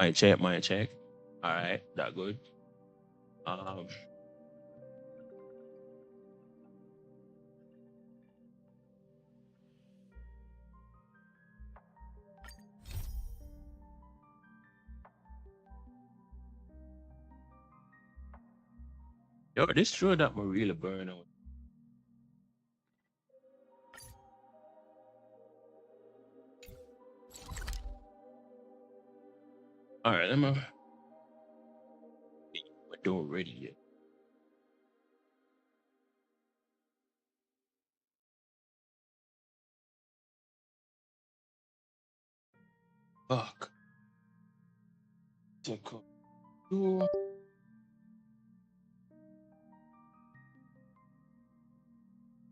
My check. All right, that good. Um, yo, this true that my really burn out. All right, let me. My door ready yet? Fuck. Check out door.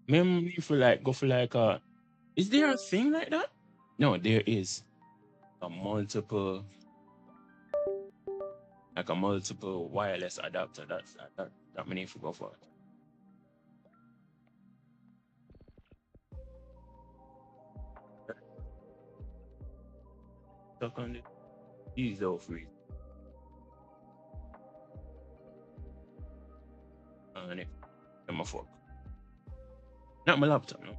Maybe for like go for like is there a thing like that? No, there is a multiple like a multiple wireless adapter. That many if you go for. Stuck on this. These though free. And if my fork. Not my laptop, no.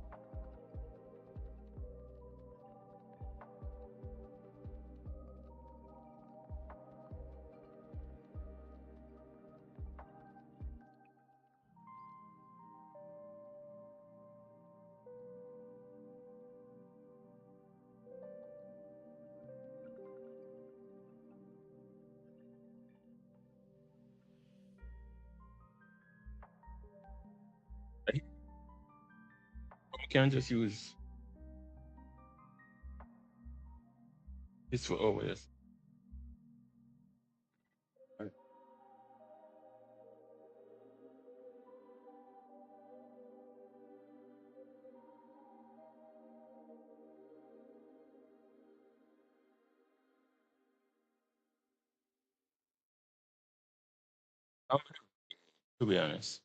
I can't just use this for always. To be honest.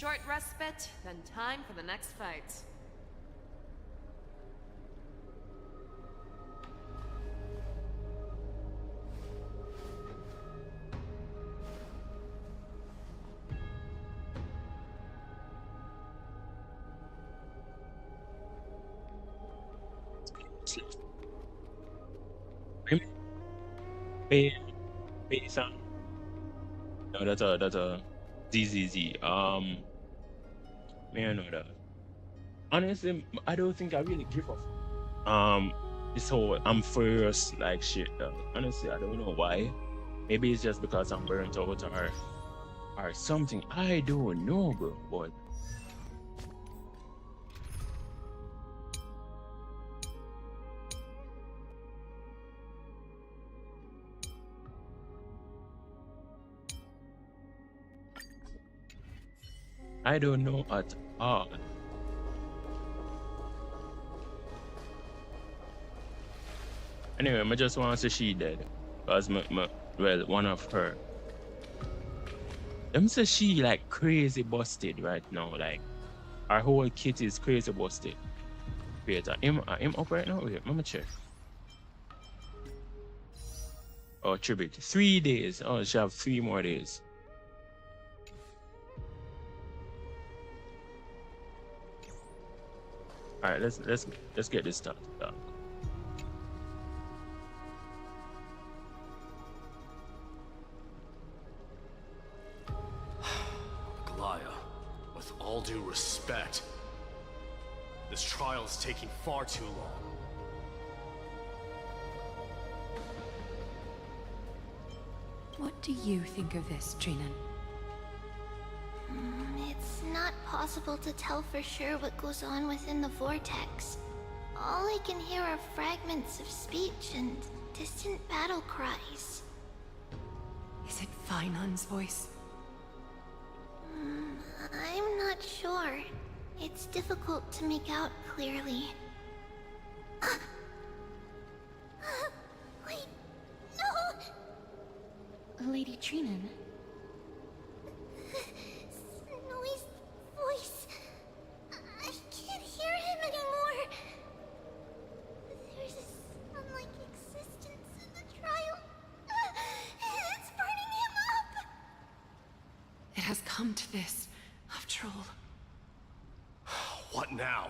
short respite, then time for the next fight. Pay, pay some. No, that's a ZZZ. May I know that? Honestly, I don't think I really give a this whole I'm furious like shit. Honestly, I don't know why. Maybe it's just because I'm burnt out or something. I don't know, bro. But I don't know at all. Anyway, I just want to say she dead. Cause well, one of her. Them say she like crazy busted right now. Like our whole kit is crazy busted. Wait, him up right now? Wait, let me check. Oh, tribute. 3 days. Oh, she have 3 more days. All right, let's get this started. Glaya, with all due respect, this trial is taking far too long. What do you think of this, Trinan? It's not possible to tell for sure what goes on within the vortex. All I can hear are fragments of speech and distant battle cries. Is it Feinan's voice? I'm not sure. It's difficult to make out clearly. Wait, no! Lady Trinan? Snowy's voice. I can't hear him anymore. There's this unlike existence in the trial. It's burning him up. It has come to this, after all. What now?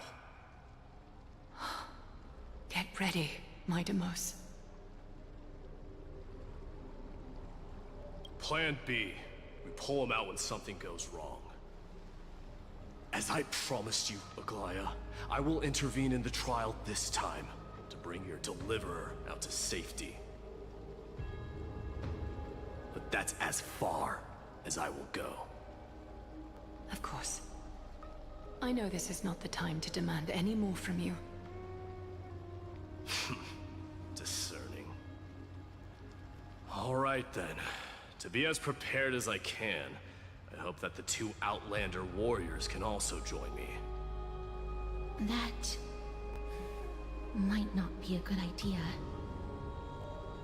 Get ready, my Demos. Plan B. We pull him out when something goes wrong. As I promised you, Aglaya, I will intervene in the trial this time to bring your deliverer out to safety. But that's as far as I will go. Of course. I know this is not the time to demand any more from you. Discerning. All right then. To be as prepared as I can, I hope that the 2 Outlander warriors can also join me. That might not be a good idea.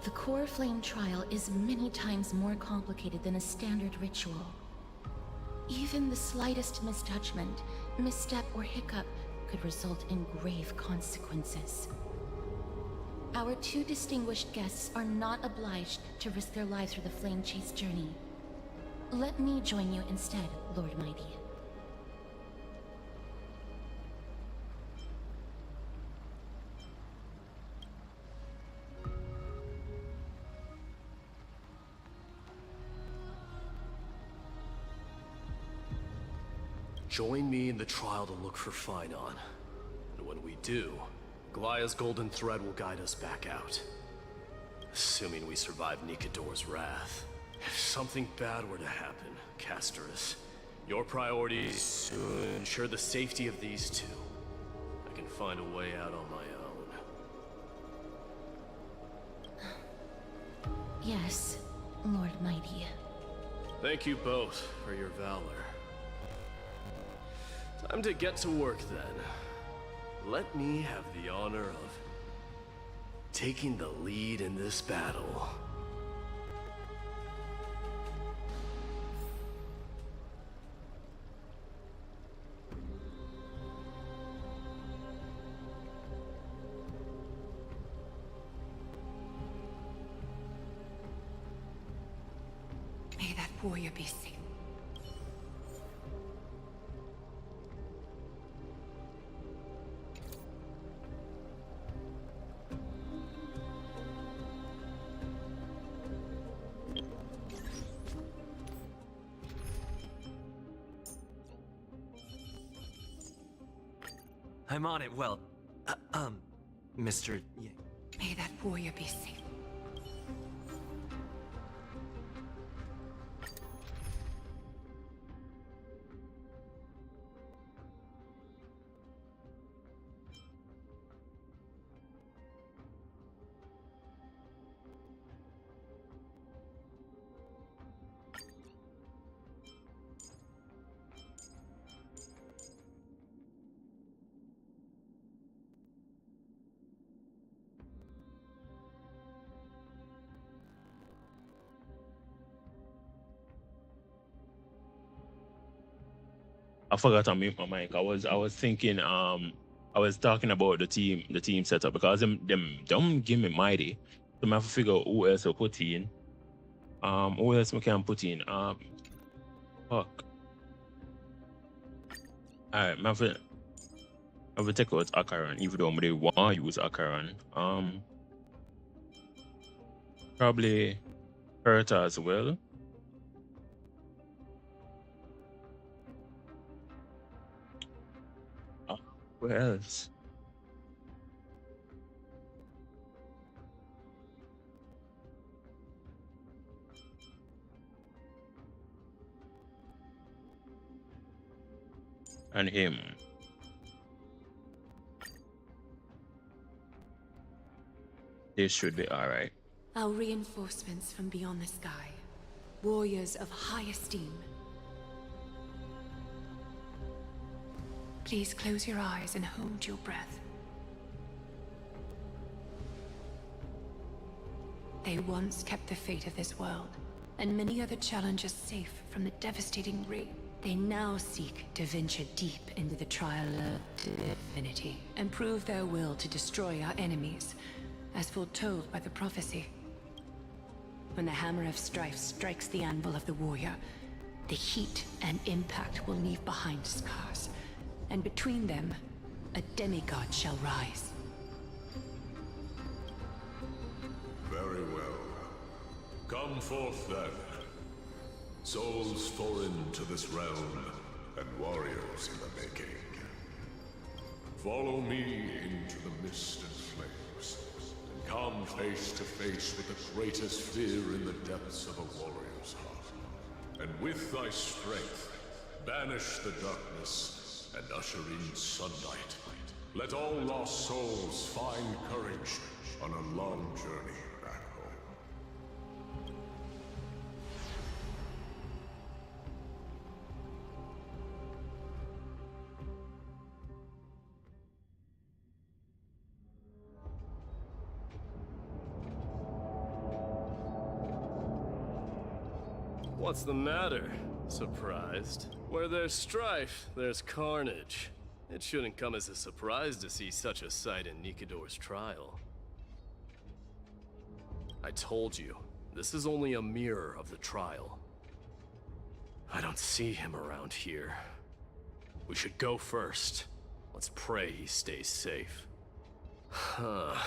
The core flame trial is many times more complicated than a standard ritual. Even the slightest misjudgment, misstep, or hiccup could result in grave consequences. Our 2 distinguished guests are not obliged to risk their lives for the Flame Chase journey. Let me join you instead, Lord Mighty. Join me in the trial to look for Feinon. And when we do, Glaya's golden thread will guide us back out. Assuming we survive Nikador's wrath. If something bad were to happen, Casterus, your priority is to ensure the safety of these 2. I can find a way out on my own. Yes, Lord Mighty. Thank you both for your valor. Time to get to work then. Let me have the honor of taking the lead in this battle. warrior be safe. I'm on it. Well, Mr. May that warrior be safe. I forgot to mute my mic. I was thinking I was talking about the team setup because them don't give me mighty. So I have to figure out who else to put in. Who else we can put in? Fuck. Alright, I will take out Akaran, even though they want to use Akaran. Probably Herta as well. Who else? And him. This should be alright. Our reinforcements from beyond the sky. Warriors of high esteem. Please close your eyes and hold your breath. They once kept the fate of this world, and many other challenges safe from the devastating raid. They now seek to venture deep into the trial of divinity, and prove their will to destroy our enemies, as foretold by the prophecy. When the hammer of strife strikes the anvil of the warrior, the heat and impact will leave behind scars. And between them, a demigod shall rise. Very well. Come forth then. Souls foreign to this realm, and warriors in the making. Follow me into the mist and flames, and come face to face with the greatest fear in the depths of a warrior's heart. And with thy strength, banish the darkness and usher in sunlight. Let all lost souls find courage on a long journey back home. What's the matter? Surprised? Where there's strife, there's carnage. It shouldn't come as a surprise to see such a sight in Nikador's trial. I told you, this is only a mirror of the trial. I don't see him around here. We should go first. Let's pray he stays safe. Huh.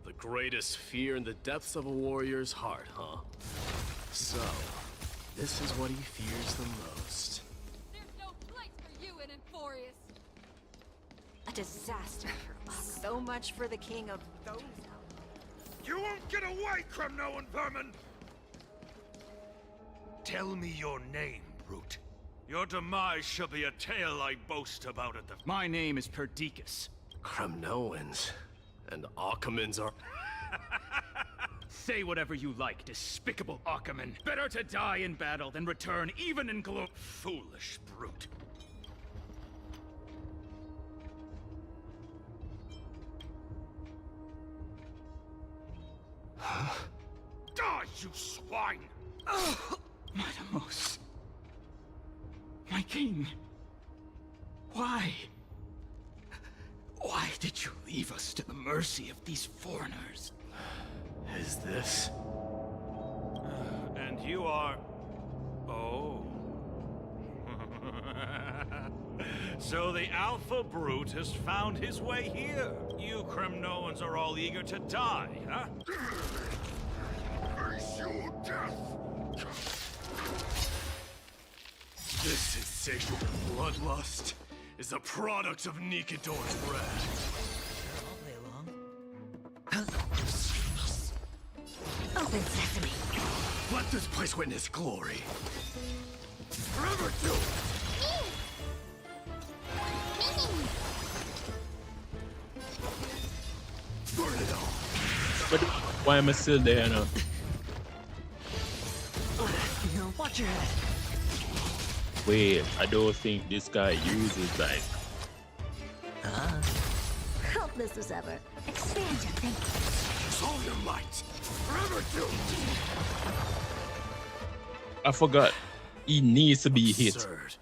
The greatest fear in the depths of a warrior's heart, huh? So, this is what he fears the most. There's no place for you in Enforius. A disaster for us. So much for the king of those. You won't get away, Crumnoan vermin! Tell me your name, brute. Your demise shall be a tale I boast about at the— My name is Perdiccas. Crumnoans and Akamans are... Say whatever you like, despicable Akaman. Better to die in battle than return even in glory. Foolish brute. Die, you swine! Matamos. My king. Why? Why did you leave us to the mercy of these foreigners? Is this? And And you are... Oh. So the Alpha Brute has found his way here. You Kremnoans are all eager to die, huh? Face your death. This insatiable bloodlust is a product of Nikidor's wrath. All day long. Open sesame. Let this place witness glory. Forever do it! Burn it all! But why am I still there now? Watch your head. Wait, I don't think this guy uses like. Helpless as ever. Expand your thinking. Use all your might. Forever do it! I forgot. He needs to be hit. Absurd.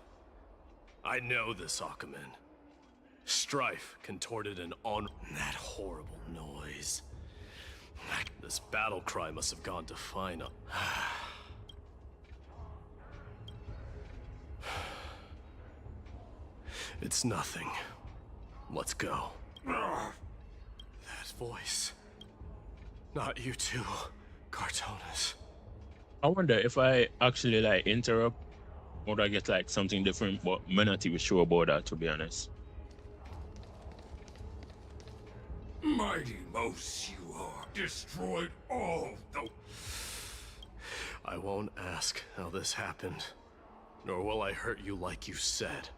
I know this, Akumen. Strife contorted and on that horrible noise. This battle cry must have gone to final. It's nothing. Let's go. That voice. Not you two, Cartonis. I wonder if I actually like interrupt, would I get like something different? But I'm not even sure about that, to be honest. Mighty Mos you are. Destroyed all the... I won't ask how this happened, nor will I hurt you like you said.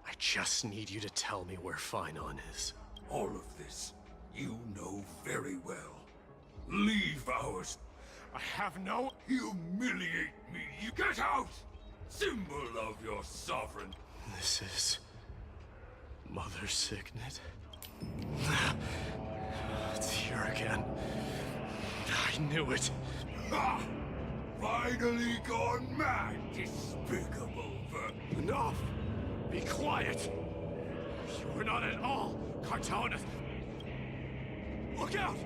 I just need you to tell me where Finon is. All of this, you know very well. Leave ours. I have no... Humiliate me. You get out! Symbol of your sovereign. This is... Mother Signet? It's here again. I knew it. Ha! Finally gone mad, despicable vermin. Enough! Be quiet! You are not at all Cartonis! Look out!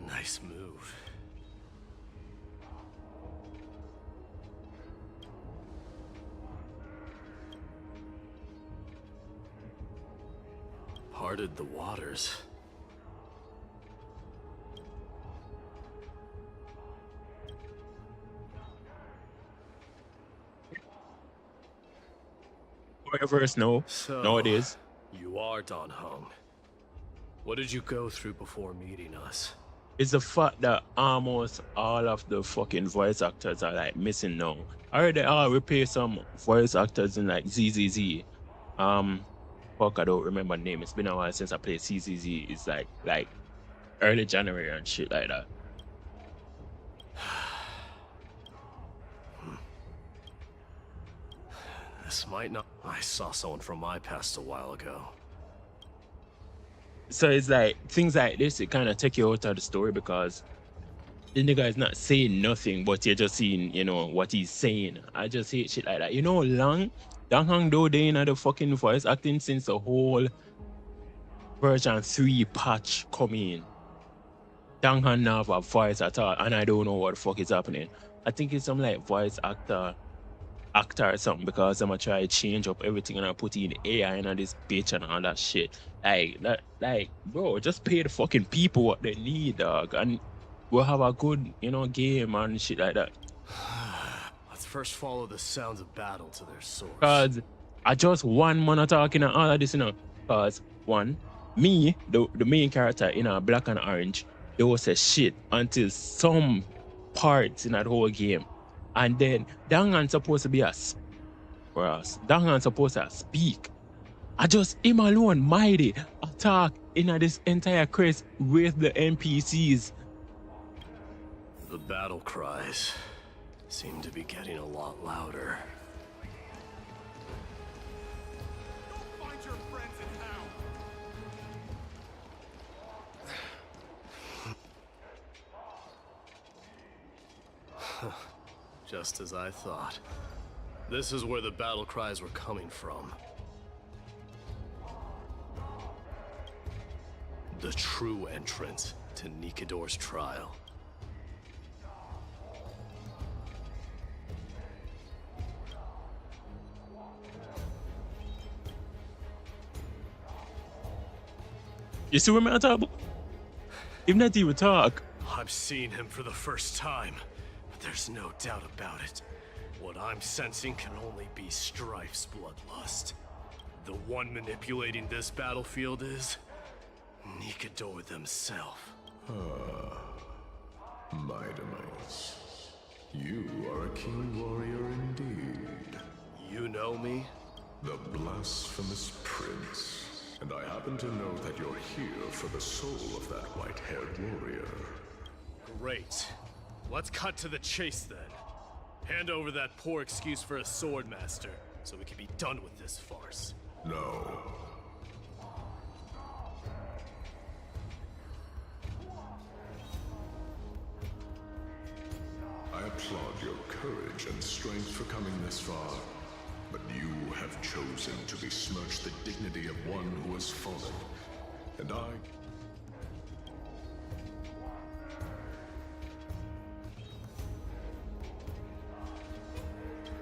Nice move. Parted the waters. Whatever is no. So, Nowadays. You are Don Hung. What did you go through before meeting us? It's the fact that almost all of the fucking voice actors are like missing now. I heard they all replace some voice actors in like ZZZ. Fuck, I don't remember the name. It's been a while since I played CZZ. It's like early January and shit like that. This might not... I saw someone from my past a while ago. So it's like things like this, it kind of take you out of the story because the nigga is not saying nothing, but you're just seeing, you know, what he's saying. I just hate shit like that. You know, Dang Hang do they in the fucking voice acting since the whole version 3 patch come in. Dang Hang not have a voice at all, and I don't know what the fuck is happening. I think it's some like voice actor or something because I'm gonna try to change up everything and I put in AI and this bitch and all that shit. Like, bro, just pay the fucking people what they need, dog, and we'll have a good, you know, game and shit like that. Let's first follow the sounds of battle to their source. Cause I just one man talking and all of this, you know. Cause one, me, the main character in a black and orange, they will say shit until some parts in that whole game. And then Dangan supposed to be a for us. Dangan supposed to speak. I just him alone mighty attack in this entire quest with the NPCs. The battle cries seem to be getting a lot louder. Go find your friends in hell. Just as I thought. This is where the battle cries were coming from. The true entrance to Nikador's trial. You see what I'm talking about? If not even talk. I'm seeing him for the first time, but there's no doubt about it. What I'm sensing can only be Strife's bloodlust. The one manipulating this battlefield is Nikador themselves. Mightymites. You are a king warrior indeed. You know me? The blasphemous prince. And I happen to know that you're here for the soul of that white-haired warrior. Great. Let's cut to the chase then. Hand over that poor excuse for a sword master, so we can be done with this farce. No. I applaud your courage and strength for coming this far. But you have chosen to besmirch the dignity of one who has fallen. And I...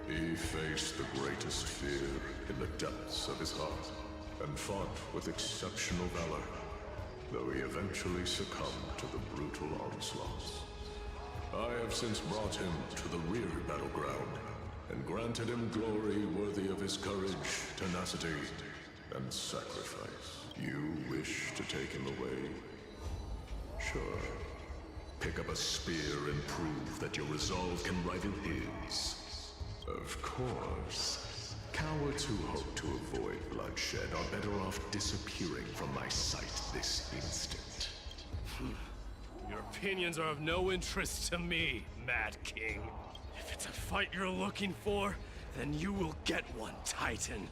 He faced the greatest fear in the depths of his heart, and fought with exceptional valor, though he eventually succumbed to the brutal onslaughts. I have since brought him to the rear battleground, and granted him glory worthy of his courage, tenacity, and sacrifice. You wish to take him away? Sure. Pick up a spear and prove that your resolve can rival his. Of course. Cowards who hope to avoid bloodshed are better off disappearing from my sight this instant. Your opinions are of no interest to me, Mad King. If it's a fight you're looking for, then you will get one, Titan.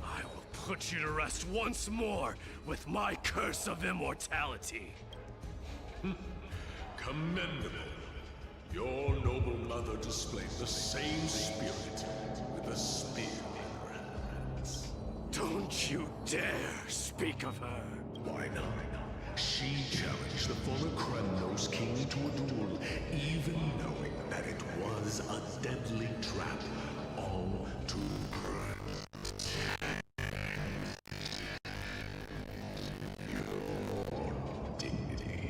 I will put you to rest once more with my curse of immortality. Commendable. Your noble mother displayed the same spirit with a spear in her hands. Don't you dare speak of her. Why not? She challenged the former Kremnos king to a duel, even knowing that it was a deadly trap, all to your dignity.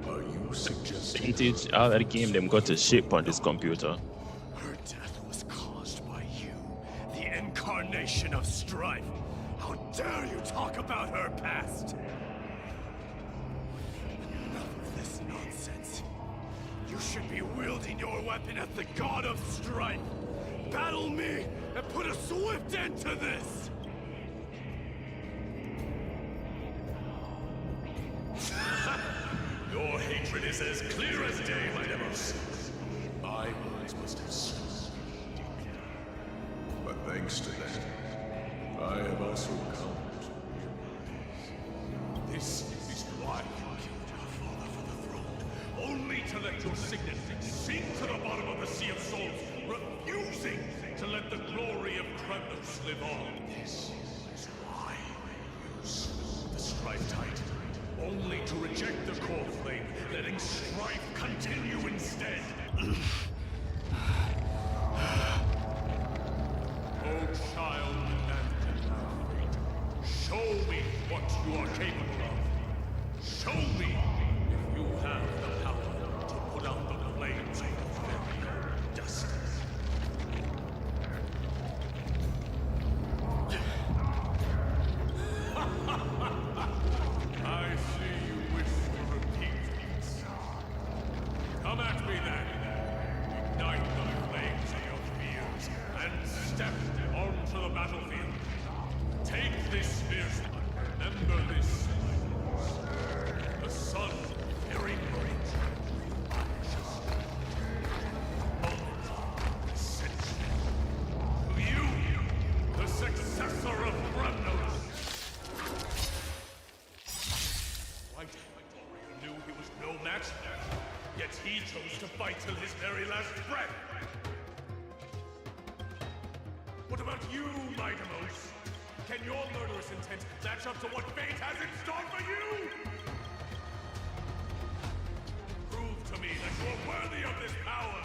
Are you suggesting Teach all of the game them got to shape on this computer. Her death was caused by you, the incarnation of strife. How dare you talk about her past? Enough of this nonsense. You should be wielding your weapon at the god of strife. Battle me and put a swift end to this! your hatred is as clear as day, my Demos? My words must have sunk deeply. But thanks to that, I have also come to realize this is why you killed your father for the throne, only to let your signet sink to the bottom of the Sea of Souls, refusing to let the glory of Kremnos live on. This is why you slew the Strife Titan, only to reject the core flame, letting strife continue instead. Oh, child and fate, show me what you are capable of. Show me if you have the power to put out the flames of the very dust. I see you wish to repeat this. Come at me then. Ignite the flames of your fears and step onto the battlefield. Take this fierce one. Remember this. The sun very bright. To you, the successor of Kremnos. White warrior knew he was no match there, yet he chose to fight till his very last breath. What about you, Mightimos? Can your murderous intent match up to what fate has in store for you? Prove to me that you're worthy of this power!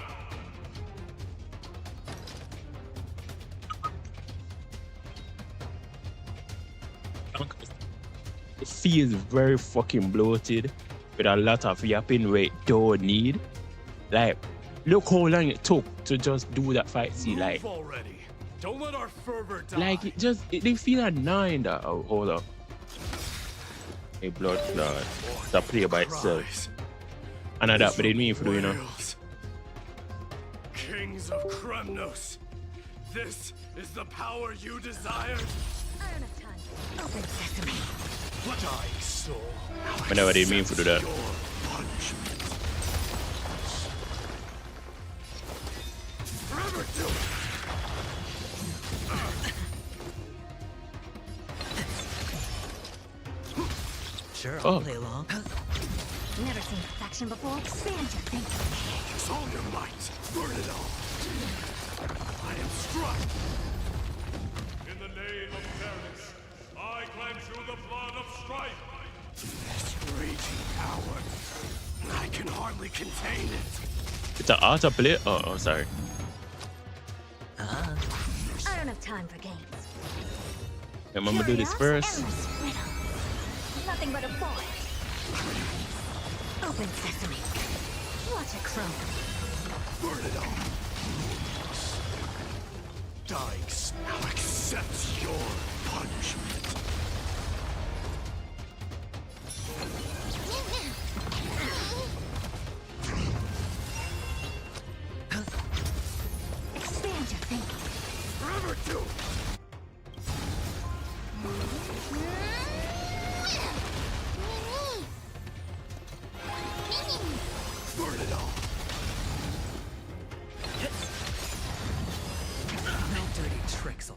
It feels very fucking bloated with a lot of yapping where it don't need. Like, look how long it took to just do that fight scene. Like, Move already. Don't let our fervor die. like they feel annoying that. Oh, hold up. A blood clot. That play by itself. And that but it mean for you know. Kings of Kremnos. This is the power you desired. Iron of time. Open sesame. Dying soul. I know what they mean for do that. Your punishment. Forever do it. Sure, I'll play along. Never seen perfection before. Expand your thinking. Use all your might. Burn it all. I am struck. In the name of fairness, I cleanse you the blood of strife. This raging power. I can hardly contain it. It's an autoplay. Oh, sorry. I don't have time for games. I'm gonna do this first. Nothing but a boy. Open sesame. Watch it crow. Burn it all. Dying now accept your punishment. Expand your thinking. Forever do. Burn it all. No dirty tricks.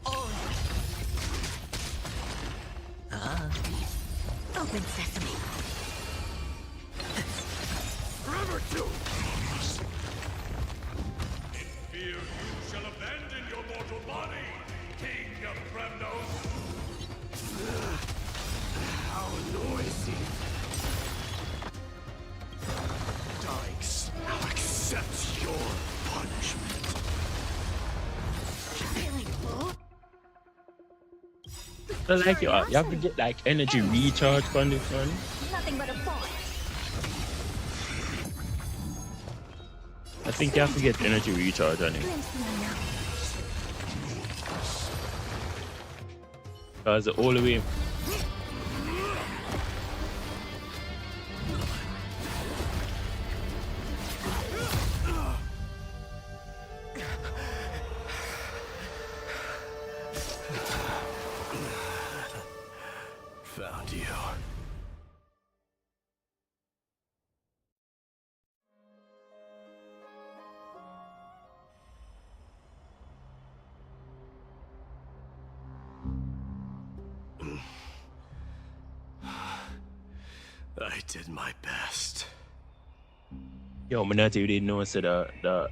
Open sesame. Forever do. In fear you shall abandon your mortal body, King of Kremnos. How noisy. Dying now accept your punishment. I like you have to get like energy recharge from this one. Nothing but a boy. I think you have to get energy recharge on it. Because all the way. Found you. I did my best. Yo, man, not even know so the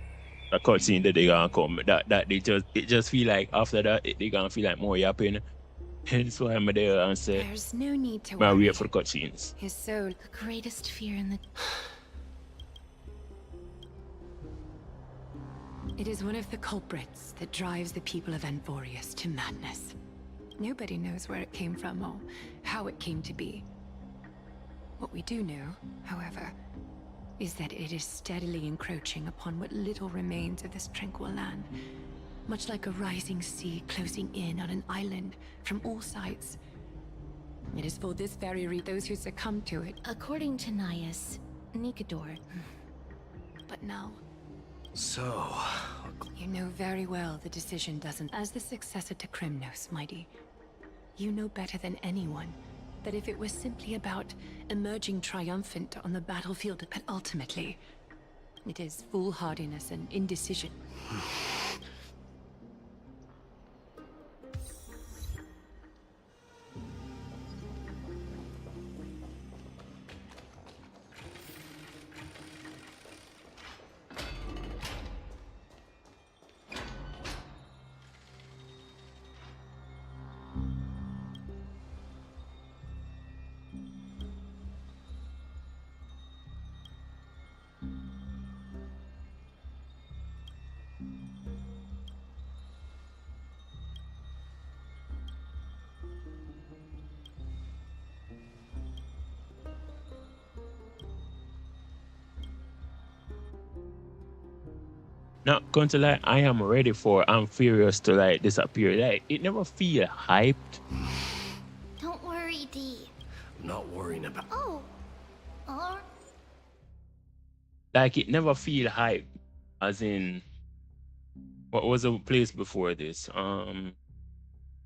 cutscene that they gonna come. That it just feel like after that they gonna feel like more yapping. That's why I'm there and say There's no need to man worry. wait for the cutscenes. His soul. The greatest fear in the... It is one of the culprits that drives the people of Anvorius to madness. Nobody knows where it came from or how it came to be. What we do know, however, is that it is steadily encroaching upon what little remains of this tranquil land. Much like a rising sea closing in on an island from all sides. It is for this very reason those who succumb to it. According to Nias, Nikador. But now, So, you know very well the decision doesn't. As the successor to Kremnos, Mighty, you know better than anyone that if it was simply about emerging triumphant on the battlefield, but ultimately, it is foolhardiness and indecision. Not going to lie, I am ready for Amphibious to like disappear. Like it never feel hyped. Don't worry, D. I'm not worrying about. Oh. Or Like it never feel hype. As in, what was the place before this?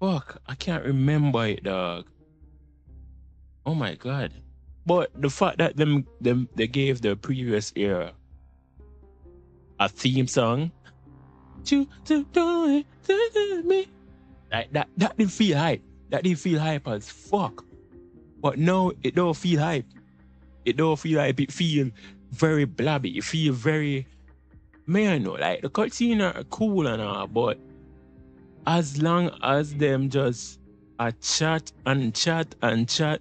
Fuck, I can't remember it, dog. Oh my god. But the fact that them they gave the previous era a theme song. Me. Like that didn't feel hype. That didn't feel hype as fuck. But now it don't feel hype. It don't feel hype. It feel very blabby. It feel very man know, like the cutscene are cool and all, but as long as them just chat and chat and chat,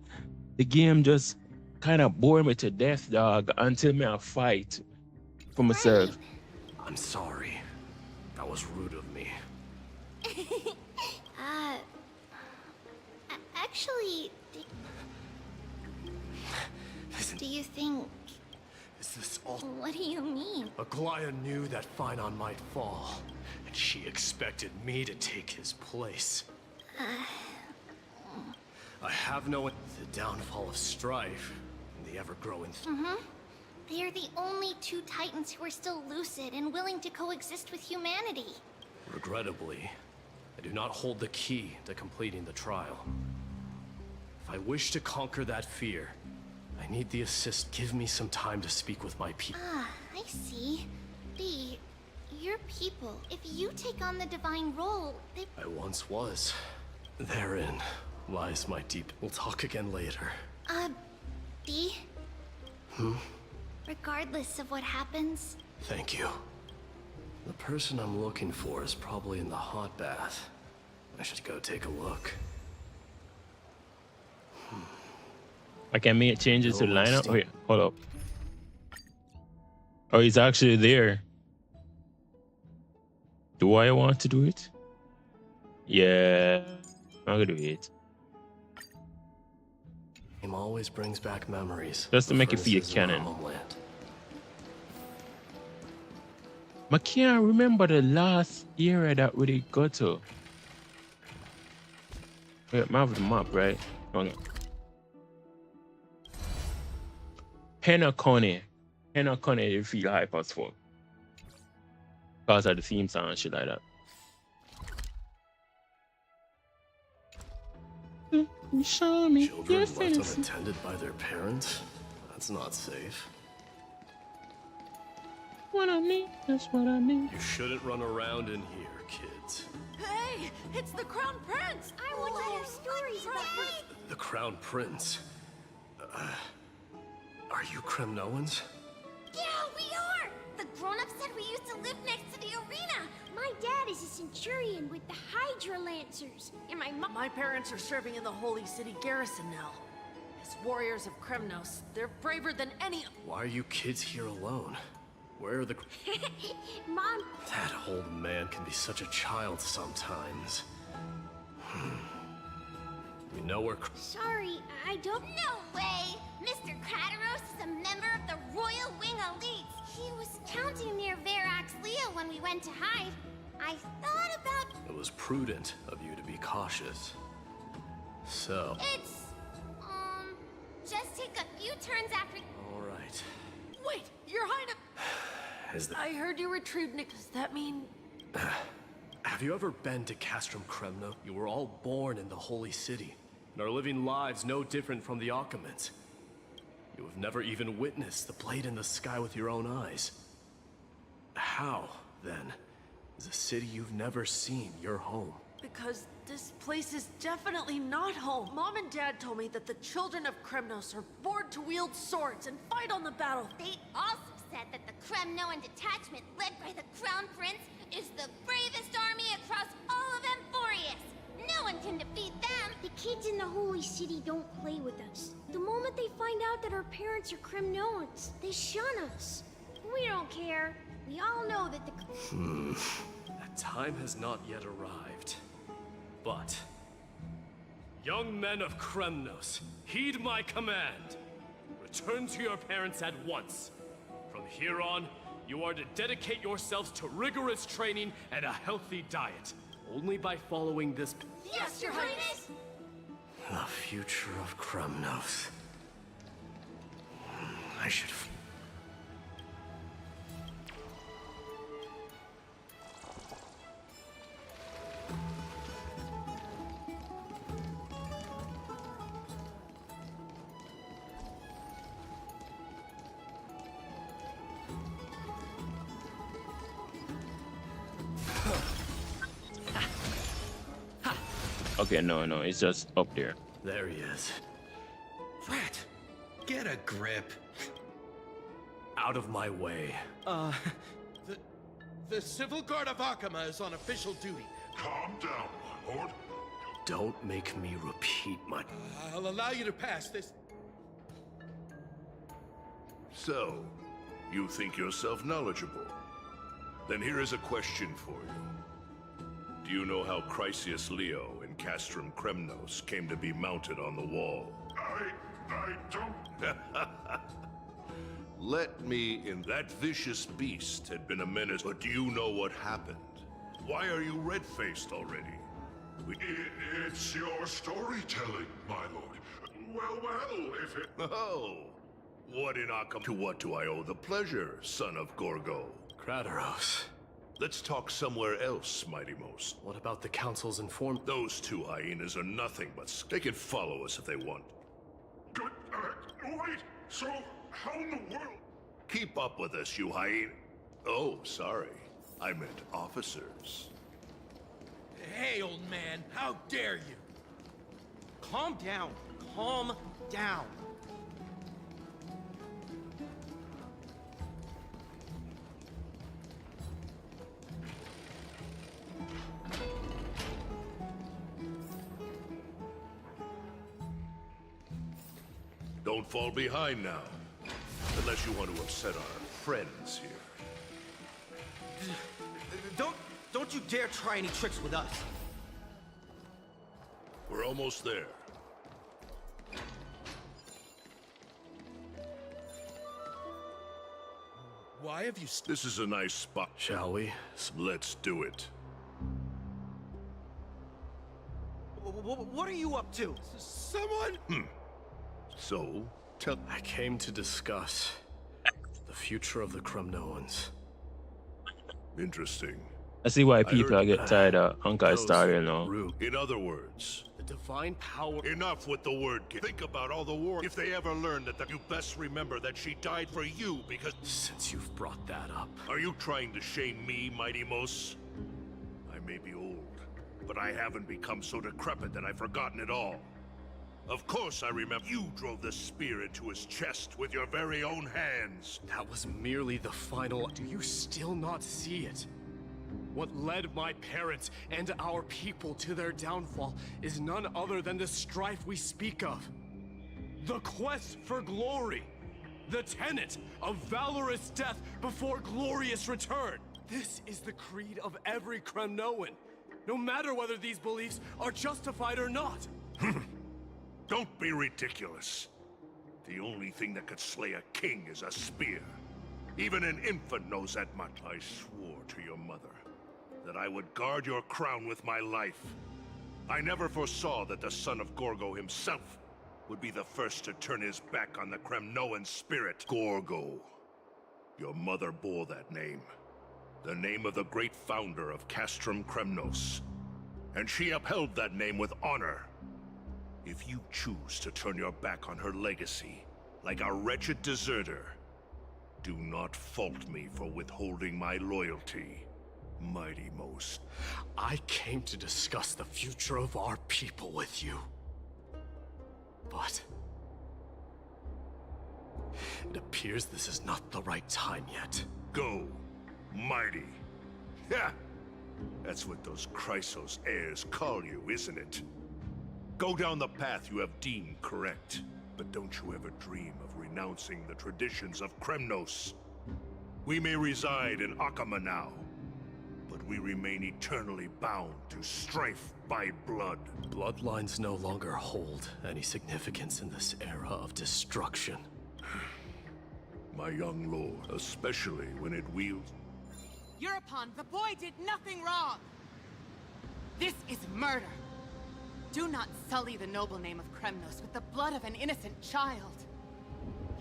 the game just kind of bore me to death, dog, until me a fight for myself. I'm sorry. That was rude of me. actually, Listen, do you think... is this all? What do you mean? Aglaya knew that Phynon might fall, and she expected me to take his place. I have no... The downfall of strife, and the ever-growing... They are the only two Titans who are still lucid and willing to coexist with humanity. Regrettably, I do not hold the key to completing the trial. If I wish to conquer that fear, I need the assist. Give me some time to speak with my people. I see. B, your people, if you take on the divine role, they... I once was. Therein lies my deep... We'll talk again later. B? Regardless of what happens... Thank you. The person I'm looking for is probably in the hot bath. I should go take a look. I can make changes to the lineup. Wait, hold up. Oh, he's actually there. Do I want to do it? Yeah, I'm gonna do it. Him always brings back memories. Just to make it feel canon. I can't remember the last era that we did go to. Wait, I have the map, right? Hang on. Henna Coney, you feel hype as fuck. Because of the theme song and shit like that. Show me Children your left face. unattended by their parents? That's not safe. What I need, that's what I need. You shouldn't run around in here, kids. Hey, it's the Crown Prince! I want to hear stories about that. The Crown Prince. Are you Kremnoans? Yeah, we are! The grown-ups said we used to live next to the arena. My dad is a centurion with the Hydra Lancers. And my mom... My parents are serving in the Holy City garrison now. As warriors of Kremnos, they're braver than any... Why are you kids here alone? Where are the... Mom... That old man can be such a child sometimes. We know where... Sorry, I don't... No way! Mr. Crateros is a member of the Royal Wing Elite. He was counting near Verax Leo when we went to hide. I thought about... It was prudent of you to be cautious. So... It's... just take a few turns after... All right. Wait, Your Highness! Is the... I heard you retrieved Nick. Does that mean... Have you ever been to Castrum Kremno? You were all born in the Holy City, and are living lives no different from the Occamans. You have never even witnessed the blade in the sky with your own eyes. How, then, is a city you've never seen your home? Because this place is definitely not home. Mom and Dad told me that the children of Kremnos are born to wield swords and fight on the battlefield. They also said that the Kremnoan detachment led by the Crown Prince is the bravest army across all of Emphorius. No one can defeat them. The kids in the Holy City don't play with us. The moment they find out that our parents are Kremnoans, they shun us. We don't care. We all know that the... That time has not yet arrived. But... young men of Kremnos, heed my command. Return to your parents at once. From here on, You are to dedicate yourselves to rigorous training and a healthy diet. Only by following this... Yes, Your Highness! The future of Kremnos. I should... Okay, no, it's just up there. There he is. Rat, get a grip. Out of my way. The Civil Guard of Akama is on official duty. Calm down, my lord. Don't make me repeat my... I'll allow you to pass this. So, you think yourself knowledgeable? Then here is a question for you. Do you know how Chrysius Leo in Castrum Kremnos came to be mounted on the wall? I don't... Let me in. That vicious beast had been a menace, but do you know what happened? Why are you red-faced already? It's your storytelling, my lord. Well, if it... Oh, what in Akam... To what do I owe the pleasure, son of Gorgo? Krateros. Let's talk somewhere else, Mighty Most. What about the Council's informed... Those two hyenas are nothing but... They can follow us if they want. Good, wait, so how in the world... Keep up with us, you hyena... Oh, sorry. I meant officers. Hey, old man, how dare you? Calm down. Calm down. Don't fall behind now. Unless you want to upset our friends here. Don't you dare try any tricks with us. We're almost there. Why have you... This is a nice spot. Shall we? Let's do it. What are you up to? Someone? So, tell... I came to discuss the future of the Kremnoans. Interesting. I see why people get tired of Honkai Star, you know. In other words, the divine power... Enough with the word. Think about all the war. If they ever learn that, you best remember that she died for you because... Since you've brought that up... Are you trying to shame me, Mighty Mos? I may be old, but I haven't become so decrepit that I've forgotten it all. Of course I remember you drove the spear into his chest with your very own hands. That was merely the final... Do you still not see it? What led my parents and our people to their downfall is none other than the strife we speak of. The quest for glory. The tenet of valorous death before glorious return. This is the creed of every Kremnoan, no matter whether these beliefs are justified or not. Don't be ridiculous. The only thing that could slay a king is a spear. Even an infant knows that much. I swore to your mother that I would guard your crown with my life. I never foresaw that the son of Gorgo himself would be the first to turn his back on the Kremnoan spirit. Gorgo. Your mother bore that name. The name of the great founder of Castrum Kremnos. And she upheld that name with honor. If you choose to turn your back on her legacy, like a wretched deserter, do not fault me for withholding my loyalty, Mighty Most. I came to discuss the future of our people with you. But... it appears this is not the right time yet. Go, Mighty. Ha! That's what those Chrysos heirs call you, isn't it? Go down the path you have deemed correct. But don't you ever dream of renouncing the traditions of Kremnos. We may reside in Akama now, but we remain eternally bound to strife by blood. Bloodlines no longer hold any significance in this era of destruction. my young lord, especially when it wields. Eurepon, the boy did nothing wrong. This is murder. Do not sully the noble name of Kremnos with the blood of an innocent child.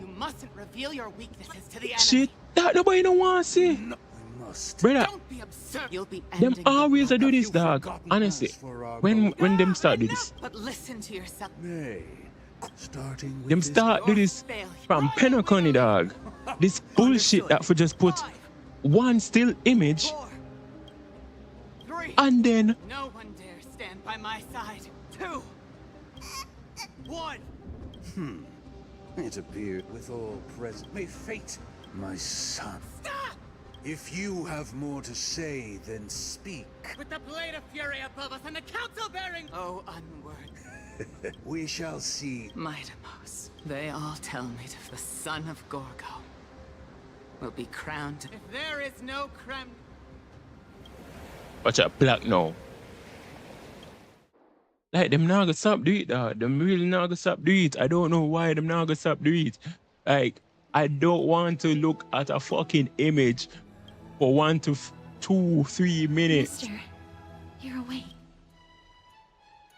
You mustn't reveal your weaknesses to the enemy. Shit, that nobody don't want to see. No, we must. Brother, Don't be absurd. You'll be them ending always the do this, dog. Honestly, when them start do this, But listen to yourself. Nay, starting with them start do this from Penacony, dog. This bullshit that for just put one still image, 3. and then No one dare stand by my side. 2. 1. It appeared with all present. May fate, my son. Stop! If you have more to say, then speak. With the blade of fury above us and the council bearing. Oh, unword. We shall see. Mightimos, they all tell me that the son of Gorgo will be crowned. If there is no Krem. watch out, black now. Like them not gonna stop do it, dog. Them really not gonna stop do it. I don't know why them not gonna stop do it. Like, I don't want to look at a fucking image for 1 to 2, 3 minutes. Mister, you're awake.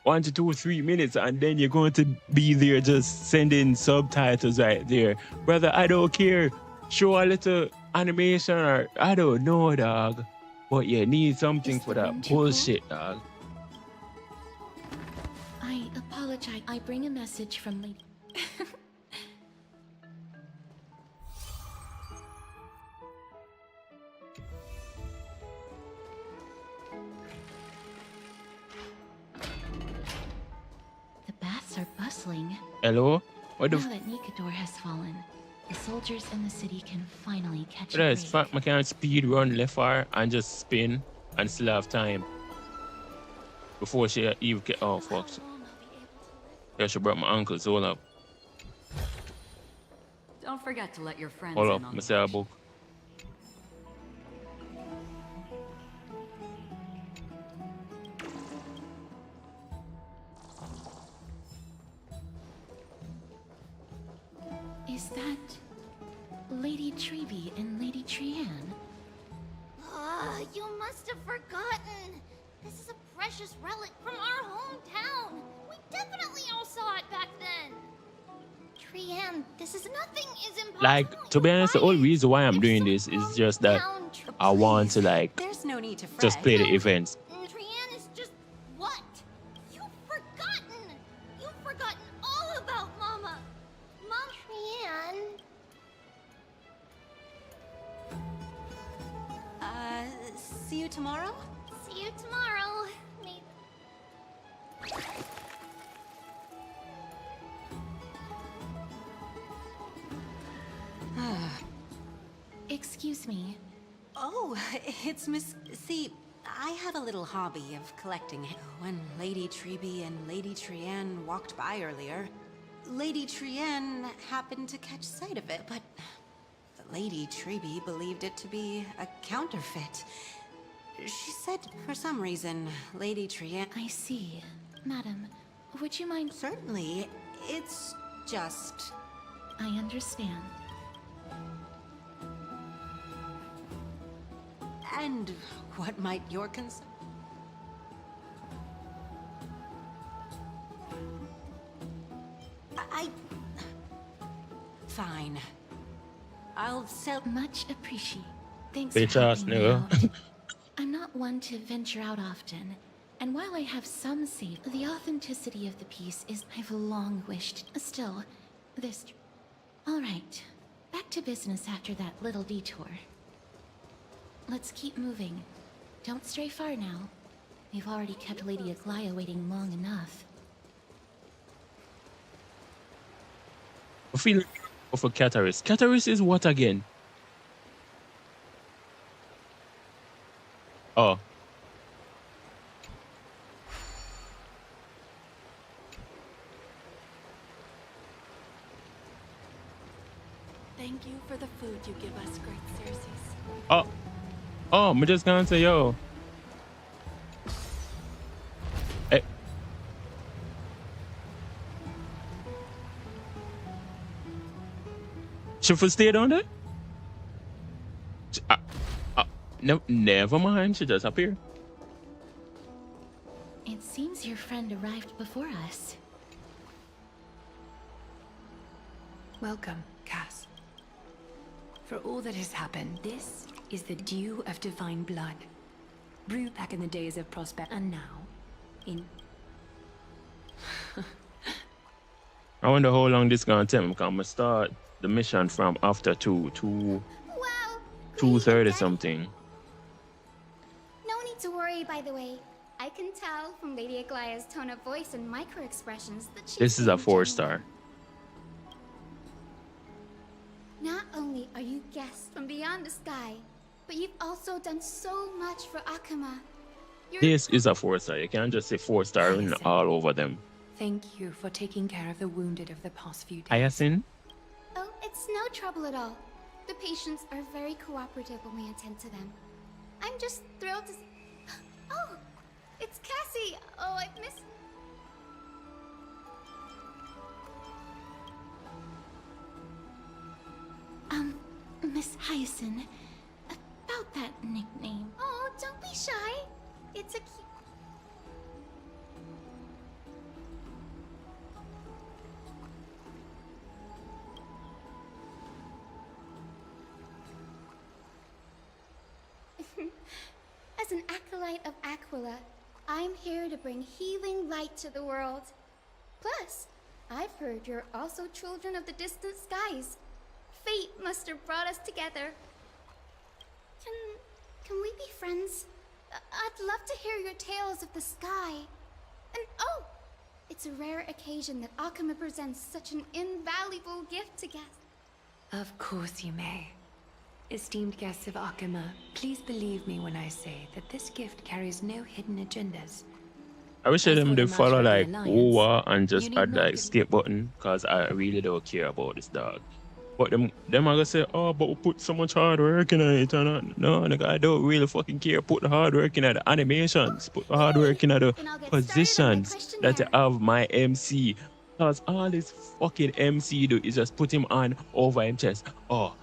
1 to 2, 3 minutes, and then you're going to be there just sending subtitles right there. Brother, I don't care. Show a little animation or I don't know, dog. But you need something for that bullshit, dog. I apologize. I bring a message from Lady. The baths are bustling. Hello? What the Now that Nikador has fallen, the soldiers in the city can finally catch a That's break. fact, I can speed run left far and just spin and still have time. Before she even get oh fuck. Yeah, she brought my uncle's hold up. Don't forget to let your friends Hold in up, on Mr. Book. Is that Lady Treby and Lady Trianne? Ah, you must have forgotten. This is a precious relic from our hometown. We definitely all saw it back then. Trianne, this is nothing is impossible. Like, to be honest, the whole reason why I'm doing this is just that I want to like There's no need to fret. just play the events. Trianne is just what? You've forgotten. You've forgotten all about Mama. Mom Trianne. See you tomorrow? See you tomorrow. Maybe. Excuse me. Oh, it's Miss... See, I have a little hobby of collecting. When Lady Treby and Lady Trianne walked by earlier, Lady Trianne happened to catch sight of it, but Lady Treby believed it to be a counterfeit. She said, for some reason, Lady Trianne... I see. Madam, would you mind... Certainly. It's just... I understand. And what might your concern... Fine. I'll sell... Much appreciate. Thanks Bitch for ass helping me nigga. out. I'm not one to venture out often, and while I have some say, the authenticity of the piece is I've long wished. Still, this... All right, back to business after that little detour. Let's keep moving. Don't stray far now. We've already kept Lady Aglaya waiting long enough. I feel for Cataris. Cataris is what again? Oh. Thank you for the food you give us, great Circes. Oh. Oh, I'm just gonna say, yo. Hey. She for stay down there? No, never mind. She just appeared. It seems your friend arrived before us. Welcome, Cass. For all that has happened, this is the dew of divine blood. Brewed back in the days of Prosper, and now, in... I wonder how long this gonna take me, because I'm gonna start the mission from after 2:30 something. No need to worry, by the way. I can tell from Lady Aglaya's tone of voice and micro-expressions that she's This is a being 4-star. Not only are you guests from beyond the sky, but you've also done so much for Akuma. This is a 4-star. You can't just say 4-star and all over them. Thank you for taking care of the wounded of the past few days. Hyacinth? Oh, it's no trouble at all. The patients are very cooperative when we attend to them. I'm just thrilled to Oh, it's Cassie! Oh, I've missed... Miss Hyacinth, about that nickname. Oh, don't be shy. It's a cute... As an acolyte of Aquila, I'm here to bring healing light to the world. Plus, I've heard you're also children of the distant skies. Fate must have brought us together. Can we be friends? I'd love to hear your tales of the sky. And oh, it's a rare occasion that Akuma presents such an invaluable gift to guests. Of course you may. Esteemed guests of Akuma, please believe me when I say that this gift carries no hidden agendas. I wish them to follow like OWA and just you add need the not escape button, because I really don't care about this dog. But them are gonna say, oh, but we put so much hard work in it. And no, nigga, I don't really fucking care. Put the hard work in the animations. Put the hard work in the positions that you have my MC. Because all this fucking MC do is just put him on over him chest. Oh,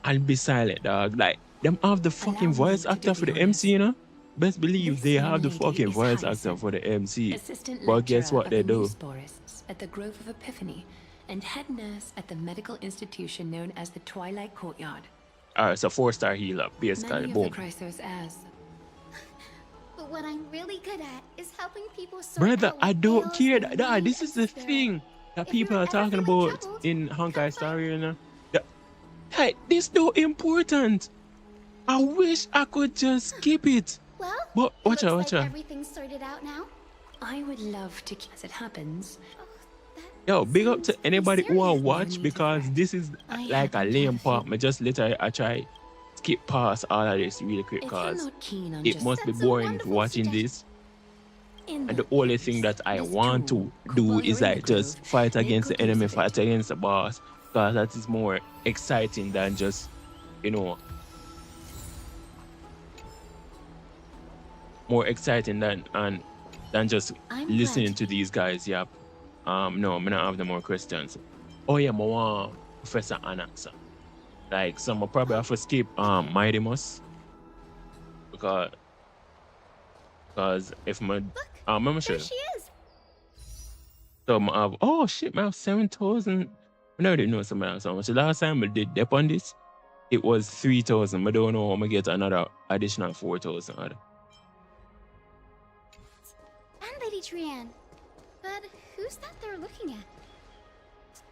and be silent, dog. Like, them have the fucking voice actor for the MC, you know? Best believe they have the fucking voice actor for the MC. But guess what they do? At the Grove of Epiphany, and head nurse at the medical institution known as the Twilight Courtyard. It's a 4-star healer, basically. Many Boom. of the Chrysos heirs. But what I'm really good at is helping people sort Brother, out I what don't ails care. their That mind this and is the spirit. thing that If people you're are ever talking feeling about troubled, in Honkai Star, you know. Hey, this no important. I wish I could just skip it. Well, But watch out, looks watch like out. everything's sorted out now. I would love to, as it happens. Yo, big up to anybody who are serious. watch, because this is like a lame part. Me just literally I try skip past all of this really quick, If you're because not keen on it just must be That's a boring wonderful watching suggestion. this. in And the only thing that I want to do is like just fight against the enemy, fight against the boss, because that is more exciting than just, you know, more exciting than just I'm listening glad to these guys. Yep. No, I'm not have no more questions. Oh yeah, I want Professor Anaxa. Like, some probably have to skip Mightymus, because if my remember There sure. she is. So I have, oh shit, I have 7,000. I already know something else. So much. The last time I did dep on this, it was 3,000. I don't know how I'm gonna get another additional 4,000. And Lady Trian. But who's that they're looking at?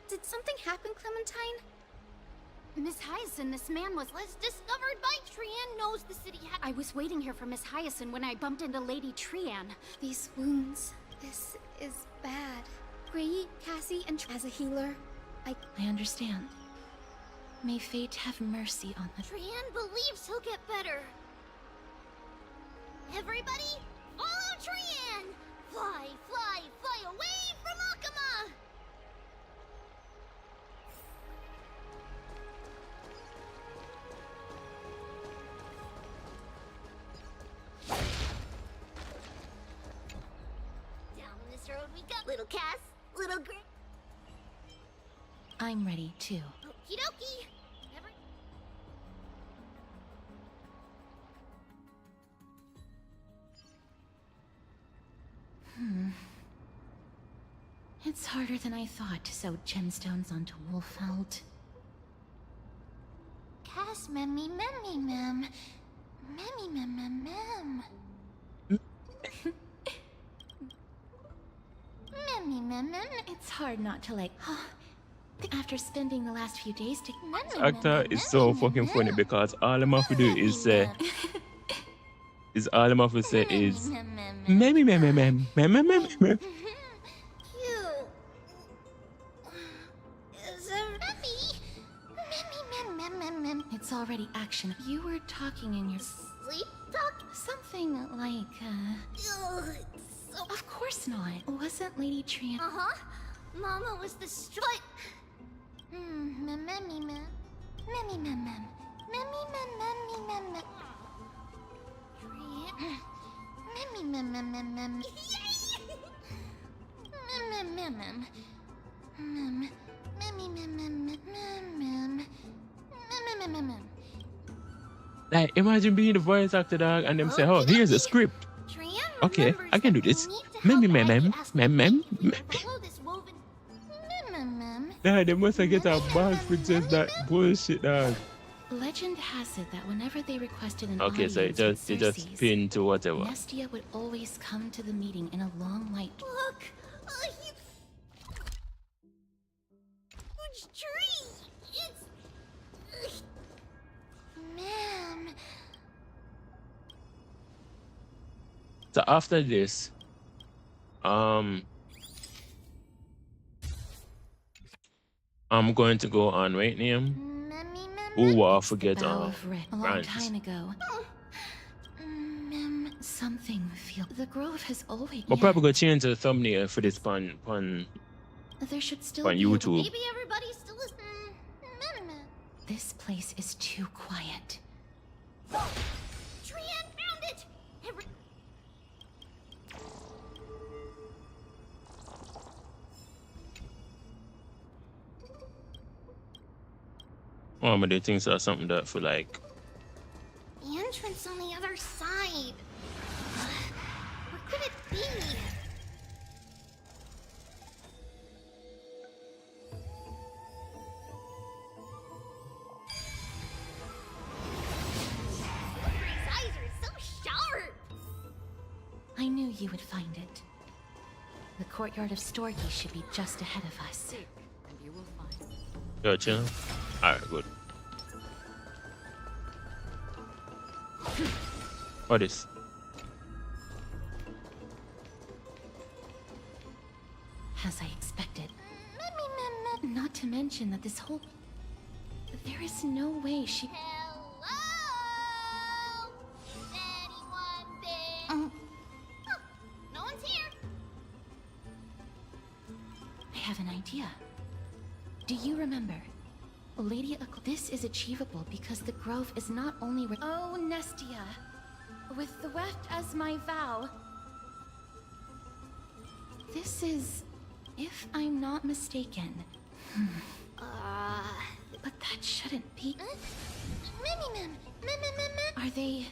Did something happen, Clementine? Miss Hyacinth, this man was discovered by Trian knows the city. I was waiting here for Miss Hyacinth when I bumped into Lady Trian. These wounds. This is bad. Gray, Cassie, and as a healer, I understand. May fate have mercy on the... Trian believes he'll get better. Everybody, follow Trian! Fly, fly, fly away from Akuma! Down this road we go, little Cass, little Gray. I'm ready, too. Okie dokie. Never. It's harder than I thought to sew gemstones onto Wolfeld. Cass memmy memmy mem. Memmy mem mem mem. Memmy mem mem. It's hard not to like, after spending the last few days to... This actor is so fucking funny because all I'm have to do is say, Memmy mem mem mem mem mem mem mem. It's already action. You were talking in your sleep talk? Something like, Of course not. Wasn't Lady Trian... Uh-huh. Mama was the strut. Mem memmy mem. Memmy mem mem. Memmy mem memmy mem mem. Memmy mem mem mem mem. Mem mem mem mem. Memmy mem mem mem mem. Like, imagine being the voice actor, dog, and them say, "Oh, here's a script. Okay, I can do this." Mem mem mem mem mem. Nah, they must have get a bag for just that bullshit, dog. Legend has it that whenever they requested an Okay, so it audience just with Cersei's, pin to whatever. Nestia would always come to the meeting in a long white... Look! A huge tree! It's... Ma'am... So after this, I'm going to go on right name. Oh, I forget A long branch. time ago. Something feel... The Grove has always... We'll probably go change the thumbnail for this on There should still be YouTube. Maybe everybody's still listening. This place is too quiet. Trian found it! Oh, I'm gonna do things or something that for like. The entrance on the other side. What could it be? His eyes are so sharp. I knew you would find it. The courtyard of Storky should be just ahead of us. And you will find. Gotcha. Alright, good. What is? As I expected. Not to mention that this whole... There is no way she... Hello? Is anyone there? Oh, no one's here. I have an idea. Do you remember? Lady this is achievable because the Grove is not only... Oh, Nestia. With the weft as my vow... This is... If I'm not mistaken... But that shouldn't be... Are they...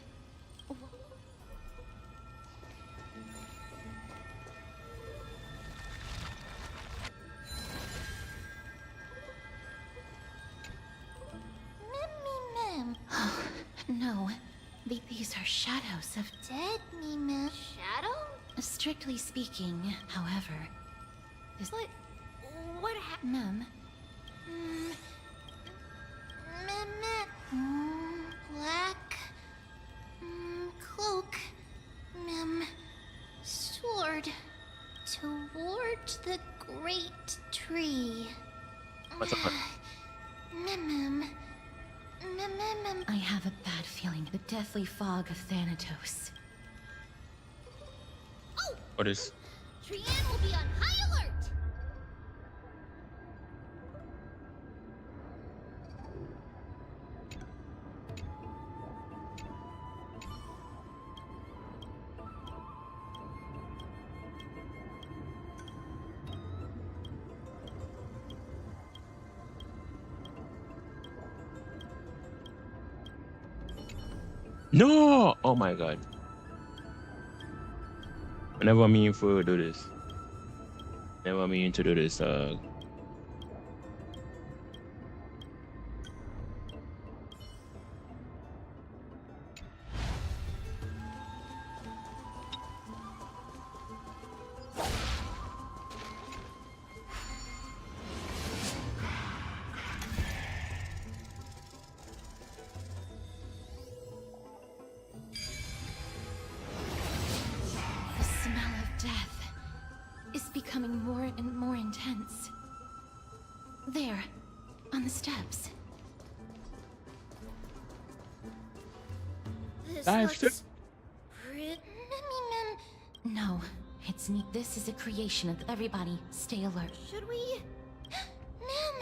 No. These are shadows of... Dead Mima. Shadow? Strictly speaking, however... This... What happened? Ma'am. Black... cloak... sword... Toward the great tree... What's up? I have a bad feeling. The deathly fog of Thanatos. Oh! What is? Trian will be on high alert! No! Oh my god. I never mean to do this. Never mean to do this. The smell of death is becoming more and more intense. There, on the steps. This Dive looks pretty. No, it's neat. This is a creation of everybody. Stay alert. Should we? Mem.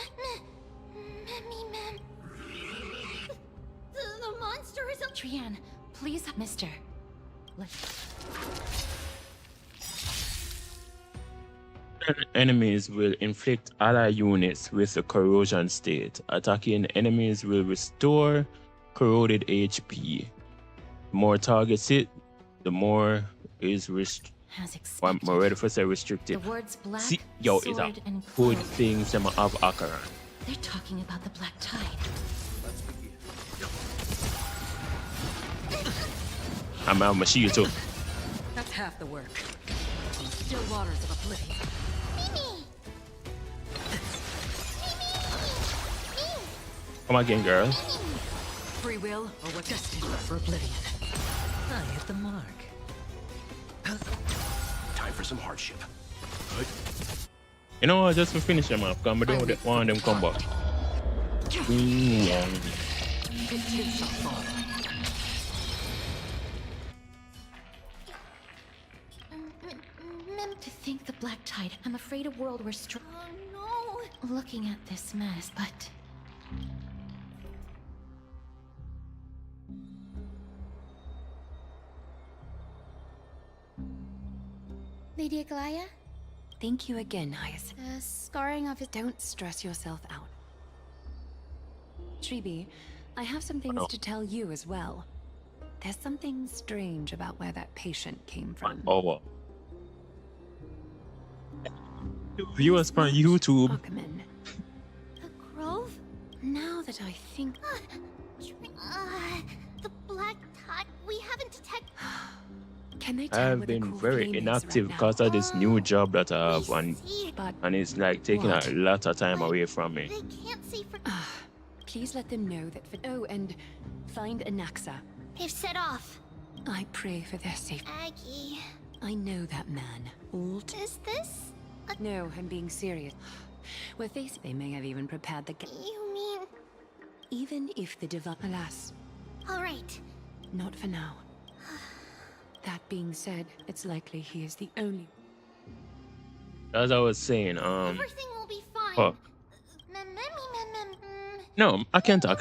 The monster is a. Trian, please, mister. Enemies will inflict ally units with a corrosion state. Attacking enemies will restore corroded HP. The more targets hit, the more is I'm ready for say restricted. The words black, See, yo, it's a sword, and good cloak. thing some of Akaran. They're talking about the Black Tide. I'm out my shield too. That's half the work. On still waters of oblivion. Come again, girl. Free will, or we're destined for oblivion. I hit the mark. Time for some hardship. You know what? Just to finish them off, because I don't want them come back. To think the Black Tide. I'm afraid a world where Oh no. Looking at this mess, but Lady Aglaya? Thank you again, Hyacinth. The scarring of his. Don't stress yourself out. Tribi, I have some things to tell you as well. There's something strange about where that patient came from. Oh. Viewers on YouTube. Ackerman. The grove? Now that I think... The Black Tide. We haven't detected. Can they I tell have where the been cool very flame is inactive right because now? of this new job that I have, But and it's like taking what? a lot of time away from me. They can't see for. Please let them know that for... Oh, and find Anaxa. They've set off. I pray for their safety. Aggie. I know that man. Old. Is this? No, I'm being serious. We're facing... They may have even prepared the... You mean? Even if the divine... Alas, All right. not for now. That being said, it's likely he is the only... As I was saying, Everything will be fine. fuck. No, I can't talk.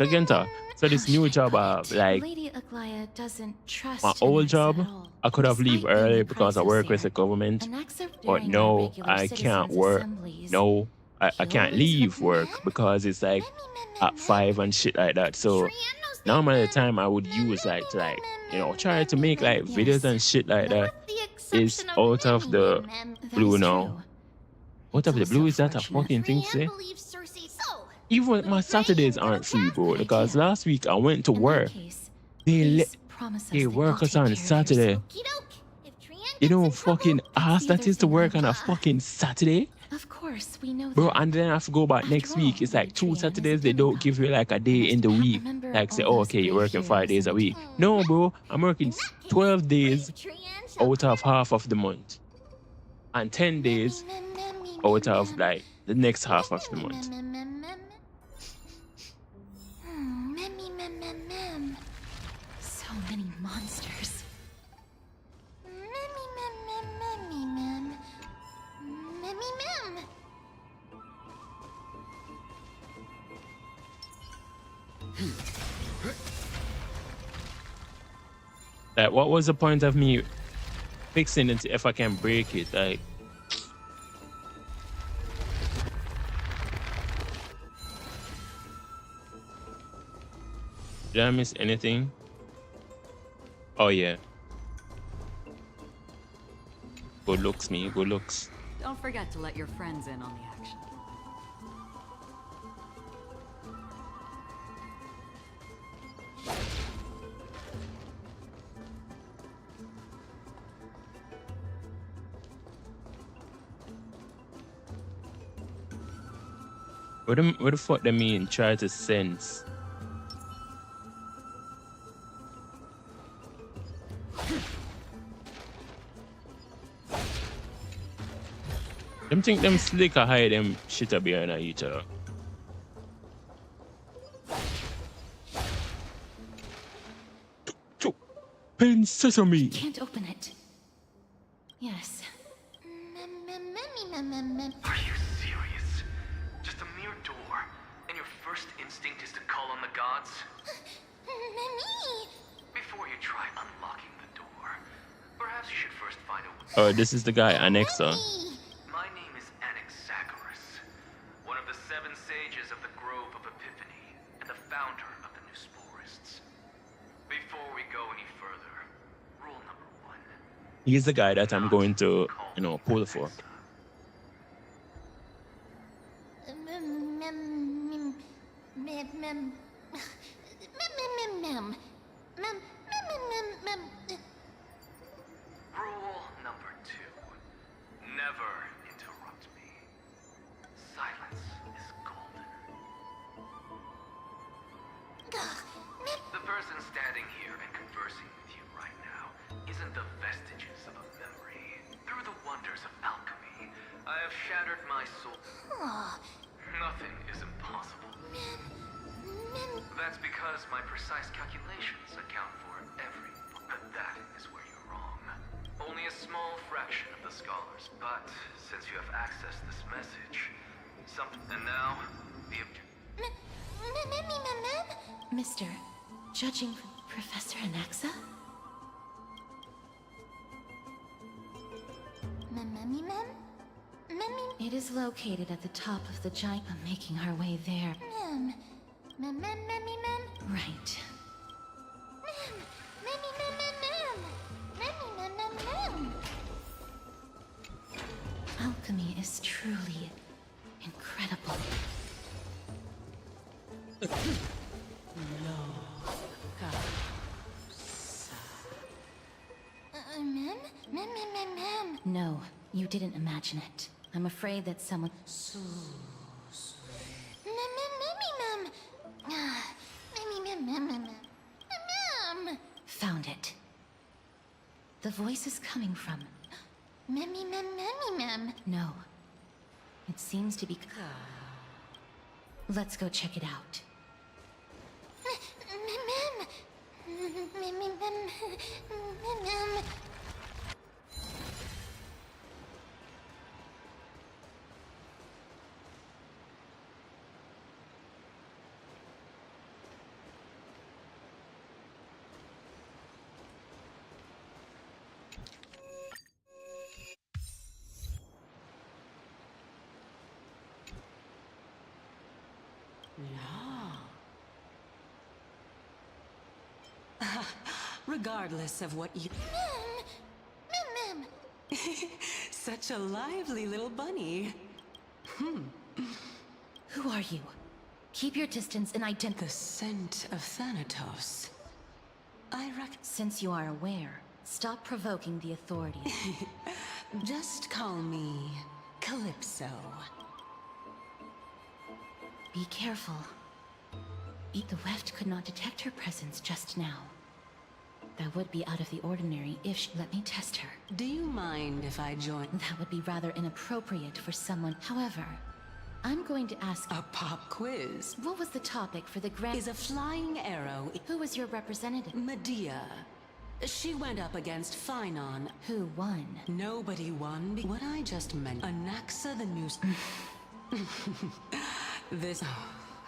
So this new job, like Lady Aglaya doesn't trust my old Anaxa job, at all. I could have leave Despite being early the because I princess work with here, the government. Anaxa But during no, our regular I can't citizens' work. assemblies, No, I he can't always leave work because it's like at 5 and shit like that. So normally the time I would use like to like, you know, try to make like videos and shit like that is out of the blue now. Out of the blue, is that a fucking thing to say? Even my Saturdays aren't free, bro, because last week I went to work. They work us on Saturday. You know, fucking ass that is to work on a fucking Saturday? Of course, we know Bro, that. and then I have to go back next week. It's like 2 Saturdays, they don't give you like a day in the week. Like say, oh, okay, you're working 5 days a week. No, bro, I'm working 12 days out of half of the month. And 10 days out of like the next half of the month. So many monsters. Like, what was the point of me fixing it if I can break it? Like, did I miss anything? Oh yeah. Good looks, me. Good looks. Don't forget to let your friends in on the action. What the fuck they mean? Try to sense. Them think them slick or hide them shit a behind each other. Pen sesame. Can't open it. Yes. Are you serious? Just a mere door, and your first instinct is to call on the gods? Before you try unlocking the door, perhaps you should first find a... Oh, this is the guy, Annexa. My name is Anaxagoras, one of the 7 sages of the Grove of Epiphany, and the founder of the New Sporists. Before we go any further, rule number 1. He's the guy that I'm going to, pull for. Rule number 2. Never interrupt me. Silence is golden. The person standing here and conversing with you right now isn't the vestiges of a memory. Through the wonders of alchemy, I have shattered my soul. Nothing is impossible. That's because my precise calculations account for every... But that is where you're wrong. Only a small fraction of the scholars, but since you have accessed this message, something... And now, the Mister, judging from Professor Anaxa? It is located at the top of the giant. Making our way there. Right. Alchemy is truly incredible. No, you didn't imagine it. I'm afraid that someone... Found it. The voice is coming from... No. It seems to be... Let's go check it out. Regardless of what you... Such a lively little bunny. Who are you? Keep your distance and The scent of Thanatos. I reckon... Since you are aware, stop provoking the authorities. Just call me Calypso. Be careful. The Weft could not detect her presence just now. That would be out of the ordinary if she let me test her. Do you mind if I join? That would be rather inappropriate for someone. However, I'm going to ask... A pop quiz. What was the topic for the grand... Is a flying arrow... Who was your representative? Medea. She went up against Phynon. Who won? Nobody won. What I just meant. Anaxa the new... This...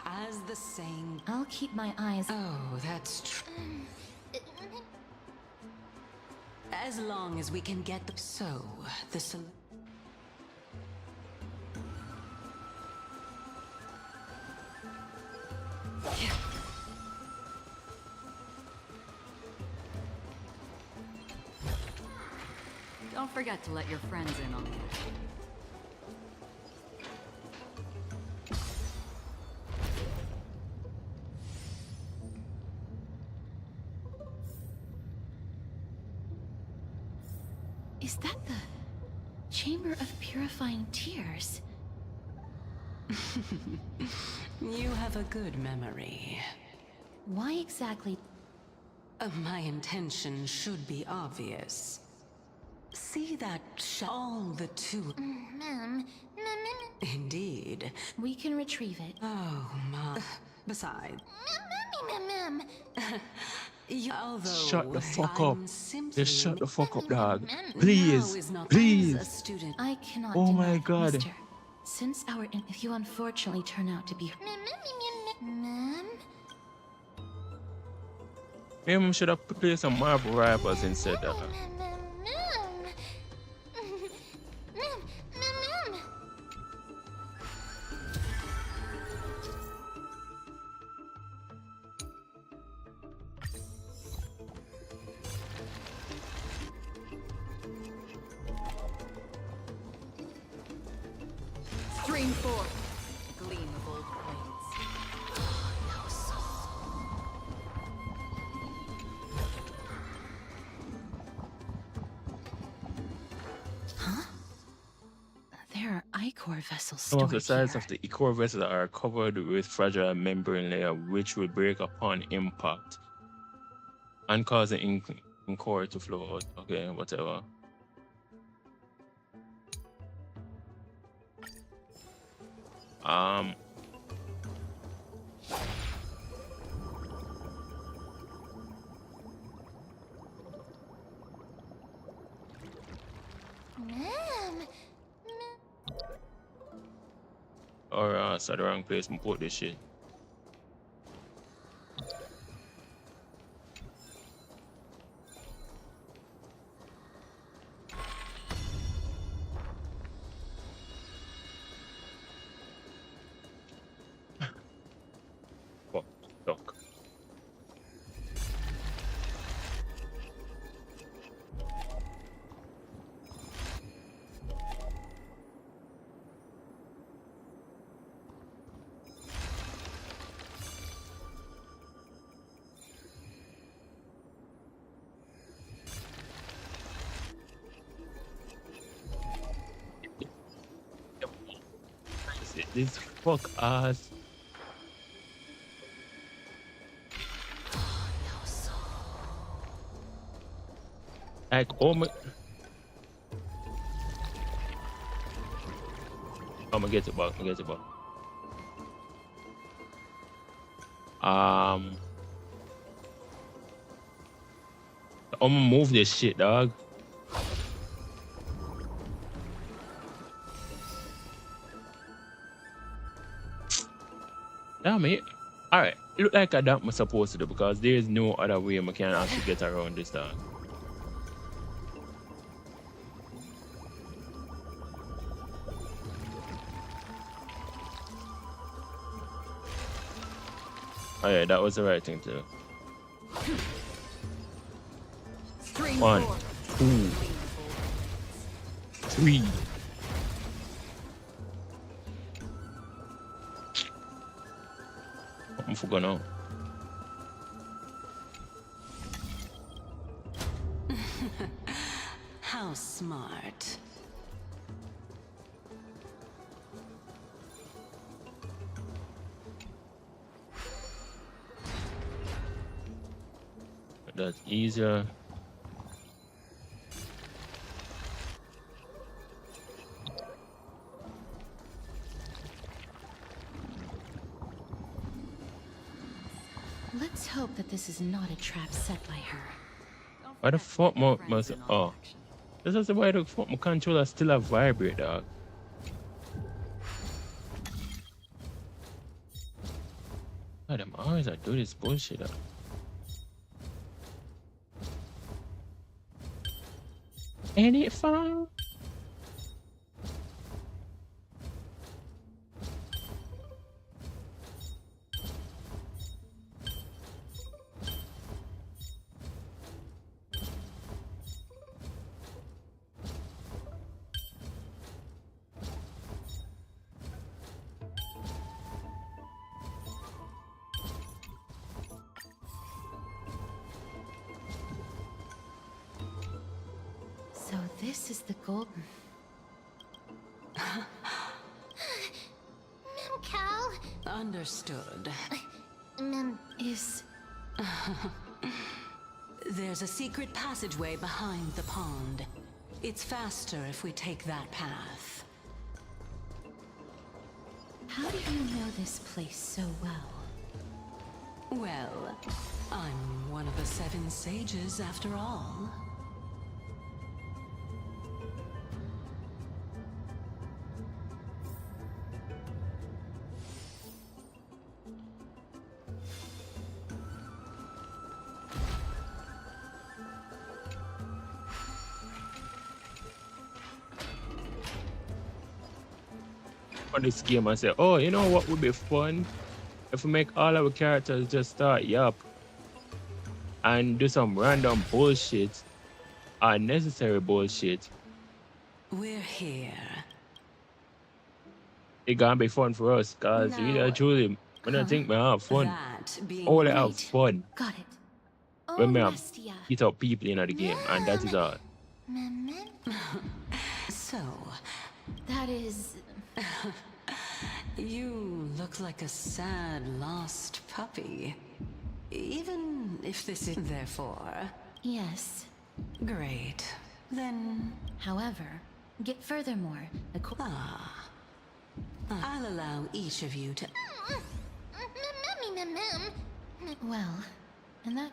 As the saying... I'll keep my eyes... Oh, that's true. As long as we can get the... So, the... Don't forget to let your friends in on the action. Is that the Chamber of Purifying Tears? You have a good memory. Why exactly? My intention should be obvious. See that all the two. Ma'am, Indeed. we can retrieve it. Oh, my. Besides, Ma'am. although Shut the fuck up. I'm simply Just shut the fuck up, dog. Now Please. is not Please. as a student. I cannot Oh deny my it, God. mister. Since our if you unfortunately turn out to be Ma'am? Maybe I should have played some Marvel Rivals instead. Stream forth, a gleam of old blades. Huh? There are Ichor vessels Some of the stored sides here. of the Ichor vessel are covered with fragile membrane layer which will break upon impact and cause the ink core to flow out. Okay, whatever. Um Ma'am. or it's at the wrong place, I put this shit. Fuck, duck. This fuck ass. Like, oh my. I'm gonna get it back. I'm gonna move this shit, dog. Damn it. Alright, it look like that I'm supposed to do because there is no other way I can actually get around this, dog. Oh yeah, that was the right thing to do. Stream 1, forth, 2, 3. I'm forgot now. How smart. That's easier. Let's hope that this is not a trap set by her. Why the fuck must oh. This is why the fuck my controller still a vibrate, dog. God, them always do this bullshit, dog. Ain't it fun? this is the golden. Mem Cal. Understood. Mem is... There's a secret passageway behind the pond. It's faster if we take that path. How do you know this place so well? Well, I'm one of the 7 sages after all. On this game, I say, oh, you know what would be fun? If we make all our characters just start yup and do some random bullshit, unnecessary bullshit. We're here. It gonna be fun for us, cause really truly, when I think we have fun, only have fun. Got it. When we Oh, have Nastia. hit up people in the game, and that is all. So, that is... You look like a sad, lost puppy. Even if this is therefore. Yes. Great. Then... However, furthermore, I'll allow each of you to... Well, and that...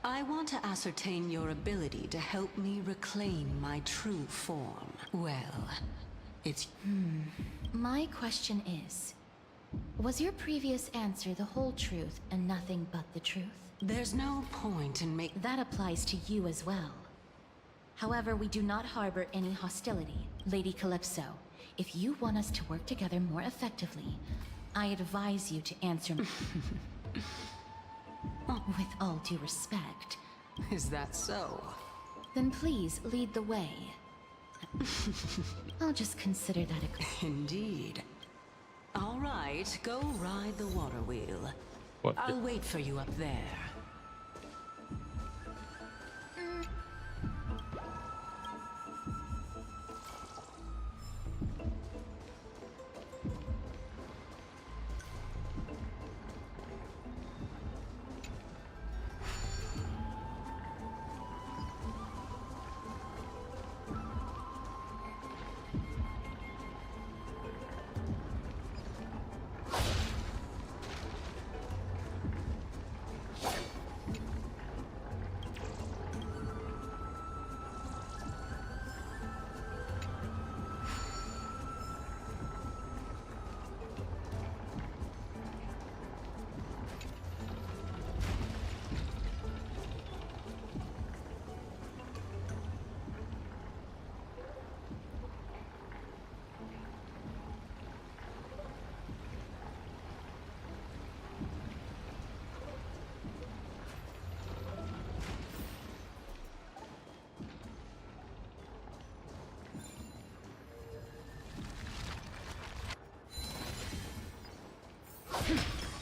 I want to ascertain your ability to help me reclaim my true form. Well, it's... My question is, was your previous answer the whole truth and nothing but the truth? There's no point in making... That applies to you as well. However, we do not harbor any hostility. Lady Calypso, if you want us to work together more effectively, I advise you to answer... With all due respect. Is that so? Then please lead the way. I'll just consider that a... Indeed. All right, go ride the water wheel. What? I'll wait for you up there.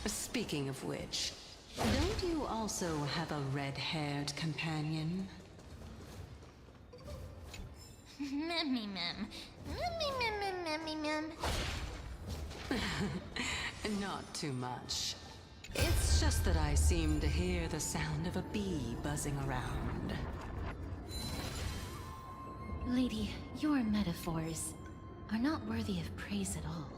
Speaking of which, don't you also have a red-haired companion? Memmy mem. Memmy mem mem memmy mem. Not too much. It's just that I seem to hear the sound of a bee buzzing around. Lady, your metaphors are not worthy of praise at all.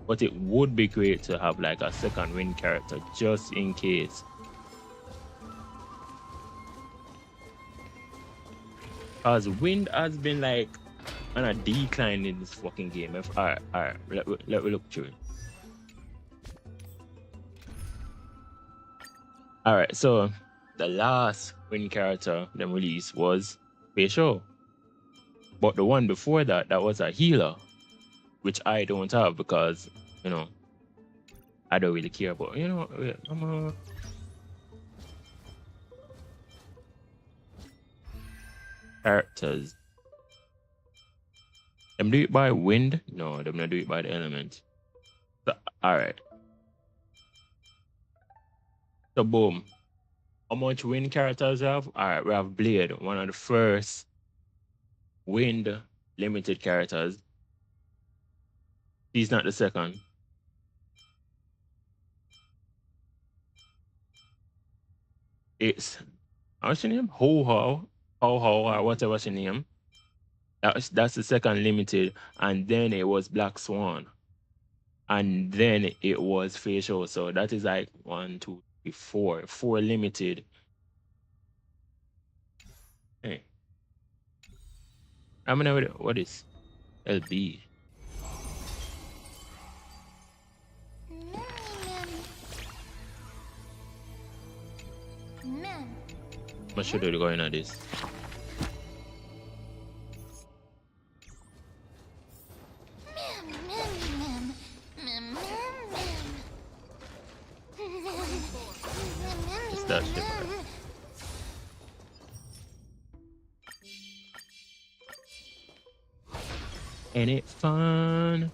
But it would be great to have like a second wind character just in case. Cause wind has been like on a decline in this fucking game. Alright, let me look through it. Alright, so the last wind character them released was Beisho. But the one before that, that was a healer. which I don't have because, you know, I don't really care about, you know, wait, I'm characters. Them do it by wind? No, them not do it by the element. So, alright. So boom. How much wind characters we have? Alright, we have Blade, one of the first wind limited characters. He's not the second. It's what's your name? Ho or whatever your name. That's the second limited, and then it was Black Swan, and then it was Facial. So that is like 1, 2, 3, 4 limited. Hey, I'm gonna what is LB? Mem. What should we go into this? It's that shit. Ain't it fun?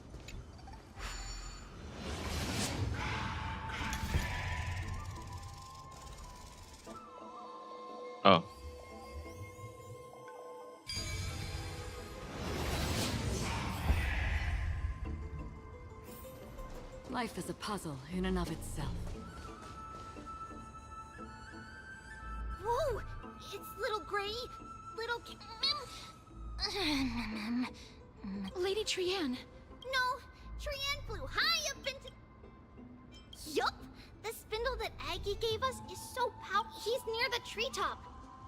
Oh. Life is a puzzle in and of itself. Whoa! It's little Gray, little Lady Trianne. No, Trianne flew high up into. Yup! The spindle that Aggie gave us is so powerful. He's near the treetop.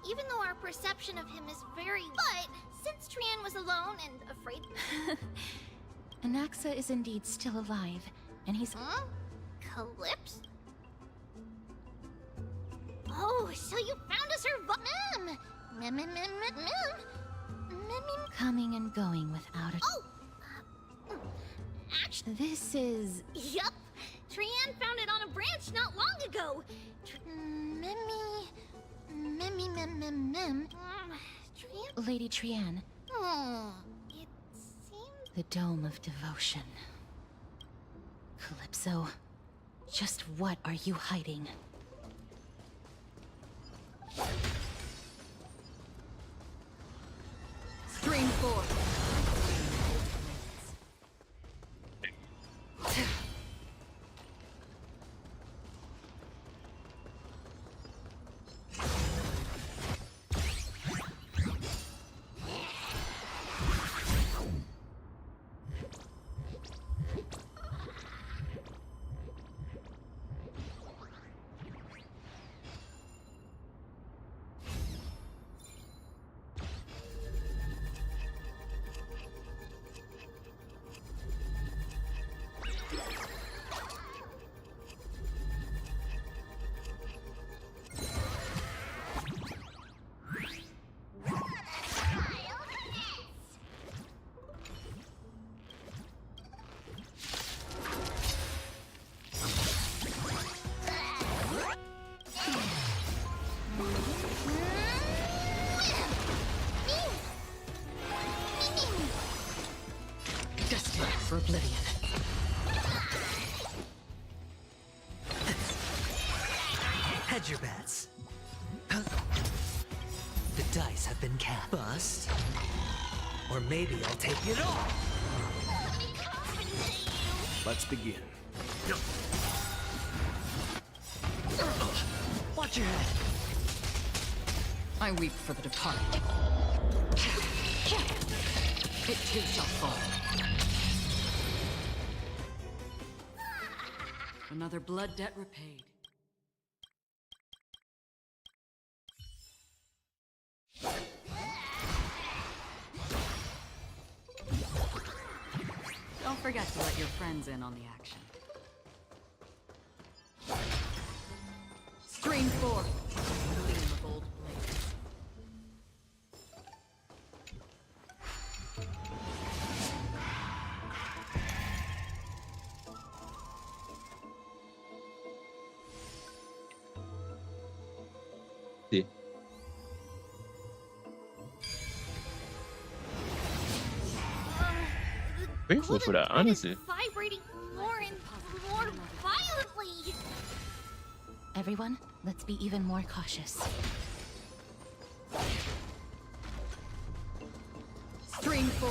Even though our perception of him is very. But since Trianne was alone and afraid. Anaxa is indeed still alive, and he's. Huh? Calypso? Oh, so you found us her coming and going without a. Oh! Actually, this is. Yup! Trianne found it on a branch not long ago. Lady Trianne. Oh, it seems. The Dome of Devotion. Calypso, just what are you hiding? Stream 4. For oblivion. Hedge your bets. The dice have been cast. Bust. Or maybe I'll take it all. Let's begin. Watch your head. I weep for the departed. It too shall fall. Another blood debt repaid. Don't forget to let your friends in on the action. Stream 4. Gleam of old blades. See. Grateful for that, honestly. Vibrating more and more violently. Everyone, let's be even more cautious. Stream 4.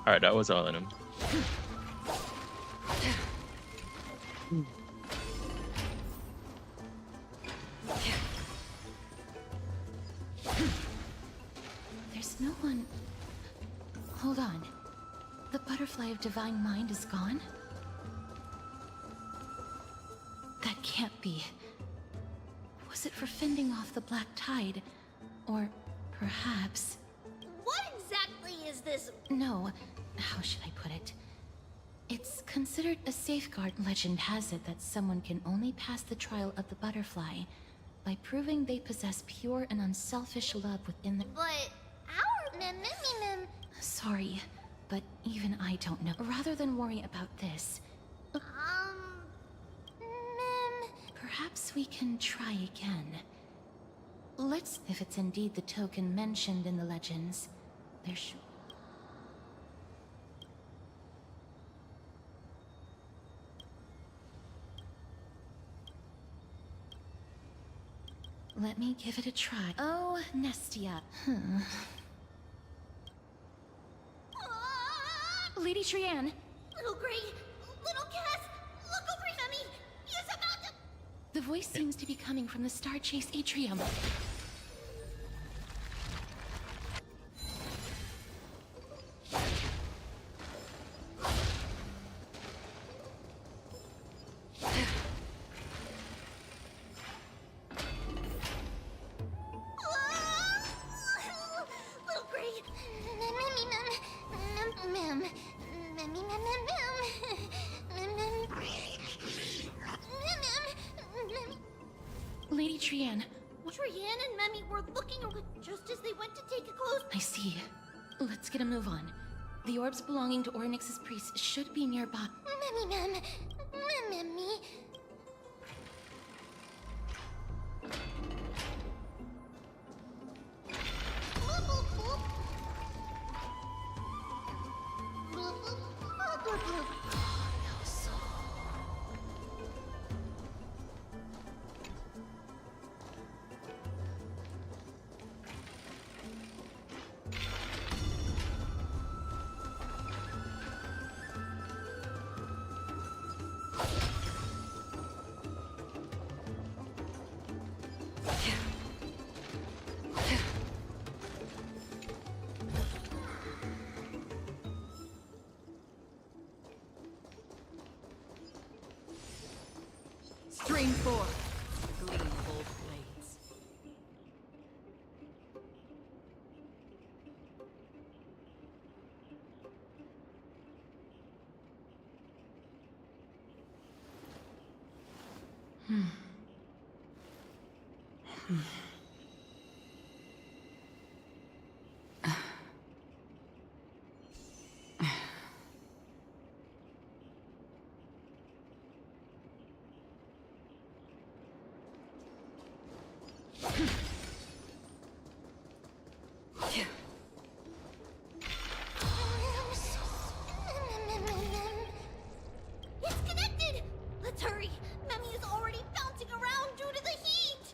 All right, that was all of them. There's no one... Hold on. The butterfly of divine mind is gone? That can't be. Was it for fending off the black tide? Or perhaps... What exactly is this? No, how should I put it? It's considered a safeguard. Legend has it that someone can only pass the trial of the butterfly by proving they possess pure and unselfish love within the... But our mem. Sorry, but even I don't know. Rather than worry about this... Mem... Perhaps we can try again. Let's... If it's indeed the token mentioned in the legends, there should... Let me give it a try. Oh, Nestia. Lady Trianne. Little Gray, little Cass, look over Femi. He is about to... The voice seems to be coming from the Star Chase atrium. Little Gray, Lady Trianne. Trianne and Memmy were looking around just as they went to take a close... I see. Let's get a move on. The orbs belonging to Ornyx's priest should be nearby. Memmy. Stream 4. Gleam of old blades. It's connected! Let's hurry! Memmy is already bouncing around due to the heat!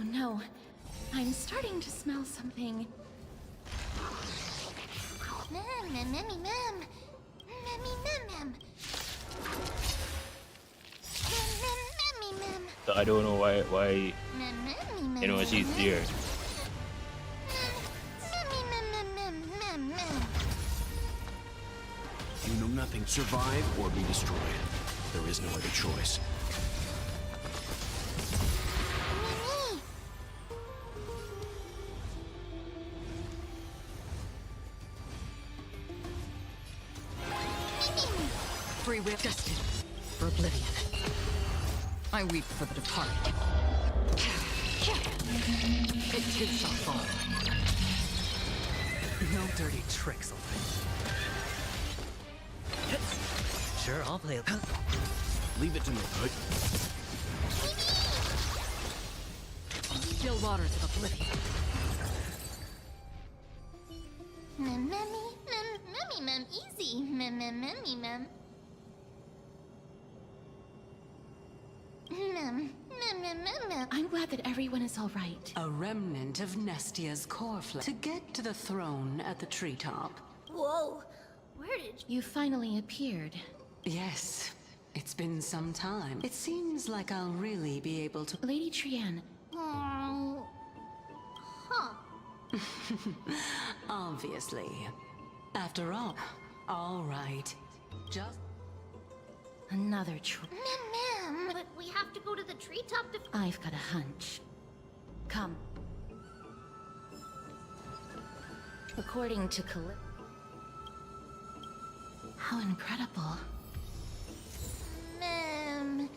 Oh no. I'm starting to smell something. Mem. So I don't know why you know she's here. You know nothing. Survive or be destroyed. There is no other choice. Free will destined for oblivion. I weep for the departed. It too shall fall. No dirty tricks, old Sure, I'll play. Leave it to me. Still waters of oblivion. Mem, easy. Mem. I'm glad that everyone is all right. A remnant of Nestia's core flame to get to the throne at the treetop. Whoa, where did you finally appeared? Yes, it's been some time. It seems like I'll really be able to. Lady Trian. Huh. Obviously. After all right. Just another trick. Mem, but we have to go to the treetop to. I've got a hunch. Come. According to how incredible. Mem.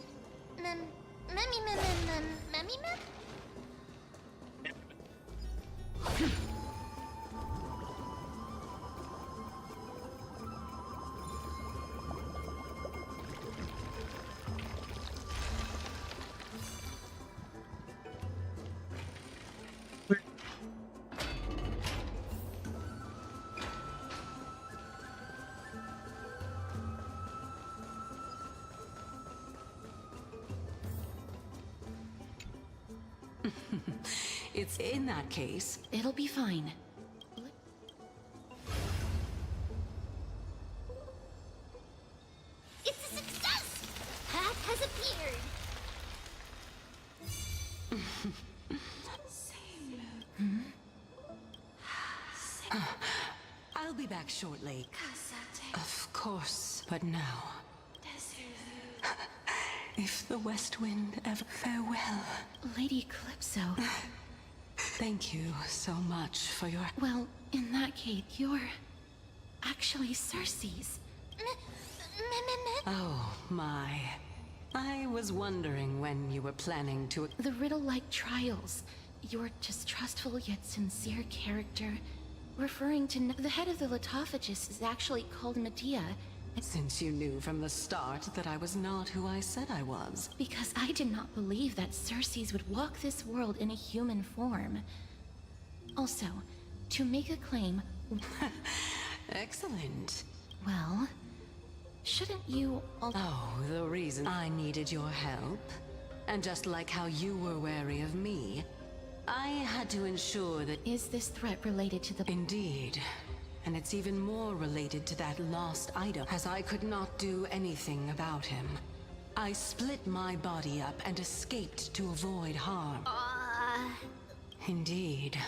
It's in that case. It'll be fine. It's a success! Path has appeared. I'll be back shortly. Of course, but now. If the West Wind ever farewell. Lady Calypso. Thank you so much for your. Well, in that case, you're actually Cersei's. Oh my. I was wondering when you were planning to. The riddle-like trials. Your distrustful yet sincere character. Referring to the head of the Litophagus is actually called Medea. Since you knew from the start that I was not who I said I was. Because I did not believe that Cersei's would walk this world in a human form. Also, to make a claim... Excellent. Well, shouldn't you... Oh, the reason I needed your help? And just like how you were wary of me, I had to ensure that... Is this threat related to the... Indeed. And it's even more related to that lost item, as I could not do anything about him. I split my body up and escaped to avoid harm. Indeed.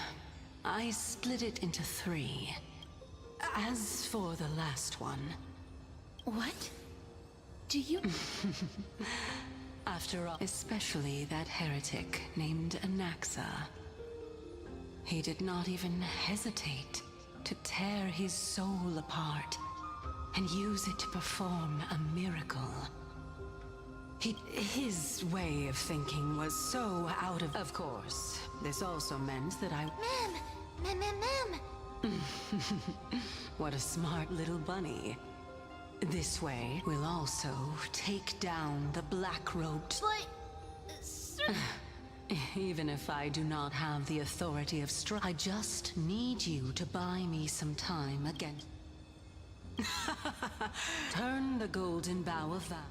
I split it into 3. As for the last one... What? Do you... After all, especially that heretic named Anaxa. He did not even hesitate to tear his soul apart and use it to perform a miracle. His way of thinking was so out of... Of course, this also meant that I... Mem! What a smart little bunny. This way, we'll also take down the black-robed... But... Even if I do not have the authority of I just need you to buy me some time again. Turn the golden bow of that.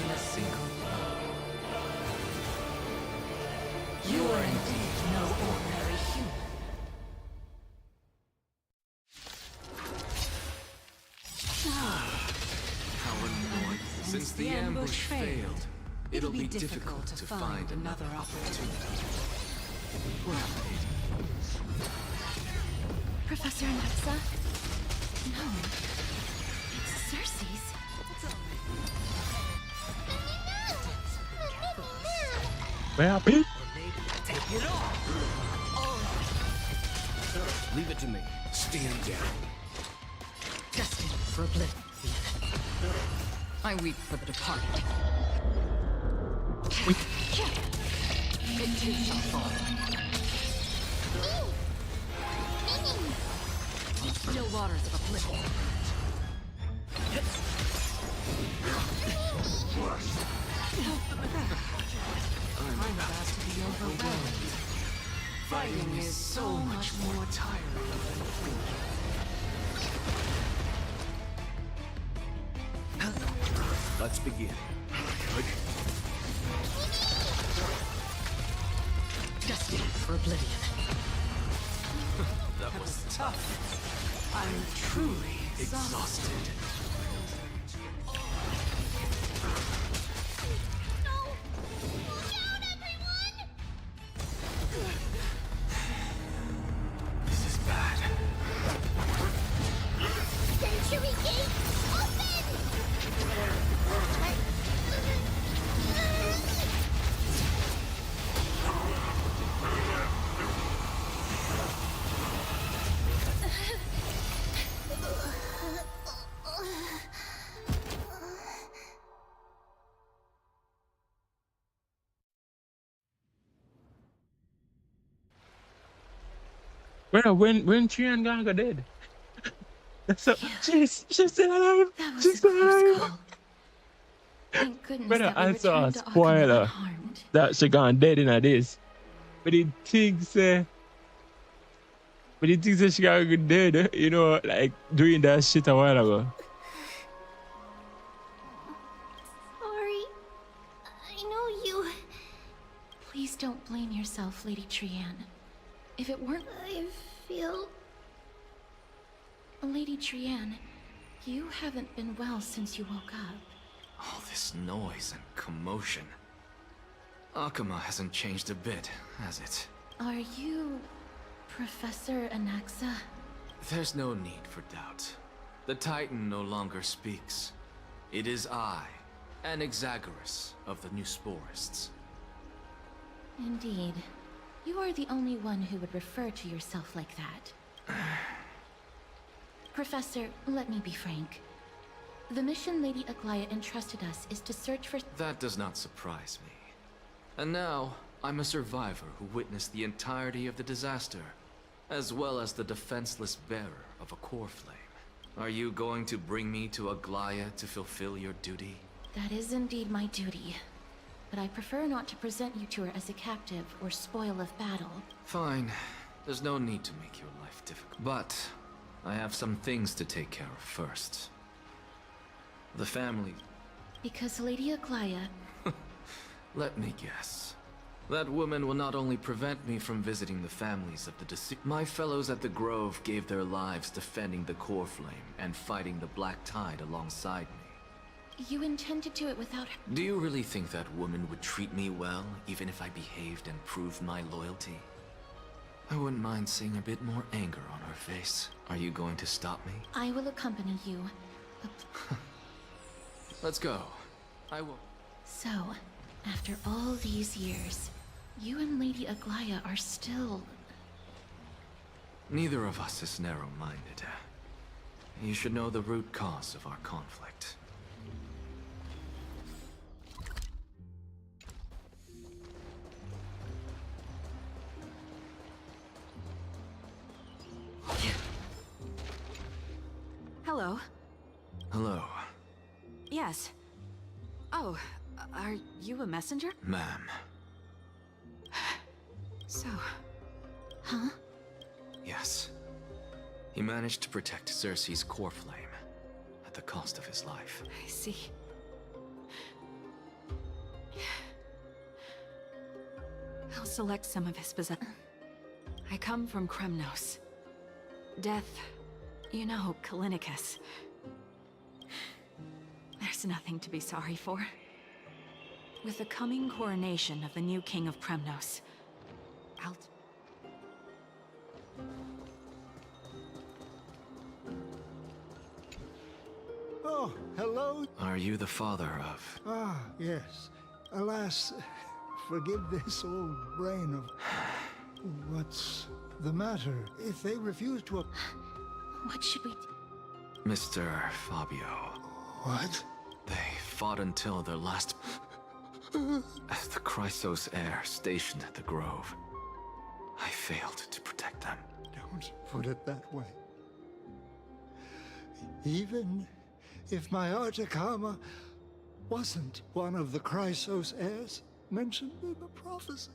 How annoying. Since the ambush failed, it'll be difficult to find another opportunity. Well played. Professor Alexa? No. It's Cersei's. Where are people? Take it off! Leave it to me. Stand down. Destined for oblivion. I weep for the departed. It too shall fall. On still waters of oblivion. I'm about to be overwhelmed. Fighting is so much more tiring than thinking. Let's begin. Destined for oblivion. That was tough. I'm truly exhausted. This is bad. Century Gate, open! Well, when Trian Ganga dead. So she's still alive. That was She's a still close alive. call. Thank goodness Brother, that we I saw a returned to Arkham spoiler unharmed. that she gone dead in this. But it thinks she got go dead, you know, like doing that shit a while ago. Sorry. I know you. Please don't blame yourself, Lady Trian. If it weren't... I feel... Lady Trian, you haven't been well since you woke up. All this noise and commotion. Akuma hasn't changed a bit, has it? Are you... Professor Anaxa? There's no need for doubt. The Titan no longer speaks. It is I, Anaxagoras of the New Sporists. Indeed. You are the only one who would refer to yourself like that. Professor, let me be frank. The mission Lady Aglaya entrusted us is to search for... That does not surprise me. And now, I'm a survivor who witnessed the entirety of the disaster, as well as the defenseless bearer of a core flame. Are you going to bring me to Aglaya to fulfill your duty? That is indeed my duty. But I prefer not to present you to her as a captive or spoil of battle. Fine. There's no need to make your life difficult. But I have some things to take care of first. The family. Because Lady Aglaya... Let me guess. That woman will not only prevent me from visiting the families of the deceased. My fellows at the Grove gave their lives defending the core flame and fighting the Black Tide alongside me. You intend to do it without her? Do you really think that woman would treat me well, even if I behaved and proved my loyalty? I wouldn't mind seeing a bit more anger on her face. Are you going to stop me? I will accompany you. Let's go. I will... So, after all these years, you and Lady Aglaya are still... Neither of us is narrow-minded. You should know the root cause of our conflict. Hello. Hello, Yes. Oh, are you a messenger? ma'am. So... Huh? Yes. He managed to protect Cersei's core flame at the cost of his life. I see. I'll select some of his possessions. I come from Kremnos. Death, you know, Kalinicus. There's nothing to be sorry for. With the coming coronation of the new king of Kremnos, I'll... Oh, hello. Are you the father of... Ah, yes. Alas, forgive this old brain of... What's the matter? If they refuse to... What should we do? Mr. Fabio. What? They fought until their last... As the Chrysos heir stationed at the Grove, I failed to protect them. Don't put it that way. Even if my Artakama wasn't one of the Chrysos heirs mentioned in the prophecy.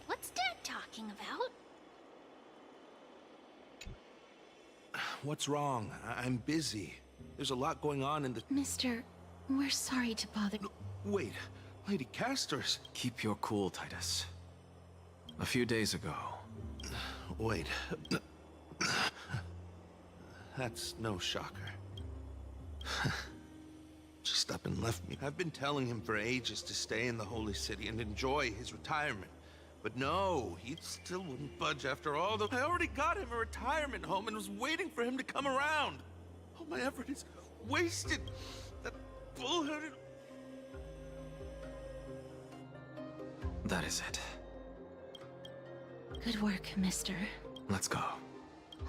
What's Dad talking about? What's wrong? I'm busy. There's a lot going on in the... Mister, we're sorry to bother... Wait, Lady Castor's... Keep your cool, Titus. A few days ago... Wait. That's no shocker. Just up and left me. I've been telling him for ages to stay in the Holy City and enjoy his retirement. But no, he still wouldn't budge after all the... I already got him a retirement home and was waiting for him to come around. All my effort is wasted. That bullheaded... That is it. Good work, mister. Let's go.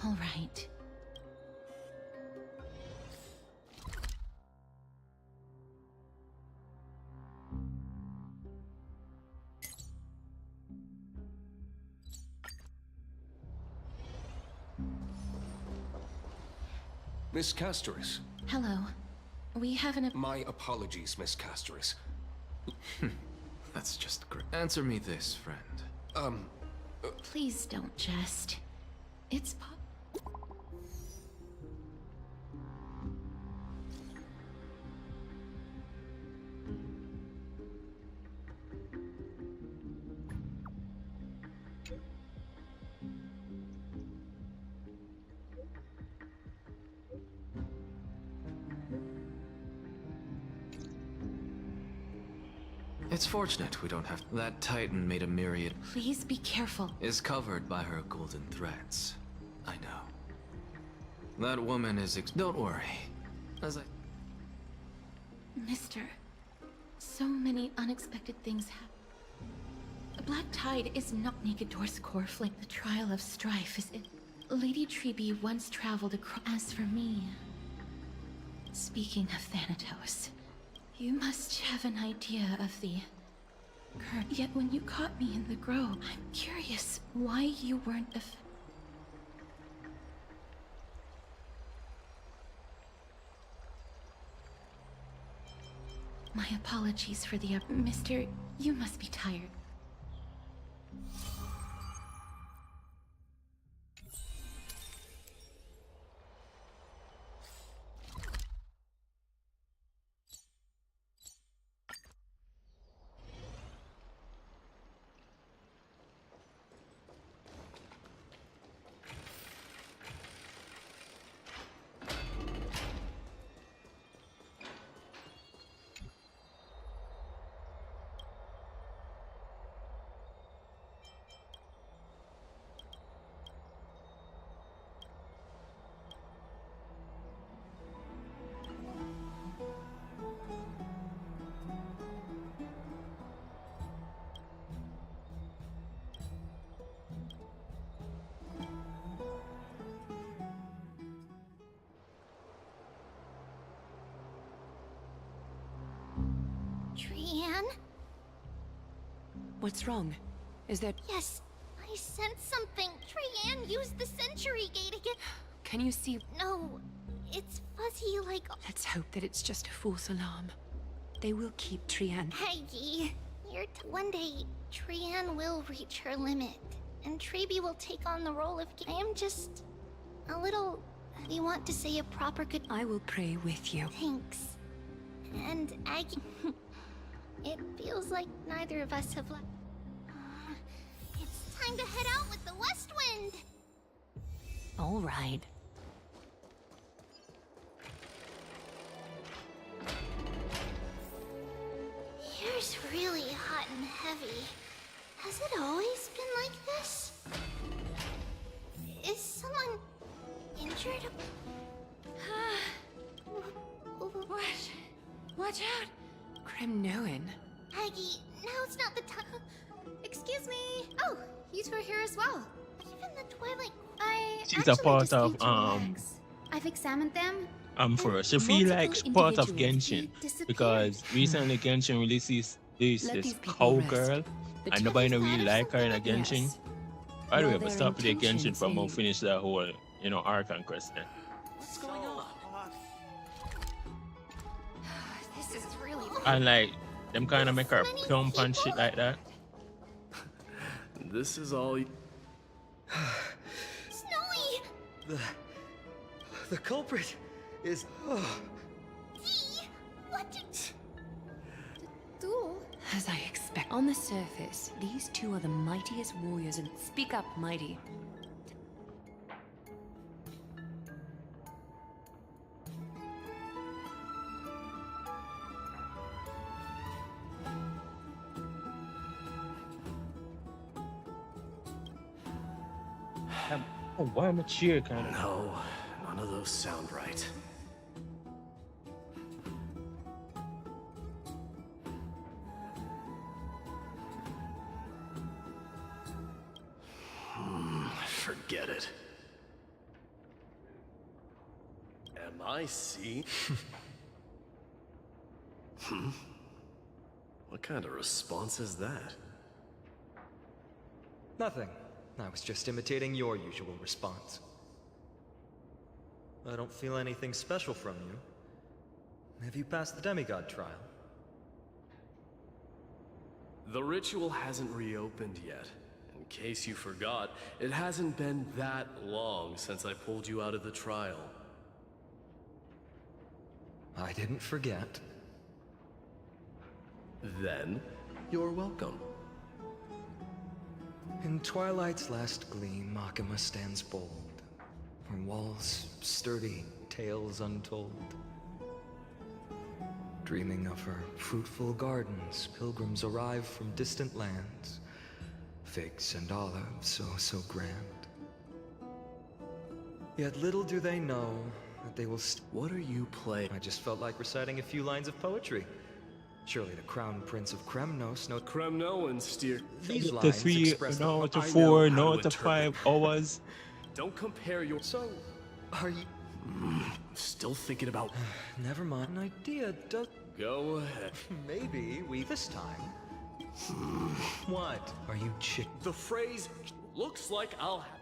All right. Miss Castoris. Hello. We have an... My apologies, Miss Castoris. That's just great. Answer me this, friend. Please don't jest. It's It's fortunate we don't have... That Titan made a myriad... Please be careful. Is covered by her golden threads. I know. That woman is Don't worry. As I... Mister, so many unexpected things happen. The Black Tide is not Nikedor's core flame. The trial of strife is it. Lady Trebe once traveled across... As for me... Speaking of Thanatos... You must have an idea of the current. Yet when you caught me in the grove, I'm curious why you weren't My apologies for the Mister, you must be tired. Trianne? What's wrong? Is there... Yes, I sensed something. Trianne used the Sentry Gate again. Can you see... No, it's fuzzy like... Let's hope that it's just a false alarm. They will keep Trianne. Peggy, one day, Trianne will reach her limit, and Trebe will take on the role of... I am just... a little... We want to say a proper good... I will pray with you. Thanks. And Aggie... It feels like neither of us have left. It's time to head out with the West Wind! All right. Here's really hot and heavy. Has it always been like this? Is someone injured? Watch out! Kremnoan. Aggie, now's not the time. Excuse me. Oh, you two are here as well. Even the Twilight. She's a part of I've examined them. for us. She feel like she's part of Genshin because recently Genshin releases this cowgirl and nobody no really like her in a Genshin. By the way, but stop with the Genshin from we'll finish that whole arc and quest then. What's going on? This is really And like them kind of make her plump and shit like that. This is all you... Snowy! The culprit is... D! What did... do? As I expect. On the surface, these two are the mightiest warriors and speak up, mighty. Oh, why am I cheer kind of? No, none of those sound right. Forget it. Am I seeing? What kind of response is that? Nothing. I was just imitating your usual response. I don't feel anything special from you. Have you passed the demigod trial? The ritual hasn't reopened yet. In case you forgot, it hasn't been that long since I pulled you out of the trial. I didn't forget. Then, you're welcome. In twilight's last gleam, Makima stands bold. Her walls sturdy, tales untold. Dreaming of her fruitful gardens, pilgrims arrive from distant lands. Figs and olives, so grand. Yet little do they know that they will What are you playing? I just felt like reciting a few lines of poetry. Surely the Crown Prince of Kremnos knows... Kremnoan steer. These To lines 3, express no to I 4, know how no to to 5 hours. Don't compare your... So, are you... Still thinking about... Never mind. An idea does... Go ahead. Maybe we this time... What? Are you chick... The phrase, looks like I'll have...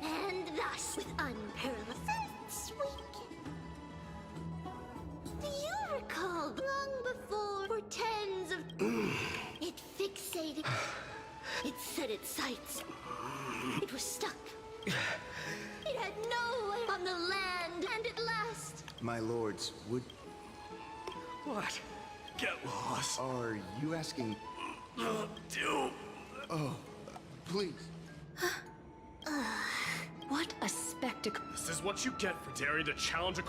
And thus, with unparalleled sweet. Do you recall long before, for tens of... it fixated. It set its sights. It was stuck. It had no way on the land, and at last... My lords, would... What? Get lost. Are you asking... Do. Oh, please. What a spectacle. This is what you get for daring to challenge a...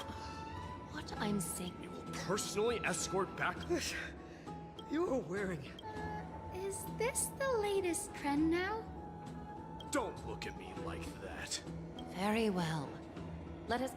What I'm saying. You will personally escort back... You are wearing... Is this the latest trend now? Don't look at me like that. Very well. Let us...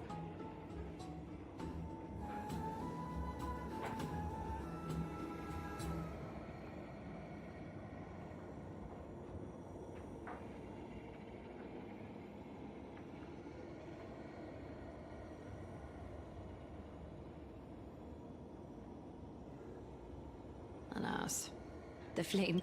Alas, the flame...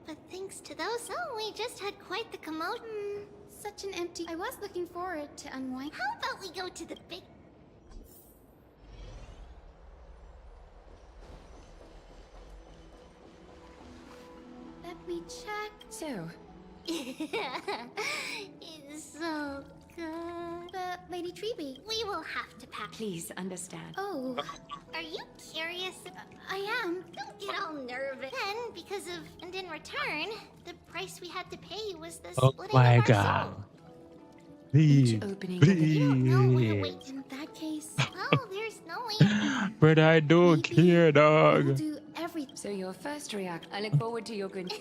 But thanks to those, we just had quite the commotion. Such an empty... I was looking forward to unwind. How about we go to the big... Let me check. So, It's so good. But Lady Treby, we will have to pack. Please understand. Oh, are you curious? I am. Don't get all nervous. Then, because of, and in return, the price we had to pay was the Oh splitting my of our god. soul. Please. You don't know what Please. awaits in that case. Well, there's no way. But I don't care, We'll dog. do everything. So your first react. I look forward to your good.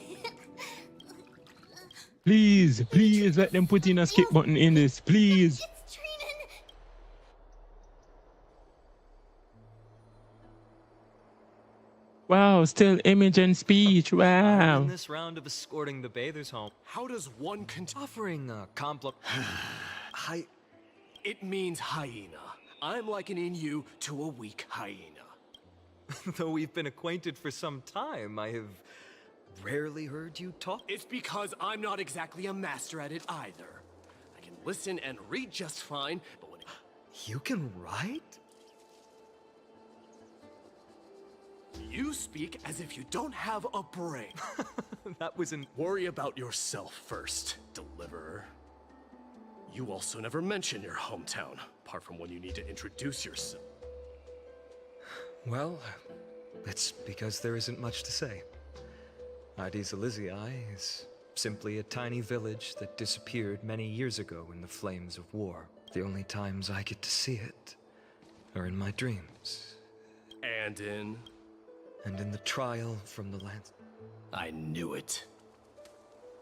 Please, please let them put in a skip button in this. Please. It's Trinan. Wow, still image and speech. In Wow. this round of escorting the bathers home, How does one offering a compliment. Hi. It means hyena. I'm likening you to a weak hyena. Though we've been acquainted for some time, I have rarely heard you talk. It's because I'm not exactly a master at it either. I can listen and read just fine, but when You can write? you speak as if you don't have a brain. That wasn't. Worry about yourself first, deliverer. You also never mention your hometown, apart from when you need to introduce yourself. Well, it's because there isn't much to say. Ides Elysiae is simply a tiny village that disappeared many years ago in the flames of war. The only times I get to see it are in my dreams. And in the trial from the land. I knew it.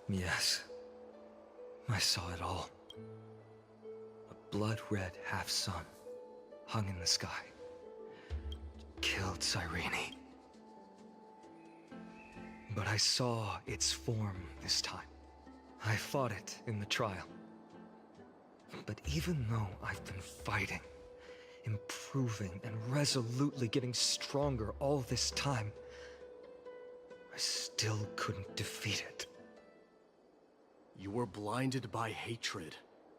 Yes. I saw it all. A blood-red half-sun hung in the sky. Killed Cyrene. But I saw its form this time. I fought it in the trial. But even though I've been fighting, improving, and resolutely getting stronger all this time, I still couldn't defeat it. You were blinded by hatred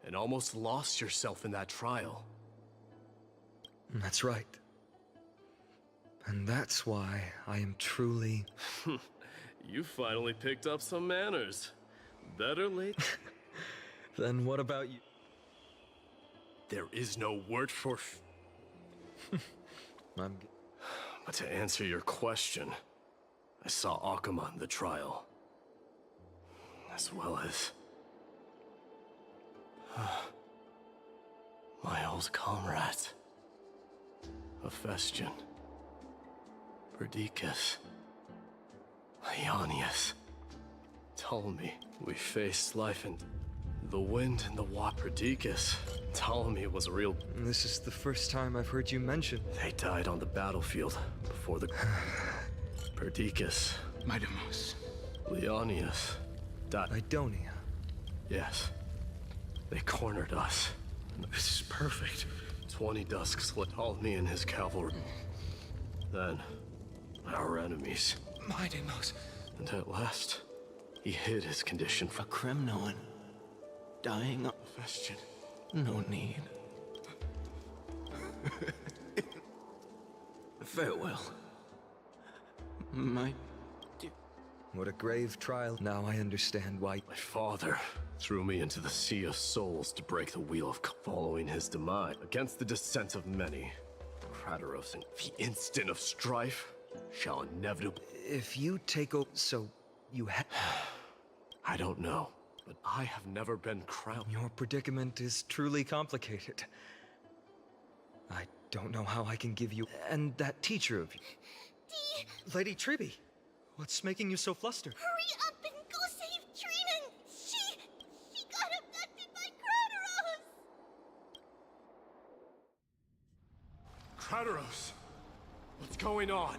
and almost lost yourself in that trial. That's right. And that's why I am truly... You finally picked up some manners. Better late. Then what about you? There is no word for I'm... But to answer your question, I saw Akuma in the trial. As well as... my old comrades. Hephaestion. Perdiccas. Ionius. Ptolemy. We faced life in the wind and the Perdiccas. Ptolemy was a real... This is the first time I've heard you mention... They died on the battlefield before the... Perdiccas. Midamos. Leonius. Idonia. Yes. They cornered us. This is perfect. 20 Dusks let Ptolemy and his cavalry. Then, our enemies. Midamos. And at last, he hid his condition from Kremnoan. Dying of Hephaestion. no need. Farewell. My... What a grave trial. Now I understand why... My father threw me into the sea of souls to break the wheel of following his demise. Against the dissent of many, Kratos in the instant of strife shall inevitably... If you take over... So, you I don't know, but I have never been crowned. Your predicament is truly complicated. I don't know how I can give you... And that teacher of you... Lady Treby, what's making you so flustered? Hurry up and go save Trinan! She got abducted by Kratos! Kratos! What's going on?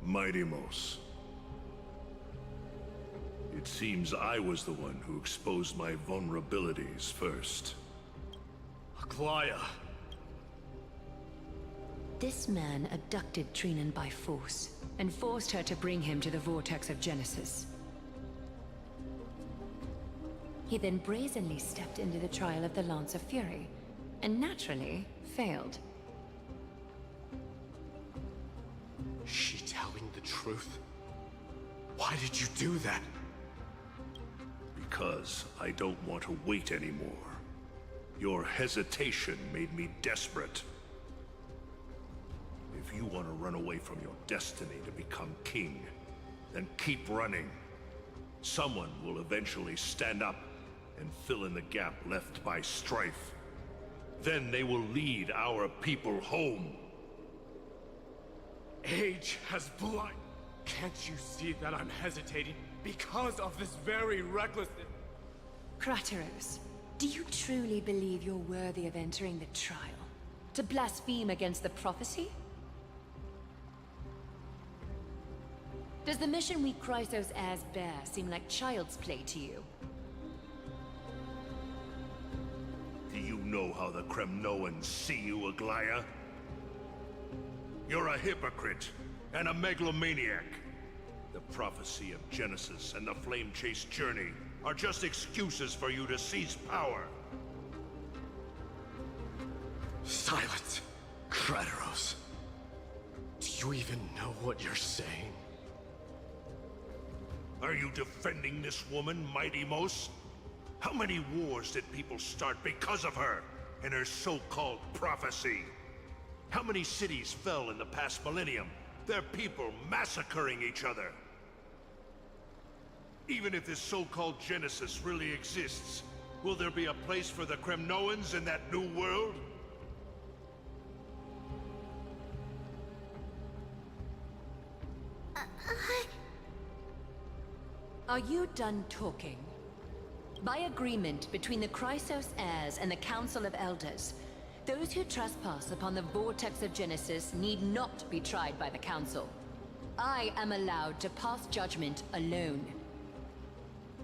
Midamos. It seems I was the one who exposed my vulnerabilities first. Aglaia! This man abducted Trinan by force, and forced her to bring him to the Vortex of Genesis. He then brazenly stepped into the trial of the Lance of Fury, and naturally failed. Is she telling the truth? Why did you do that? because I don't want to wait anymore. Your hesitation made me desperate. If you want to run away from your destiny to become king, then keep running. Someone will eventually stand up and fill in the gap left by strife. Then they will lead our people home. Age has blind. Can't you see that I'm hesitating because of this very recklessness? Crateros, do you truly believe you're worthy of entering the trial? To blaspheme against the prophecy? Does the mission we Chrysos heirs bear seem like child's play to you? Do you know how the Kremnoans see you, Aglaya? You're a hypocrite and a megalomaniac. The prophecy of Genesis and the Flame Chase journey are just excuses for you to seize power. Silence! Crateros. Do you even know what you're saying? Are you defending this woman, Mighty Mos? How many wars did people start because of her and her so-called prophecy? How many cities fell in the past millennium? Their people massacring each other. Even if this so-called Genesis really exists, will there be a place for the Kremnoans in that new world? Are you done talking? By agreement between the Chrysos heirs and the Council of Elders, those who trespass upon the vortex of Genesis need not be tried by the Council. I am allowed to pass judgment alone.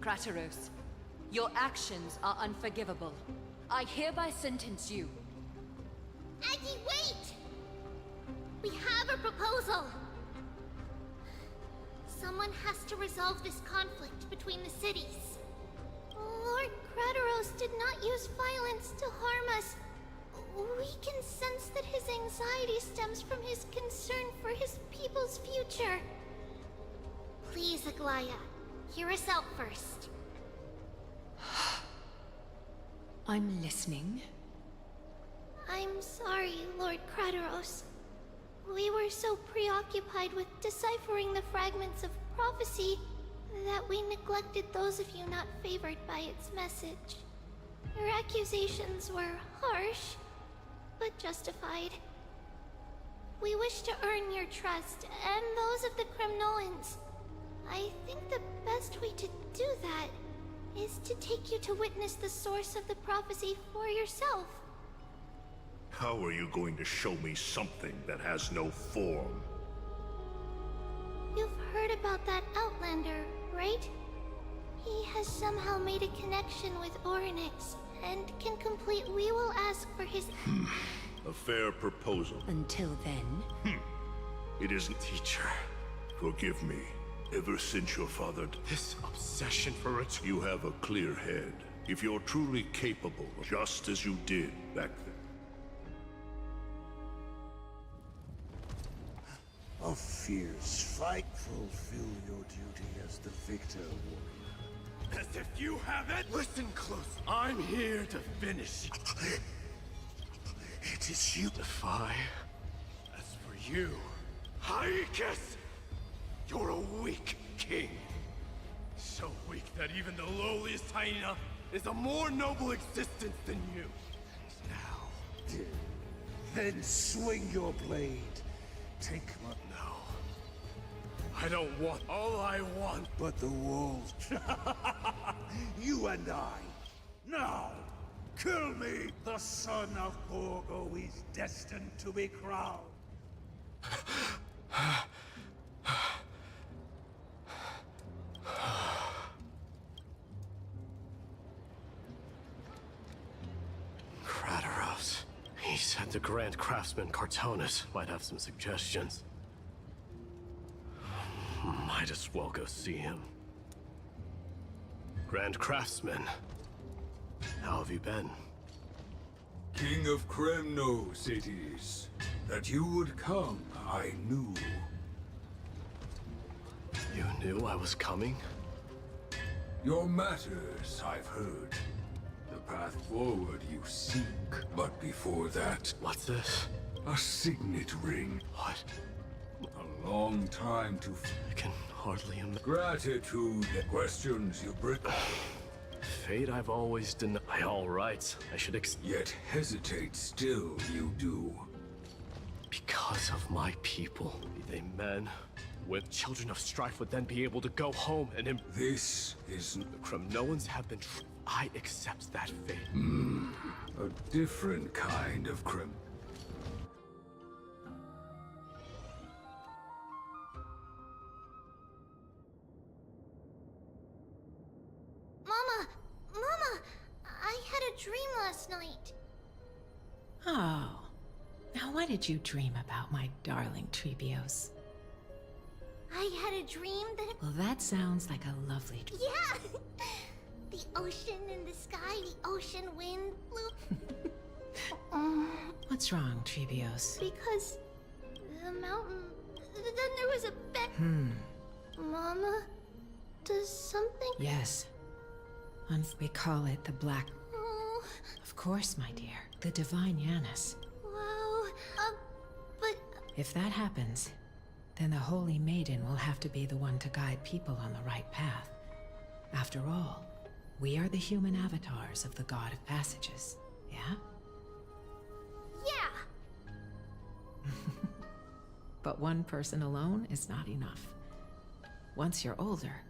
Crateros, your actions are unforgivable. I hereby sentence you. Aggie, wait! We have a proposal! Someone has to resolve this conflict between the cities. Lord Crateros did not use violence to harm us. We can sense that his anxiety stems from his concern for his people's future. Please, Aglaya, hear us out first. I'm listening. I'm sorry, Lord Crateros. We were so preoccupied with deciphering the fragments of prophecy that we neglected those of you not favored by its message. Your accusations were harsh, but justified. We wish to earn your trust, and those of the Kremnoans. I think the best way to do that is to take you to witness the source of the prophecy for yourself. How are you going to show me something that has no form? You've heard about that Outlander, right? He has somehow made a connection with Orynyx, and can complete. We will ask for his... A fair proposal. Until then... It isn't... Teacher. Forgive me. Ever since your father... This obsession for it... You have a clear head. If you're truly capable, just as you did back then. A fierce fight. Fulfill your duty as the victor, warrior. As if you haven't! Listen close. I'm here to finish. It is you. Defy. As for you, Hyrikis, you're a weak king. So weak that even the lowliest hyena is a more noble existence than you. Now... Then swing your blade. Take my... No. I don't want... All I want... But the walls... You and I. Now! Kill me! The son of Borgo is destined to be crowned. Crateros. He said the Grand Craftsman Cartonus might have some suggestions. Might as well go see him. Grand Craftsman, how have you been? King of Kremnos it is. That you would come, I knew. You knew I was coming? Your matters, I've heard. The path forward you seek. But before that... What's this? A signet ring. What? A long time to... I can hardly imagine. Gratitude. Questions you bring... Fate I've always denied. All right, I should Yet hesitate still you do. Because of my people. Be they men, with children of strife would then be able to go home and This is... The Kremnoans have been I accept that fate. A different kind of Krem... Mama, I had a dream last night. Oh. Now what did you dream about, my darling Trebios? I had a dream that... Well, that sounds like a lovely dream. Yeah! The ocean and the sky, the ocean wind blew... What's wrong, Trebios? Because the mountain... Then there was a bet... Mama, does something... Yes. We call it the Black... Oh, Of course, my dear. The Divine Yanis. wow. But... If that happens, then the Holy Maiden will have to be the one to guide people on the right path. After all, we are the human avatars of the God of Passages, yeah? Yeah! But one person alone is not enough. Once you're older,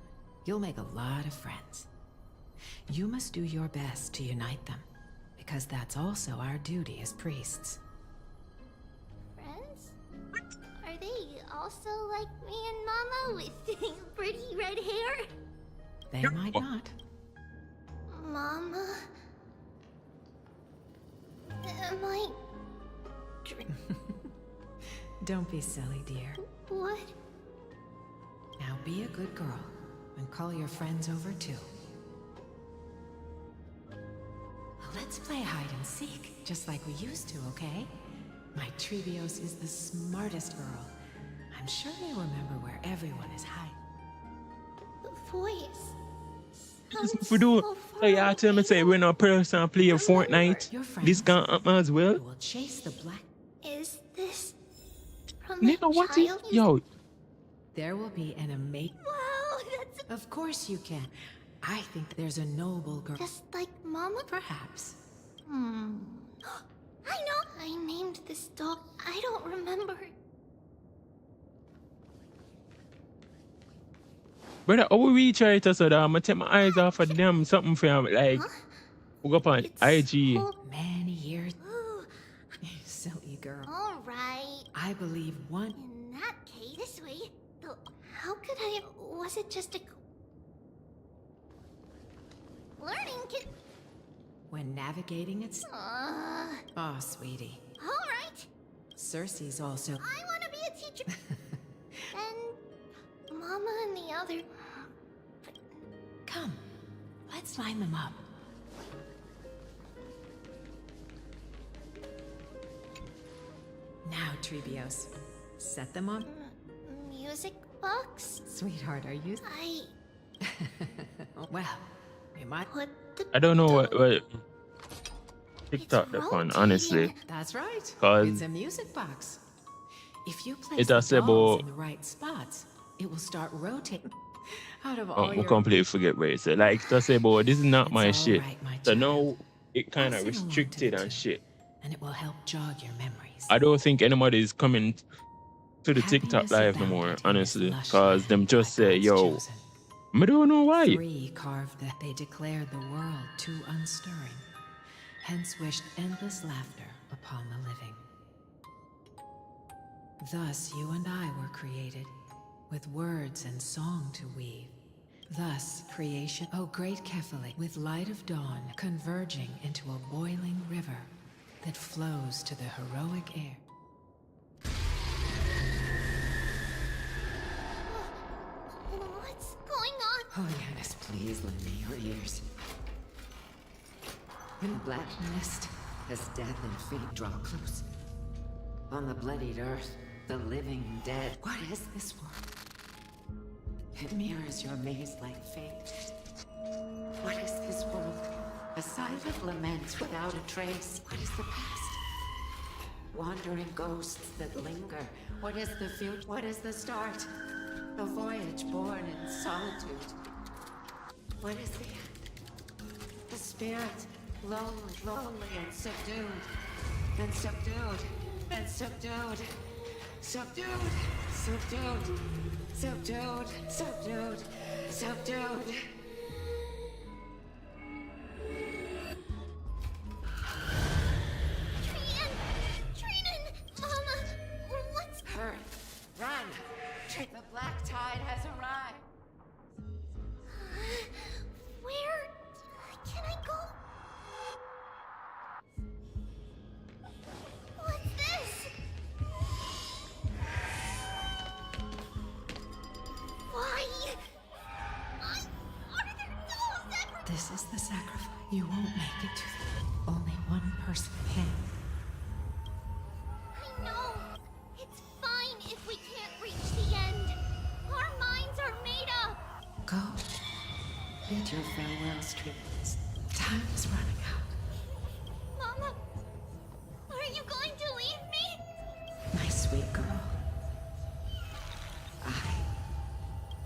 you'll make a lot of friends. You must do your best to unite them, because that's also our duty as priests. Friends? Are they also like me and Mama with pretty red hair? They might not. Mama... Am I... Don't be silly, dear. What? Now be a good girl, and call your friends over too. Let's play hide and seek, just like we used to, okay? My Trebios is the smartest girl. I'm sure they remember where everyone is hiding. The voice... If we do, so yeah, tell me say when a person play Fortnite, this can happen as well. Will chase the black. Is this... from my Nigga, what is... child? Yo, There will be an amazing... Wow, that's... Of course you can. I think there's a noble girl. Just like Mama? Perhaps. I know! I named this dog... I don't remember. brother, how we reach out so that I'm gonna take my eyes off of them, something from like, hook up on IG. Many years. Ooh, Silly girl. alright. I believe one... In that case, this way. Though, how could I... Was it just a... Learning can... When navigating its... Oh, sweetie. Alright. Cersei's also... I want to be a teacher. And... Mama and the other... Come, let's line them up. Now, Trebios, set them up. Music box? Sweetheart, are you... I... Well, you might... Put the... I don't know what TikTok the fun, honestly. That's right. Cause It's a music box. If you place it the does dolls about... in the right spots, it will start rotating. Out of Oh, all I your... completely forget what it said. Like, just say, boy, this is not my all shit. right, my So child. now it kind I'll of sing along to restricted the and tune, shit. and it will help jog your memories. I don't think anybody is coming to the TikTok Happiness live no abounded more, in this honestly. lush Because them land just by say, God's yo, chosen. I don't know why. 3 carved that they declared the world too unstirring, hence wished endless laughter upon the living. Thus you and I were created, with words and song to weave. Thus creation, O great Kephalie, with light of dawn converging into a boiling river that flows to the heroic air. What's going on? Oh, Yanis, please lend me your ears. In the black mist, as death and fate draw close. On the bloodied earth, the living dead. What is this world? It mirrors your maze-like fate. What is this world? A silent lament without a trace. What is the past? Wandering ghosts that linger. What is the future? What is the start? A voyage born in solitude. What is the end? The spirit, lonely, lonely and subdued. And subdued. And subdued. Subdued. Subdued. Subdued. Subdued. Subdued. Hurry! Run! The black tide has arrived! Where can I go? What's this? Why? Are there dolls everywhere? This is the sacrifice. You won't make it to the... Only one person can. I know. It's fine if we can't reach the end. Our minds are made up. Go. Bid your farewells, Trippins. Time is running out. Mama, are you going to leave me? My sweet girl.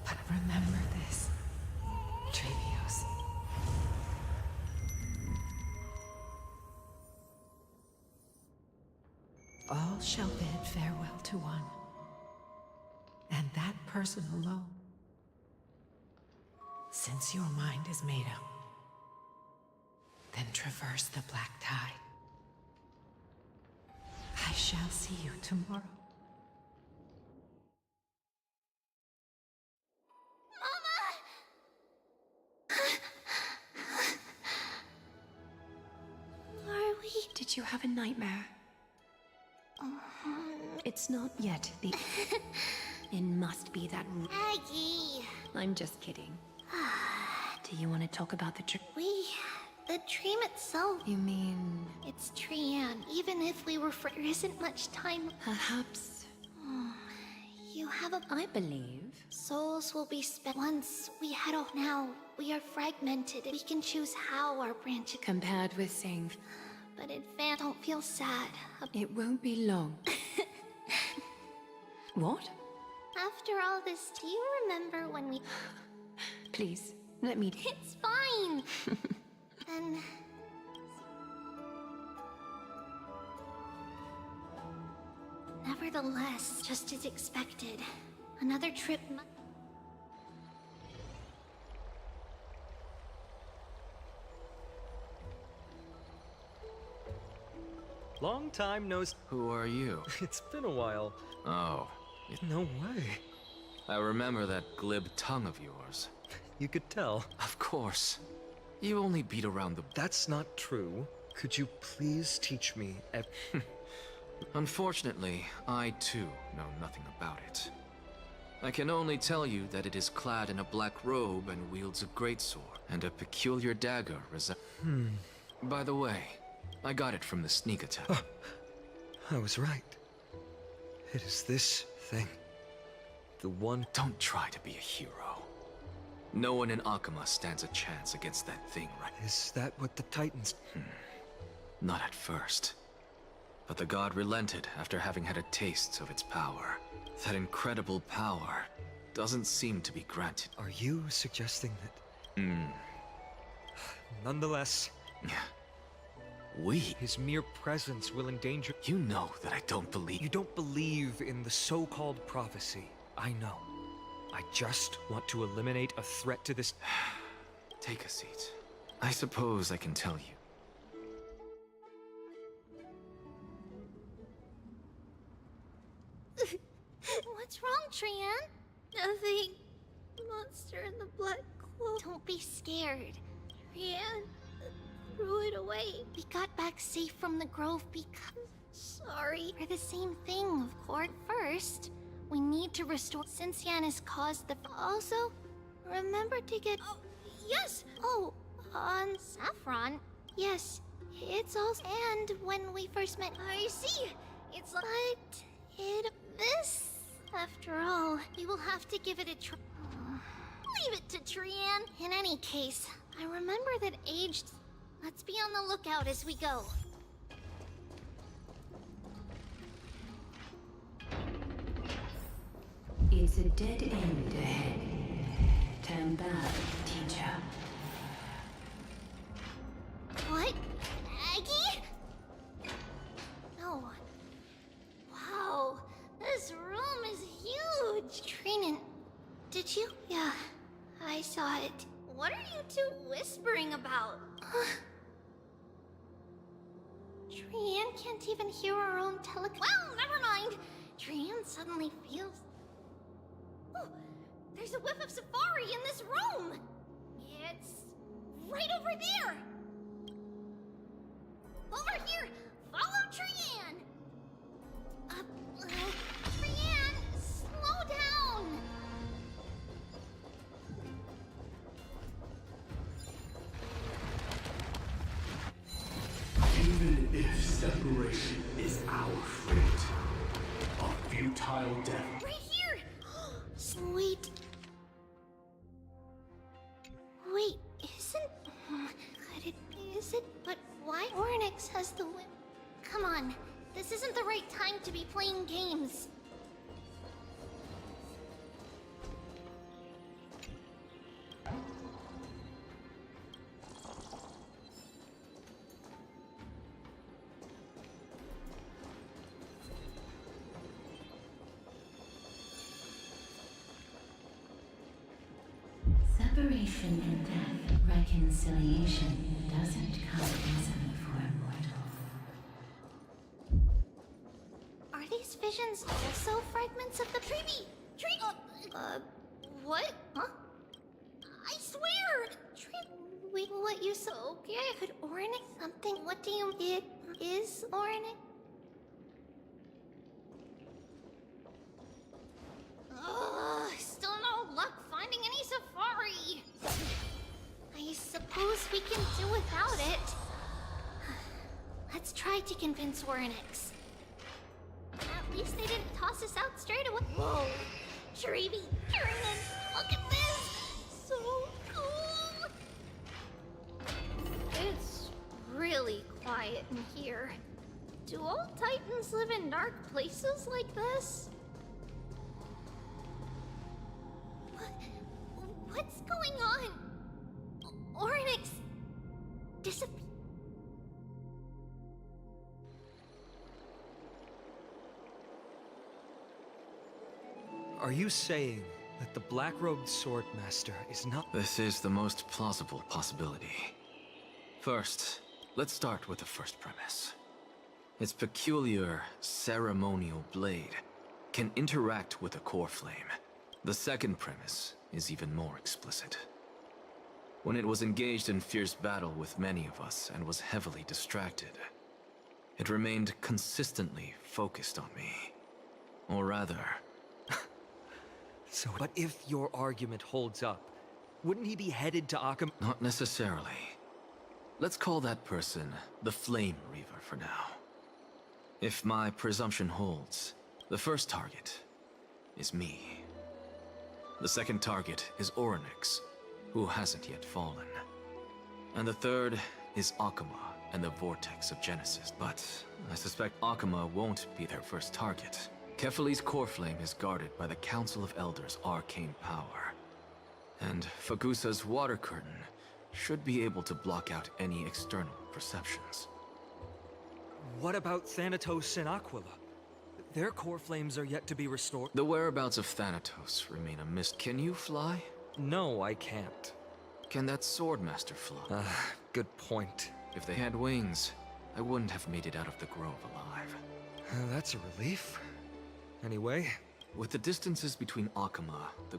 But remember this, Trevios. All shall bid farewell to one, and that person alone. Since your mind is made up, then traverse the black tide. I shall see you tomorrow. Are we? Did you have a nightmare? It's not yet the... It must be that... Aggie. I'm just kidding. Do you want to talk about the trip? The dream itself. You mean... It's Trianne. Even if we were there isn't much time. Perhaps... You have a... I believe... Souls will be spent once we head off. Now, we are fragmented. We can choose how our branches... Compared with saying... But don't feel sad. It won't be long. What? After all this, do you remember when we... Please, let me... It's fine! And... Nevertheless, just as expected, another trip... Long time no s- Who are you? It's been a while. Oh. No way. I remember that glib tongue of yours. You could tell. Of course. You only beat around the... That's not true. Could you please teach me Unfortunately, I too know nothing about it. I can only tell you that it is clad in a black robe and wields a greatsword, and a peculiar dagger By the way, I got it from the sneak attack. Oh, I was right. It is this thing. The one... Don't try to be a hero. No one in Akama stands a chance against that thing, right? Is that what the Titans... Not at first. But the god relented after having had a taste of its power. That incredible power doesn't seem to be granted. Are you suggesting that... Nonetheless... His mere presence will endanger... You know that I don't believe... You don't believe in the so-called prophecy. I know. I just want to eliminate a threat to this... Take a seat. I suppose I can tell you. What's wrong, Trianne? Nothing. Monster in the black cloak. Don't be scared. Trianne threw it away. We got back safe from the grove because... Sorry. For the same thing, of course. First, we need to restore... Since Yanis caused the... Also, remember to get... Oh, yes! Oh, on Saffron. Yes, it's also... And when we first met... I see! It's like... But... This... After all, we will have to give it a try. Leave it to Trianne. In any case, I remember that aged... Let's be on the lookout as we go. It's a dead end ahead. Turn back, teacher. What? Aggie? No. Wow, this room is huge. Trinan, did you? Yeah, I saw it. What are you two whispering about? Trian can't even hear our own Well, never mind. Trian suddenly feels... Oh, there's a whiff of safari in this room! It's... right over there! Over here! Follow Trian! Trian, slow down! Even if separation is our fate, a futile death. Right here! Sweet. Wait, isn't... Could it... Is it... But why Ornix has the whip? Come on, this isn't the right time to be playing games. Separation and death, reconciliation doesn't come easily for a mortal. Are these visions also fragments of the Tree? What? Huh? I swear! Wait, what you saw? Okay, could Ornix something? What do you... It is Ornix? Still no luck finding any safari. I suppose we can do without it. Let's try to convince Ornix. At least they didn't toss us out straight away. Whoa, Treevy, Trinan, look at this! So cool! It's really quiet in here. Do all Titans live in dark places like this? What's going on? Ornix disappeared. Are you saying that the black-robed swordmaster is not... This is the most plausible possibility. First, let's start with the first premise. Its peculiar ceremonial blade can interact with a core flame. The second premise is even more explicit. When it was engaged in fierce battle with many of us and was heavily distracted, it remained consistently focused on me. Or rather... So, but if your argument holds up, wouldn't he be headed to Arkham? Not necessarily. Let's call that person the Flame Reaver for now. If my presumption holds, the first target is me. The second target is Ornix, who hasn't yet fallen. And the third is Akuma and the Vortex of Genesis. But I suspect Akuma won't be their first target. Kefali's core flame is guarded by the Council of Elders' arcane power. And Fagusa's water curtain should be able to block out any external perceptions. What about Thanatos and Aquila? Their core flames are yet to be restored. The whereabouts of Thanatos remain a mystery. Can you fly? No, I can't. Can that Swordmaster fly? Good point. If they had wings, I wouldn't have made it out of the grove alive. That's a relief. Anyway... With the distances between Akuma, the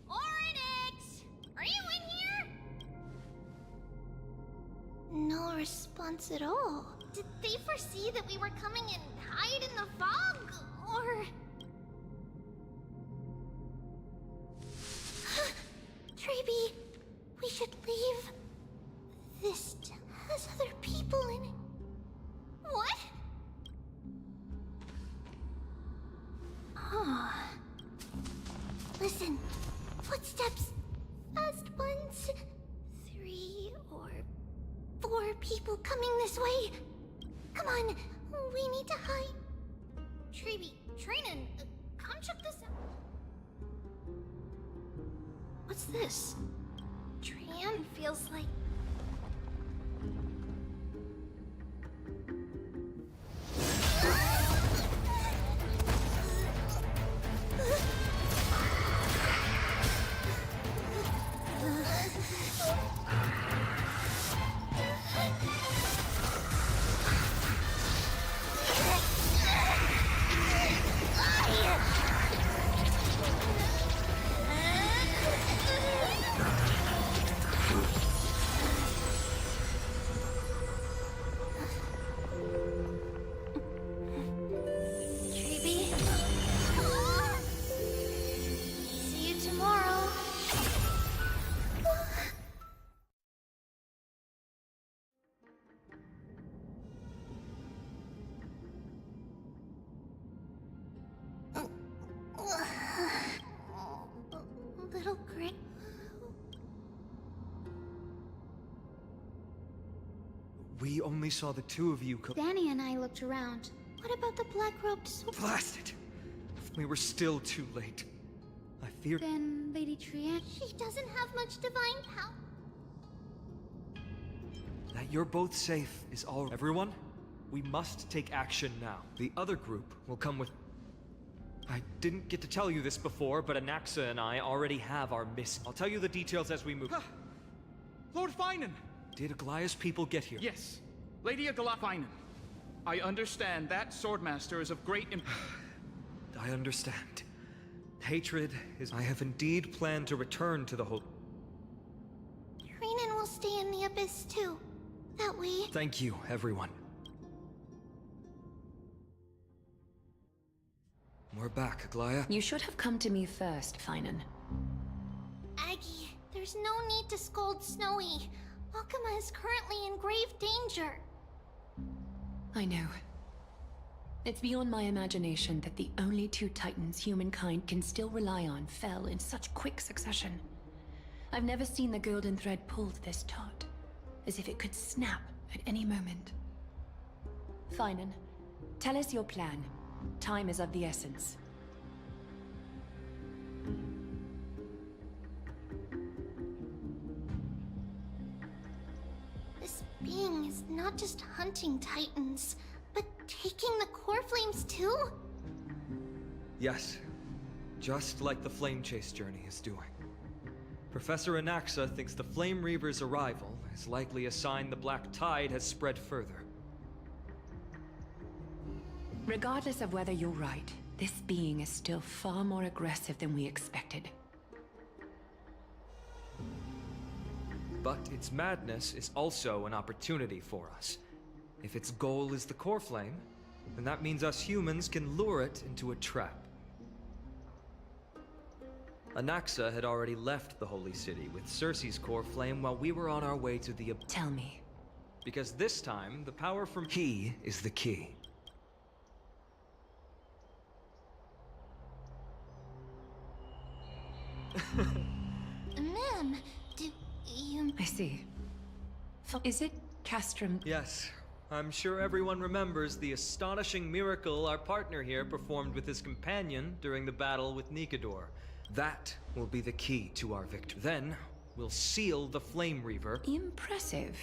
Ornix! Are you in here? No response at all. Did they foresee that we were coming and hide in the fog? Or... Treeby, we should leave. This has other people in it. What? footsteps. Fast ones. 3 or 4 people coming this way. Come on, we need to hide. Treeby, Trainin, come check this out. What's this? Trian feels like... Treeby? See you tomorrow. Little Gray. We only saw the two of you Danny and I looked around. What about the black-robed soldier? Blast it! We were still too late. I feared. Then Lady Trian... She doesn't have much divine power. That you're both safe is all. Everyone, we must take action now. The other group will come with. I didn't get to tell you this before, but Anaxa and I already have our miss. I'll tell you the details as we move. Lord Finan! Did Aglaya's people get here? Yes. Lady Agla Finan. I understand that Swordmaster is of great I understand. Hatred is. I have indeed planned to return to the whole. Renan will stay in the Abyss too. That way... Thank you, everyone. We're back, Aglaya. You should have come to me first, Finan. Aggie, there's no need to scold Snowy. Akuma is currently in grave danger. I know. It's beyond my imagination that the only 2 titans humankind can still rely on fell in such quick succession. I've never seen the golden thread pulled this taut, as if it could snap at any moment. Finan, tell us your plan. Time is of the essence. This being is not just hunting titans, but taking the core flames too? Yes. Just like the Flame Chase journey is doing. Professor Anaxa thinks the Flame Reaver's arrival is likely a sign the Black Tide has spread further. Regardless of whether you're right, this being is still far more aggressive than we expected. But its madness is also an opportunity for us. If its goal is the core flame, then that means us humans can lure it into a trap. Anaxa had already left the Holy City with Cersei's core flame while we were on our way to the... Tell me. Because this time, the power from... He is the key. Ma'am, do you... I see. Is it Castrum? Yes. I'm sure everyone remembers the astonishing miracle our partner here performed with his companion during the battle with Nikador. That will be the key to our victory. Then, we'll seal the Flame Reaver. Impressive.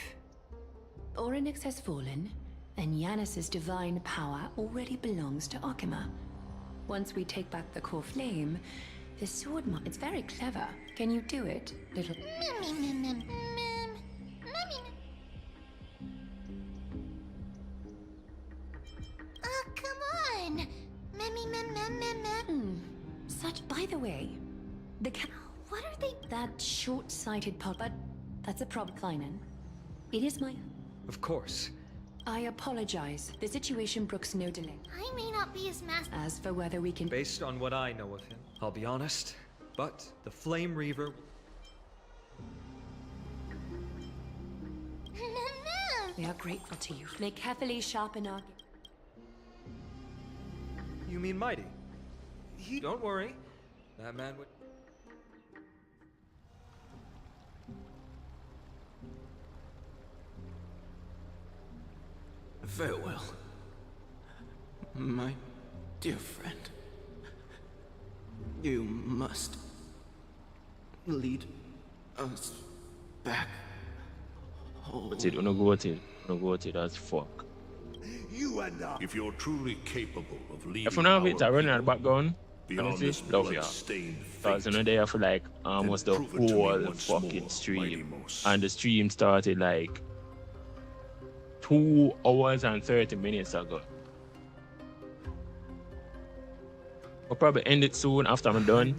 Orynyx has fallen, and Yanis's divine power already belongs to Akuma. Once we take back the core flame, the sword it's very clever. Can you do it, little... Come on! Such... By the way, the What are they... That short-sighted but that's a problem, Finan. It is my... Of course. I apologize. The situation brooks no delay. I may not be his master... As for whether we can... Based on what I know of him, I'll be honest, but the Flame Reaver... We are grateful to you. May carefully sharpen our... You mean Mighty? Don't worry. That man would... Farewell, my dear friend. You must lead us back home. What's it? No go with it. No go with it as fuck. You and I. If you're truly capable of leading If you know it, I our run in the background. beyond Honestly, this love ya. blood-stained Because you know they have like almost the prove it to me whole once fucking more, stream. Mighty Moss. And the stream started like 2 hours and 30 minutes ago. I'll probably end it soon after I'm done.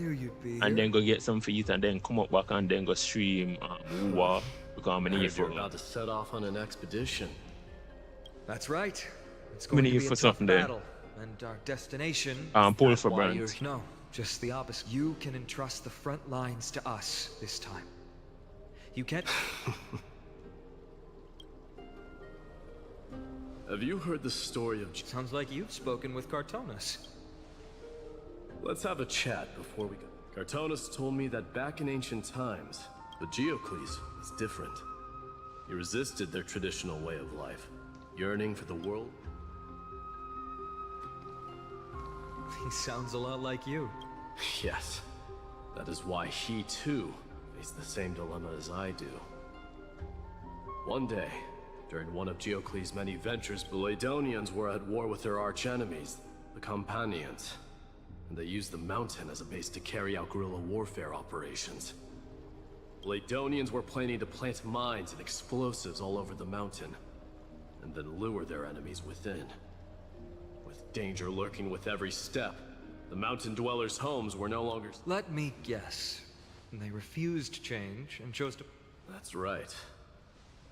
And then go get some feet and then come up back and then go stream War because I'm I need heard for you're about to set off on an expedition. That's right. It's We going to need be for a tough something there. battle, and our destination. pull That's for why Brand. you're- No, just the opposite. You can entrust the front lines to us this time. You can't. Have you heard the story of... Sounds like you've spoken with Cartonas. Let's have a chat before we go. Cartonas told me that back in ancient times, the Geocles was different. He resisted their traditional way of life, yearning for the world. He sounds a lot like you. Yes, that is why he too faced the same dilemma as I do. One day, during one of Geocles' many ventures, the Ladonians were at war with their arch-enemies, the Companions, and they used the mountain as a base to carry out guerrilla warfare operations. The Ladonians were planning to plant mines and explosives all over the mountain, and then lure their enemies within. With danger lurking with every step, the mountain dwellers' homes were no longer... Let me guess. They refused change and chose to... That's right.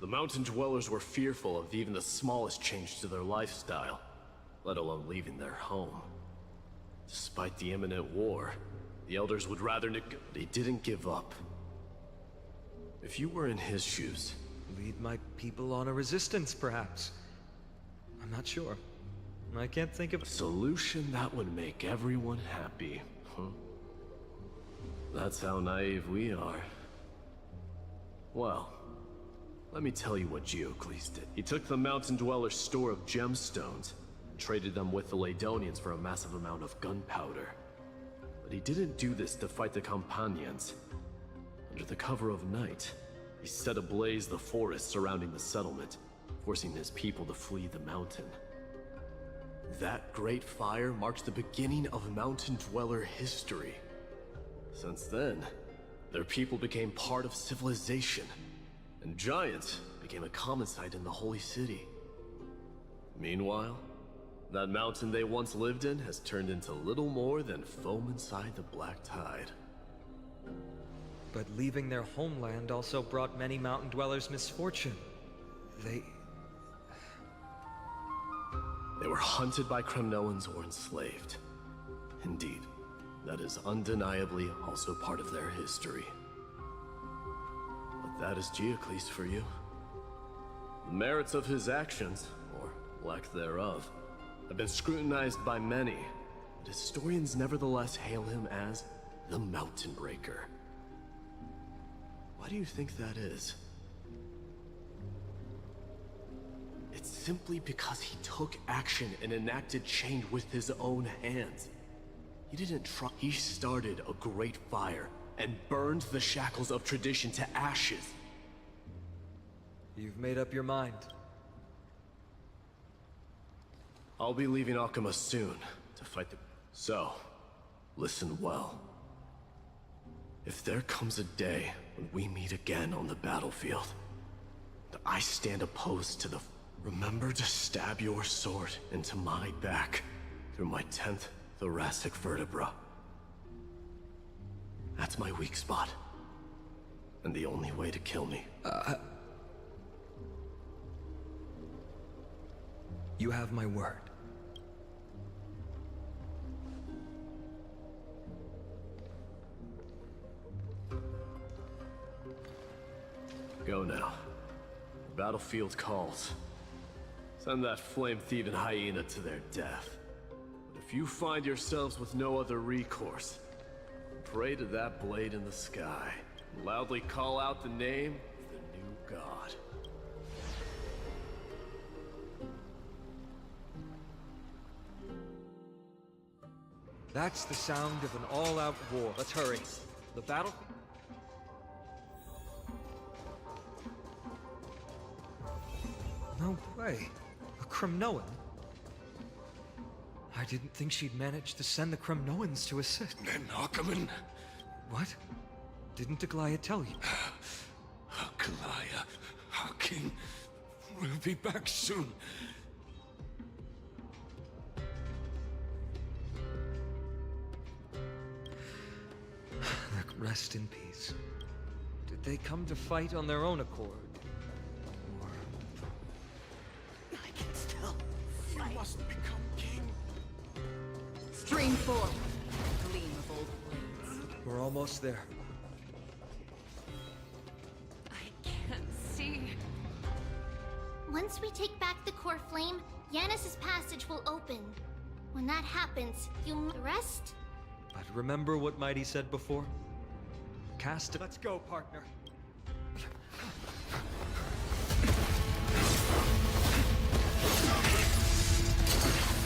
The mountain dwellers were fearful of even the smallest change to their lifestyle, let alone leaving their home. Despite the imminent war, the elders would rather they didn't give up. If you were in his shoes... Lead my people on a resistance, perhaps. I'm not sure. I can't think of... A solution that would make everyone happy, huh? That's how naive we are. Well, let me tell you what Geocles did. He took the mountain dweller's store of gemstones, and traded them with the Ladonians for a massive amount of gunpowder. But he didn't do this to fight the Companions. Under the cover of night, he set ablaze the forest surrounding the settlement, forcing his people to flee the mountain. That great fire marked the beginning of mountain dweller history. Since then, their people became part of civilization, and giants became a common sight in the holy city. Meanwhile, that mountain they once lived in has turned into little more than foam inside the black tide. But leaving their homeland also brought many mountain dwellers misfortune. They were hunted by Kremnoans or enslaved. Indeed, that is undeniably also part of their history. But that is Geocles for you. The merits of his actions, or lack thereof, have been scrutinized by many, but historians nevertheless hail him as the Mountain Breaker. Why do you think that is? It's simply because he took action and enacted change with his own hands. He didn't try. He started a great fire and burned the shackles of tradition to ashes. You've made up your mind. I'll be leaving Akuma soon to fight the... So, listen well. If there comes a day when we meet again on the battlefield, that I stand opposed to the... Remember to stab your sword into my back through my 10th thoracic vertebra. That's my weak spot. And the only way to kill me. You have my word. Go now. The battlefield calls. Send that flame-thieving hyena to their death. But if you find yourselves with no other recourse, pray to that blade in the sky, and loudly call out the name of the new god. That's the sound of an all-out war. Let's hurry. The battle... No way. A Kremnoan? I didn't think she'd managed to send the Kremnoans to assist. Men Ackerman? What? Didn't Aglaya tell you? Aglaya, our king, will be back soon. Rest in peace. Did they come to fight on their own accord? Or... I can still You must become king. Stream forth. Gleam of old blades. We're almost there. I can't see. Once we take back the core flame, Yanis's passage will open. When that happens, you rest? But remember what Mighty said before? Cast it. Let's go, partner.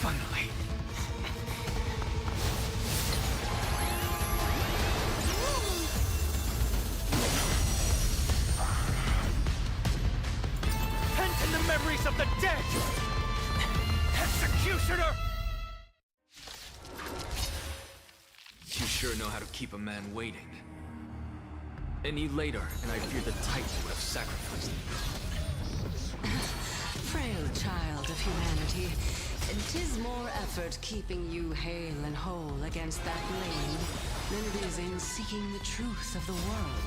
Finally. Pent in the memories of the dead! Executioner! You sure know how to keep a man waiting. Any later, and I fear the Titan would have sacrificed me. Frail child of humanity, 'tis more effort keeping you hale and whole against that blade than it is in seeking the truth of the world.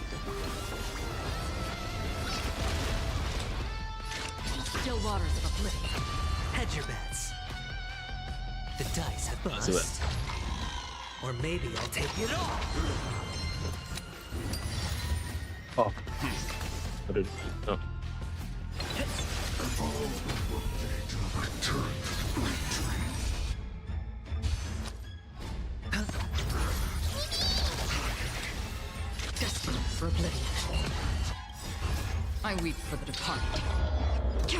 Still waters of oblivion. Hedge your bets. The dice have bust. Or maybe I'll take it all. Oh. What did no. Destined for oblivion. I weep for the departed. It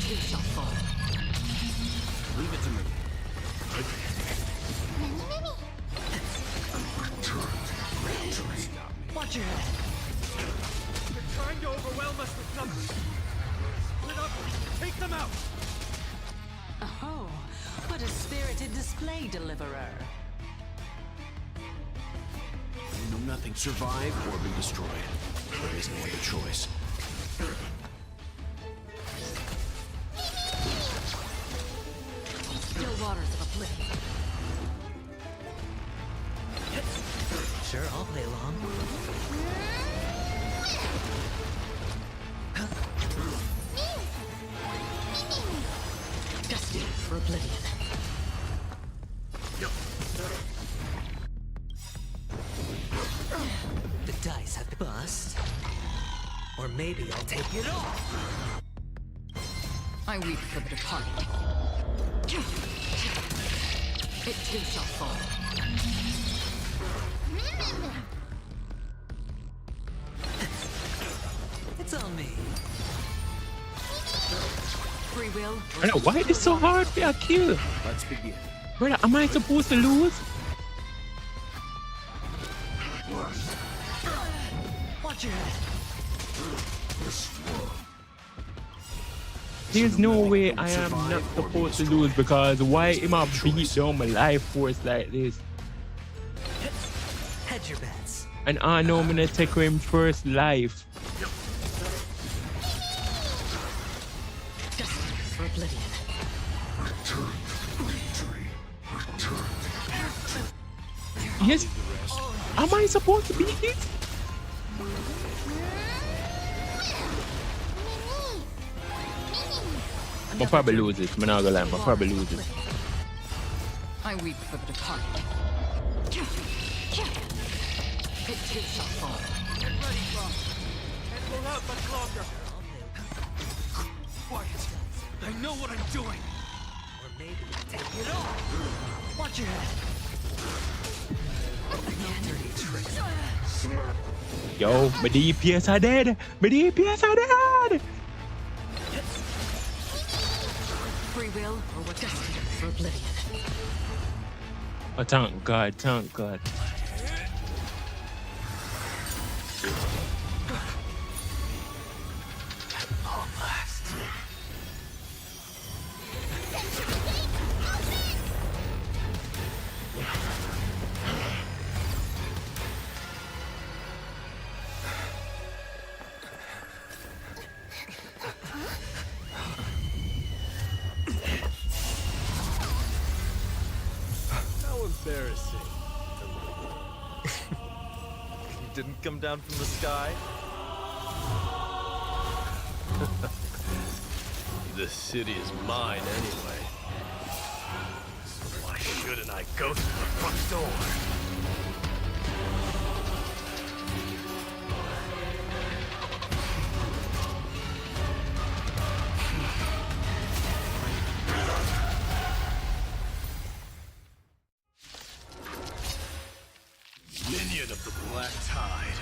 too shall fall. Leave it to me. Watch your head. They're trying to overwhelm us with numbers. Split up, take them out! Oh, what a spirited display, deliverer. You know nothing. Survive or be destroyed. There is no other choice. Still waters of oblivion. Sure, I'll play along. Destined for oblivion. The dice have bust. Or maybe I'll take it all. I weep for the departed. It too shall fall. It's on me. Free will. I know, why is it so hard to kill? Let's begin. Brother, am I supposed to lose? Watch your head. There's no way I am not supposed to lose, because why am I beat down my life force like this? Hedge your bets. And I know I'm gonna take him first life. Destined for oblivion. Yes. Am I supposed to beat it? I'll probably lose it. I'm not gonna lie, I'll probably lose it. I weep for the departed. It too shall fall. Get ready, Croc. Can't hold out much longer. Quiet. I know what I'm doing. Or maybe I'll take it all. Watch your head. Dirty tricks. Yo, my DPS are dead! My DPS are dead! Free will or what destined for oblivion. Oh, thank God, thank God. Long last. How embarrassing. You didn't come down from the sky? This city is mine anyway. So why shouldn't I go through the front door? Minion of the Black Tide.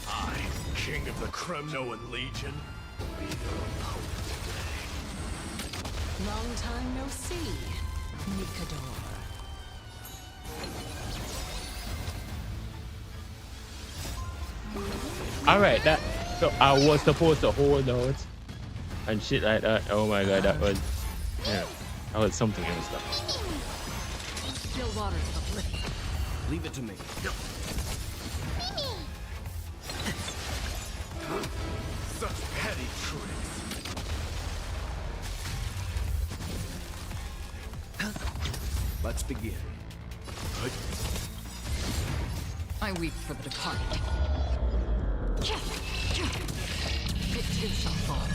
I, King of the Kremnoan Legion, will be their opponent today. Long time no see, Nikador. Alright, that so I was supposed to hold out and shit like that. Oh my god, that was that was something else though. Still waters of oblivion. Leave it to me. Such petty tricks. Let's begin. I weep for the departed. It too shall fall.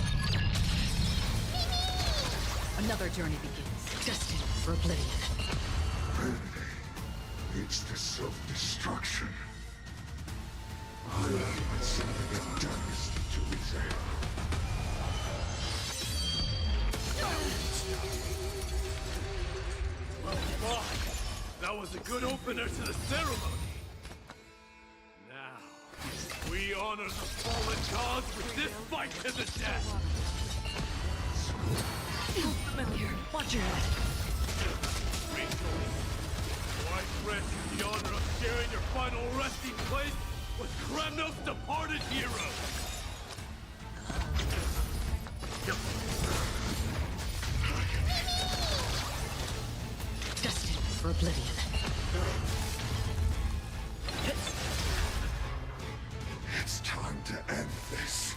Another journey begins, destined for oblivion. It's the self-destruction. I let something get dust to his head. Well, fine. That was a good opener to the ceremony. Now, we honor the fallen gods with this fight to the death. Familiar. Watch your head. Rejoice. So I grant you the honor of sharing your final resting place with Kremnos' departed heroes. Destined for oblivion. It's time to end this.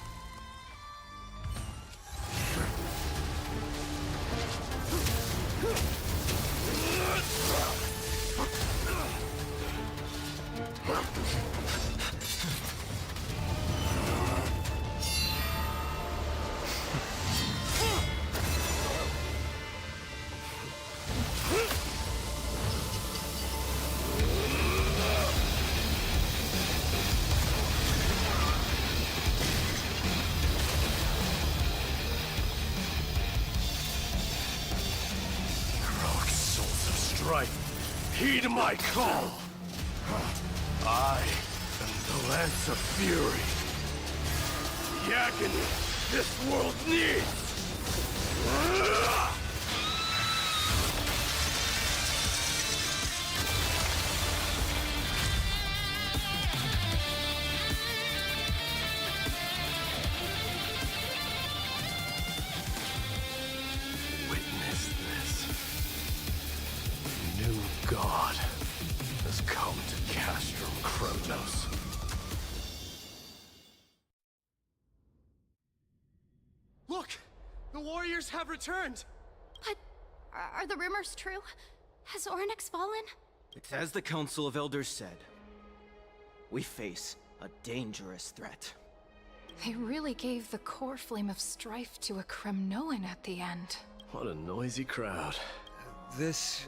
Heroic souls of strife, heed my call. I am the Lance of Fury. The agony this world needs. Witness this. A new god has come to Castrum Kremnos. Look! The warriors have returned! But are the rumors true? Has Ornyx fallen? It's as the Council of Elders said. We face a dangerous threat. They really gave the core flame of strife to a Kremnoan at the end. What a noisy crowd. It's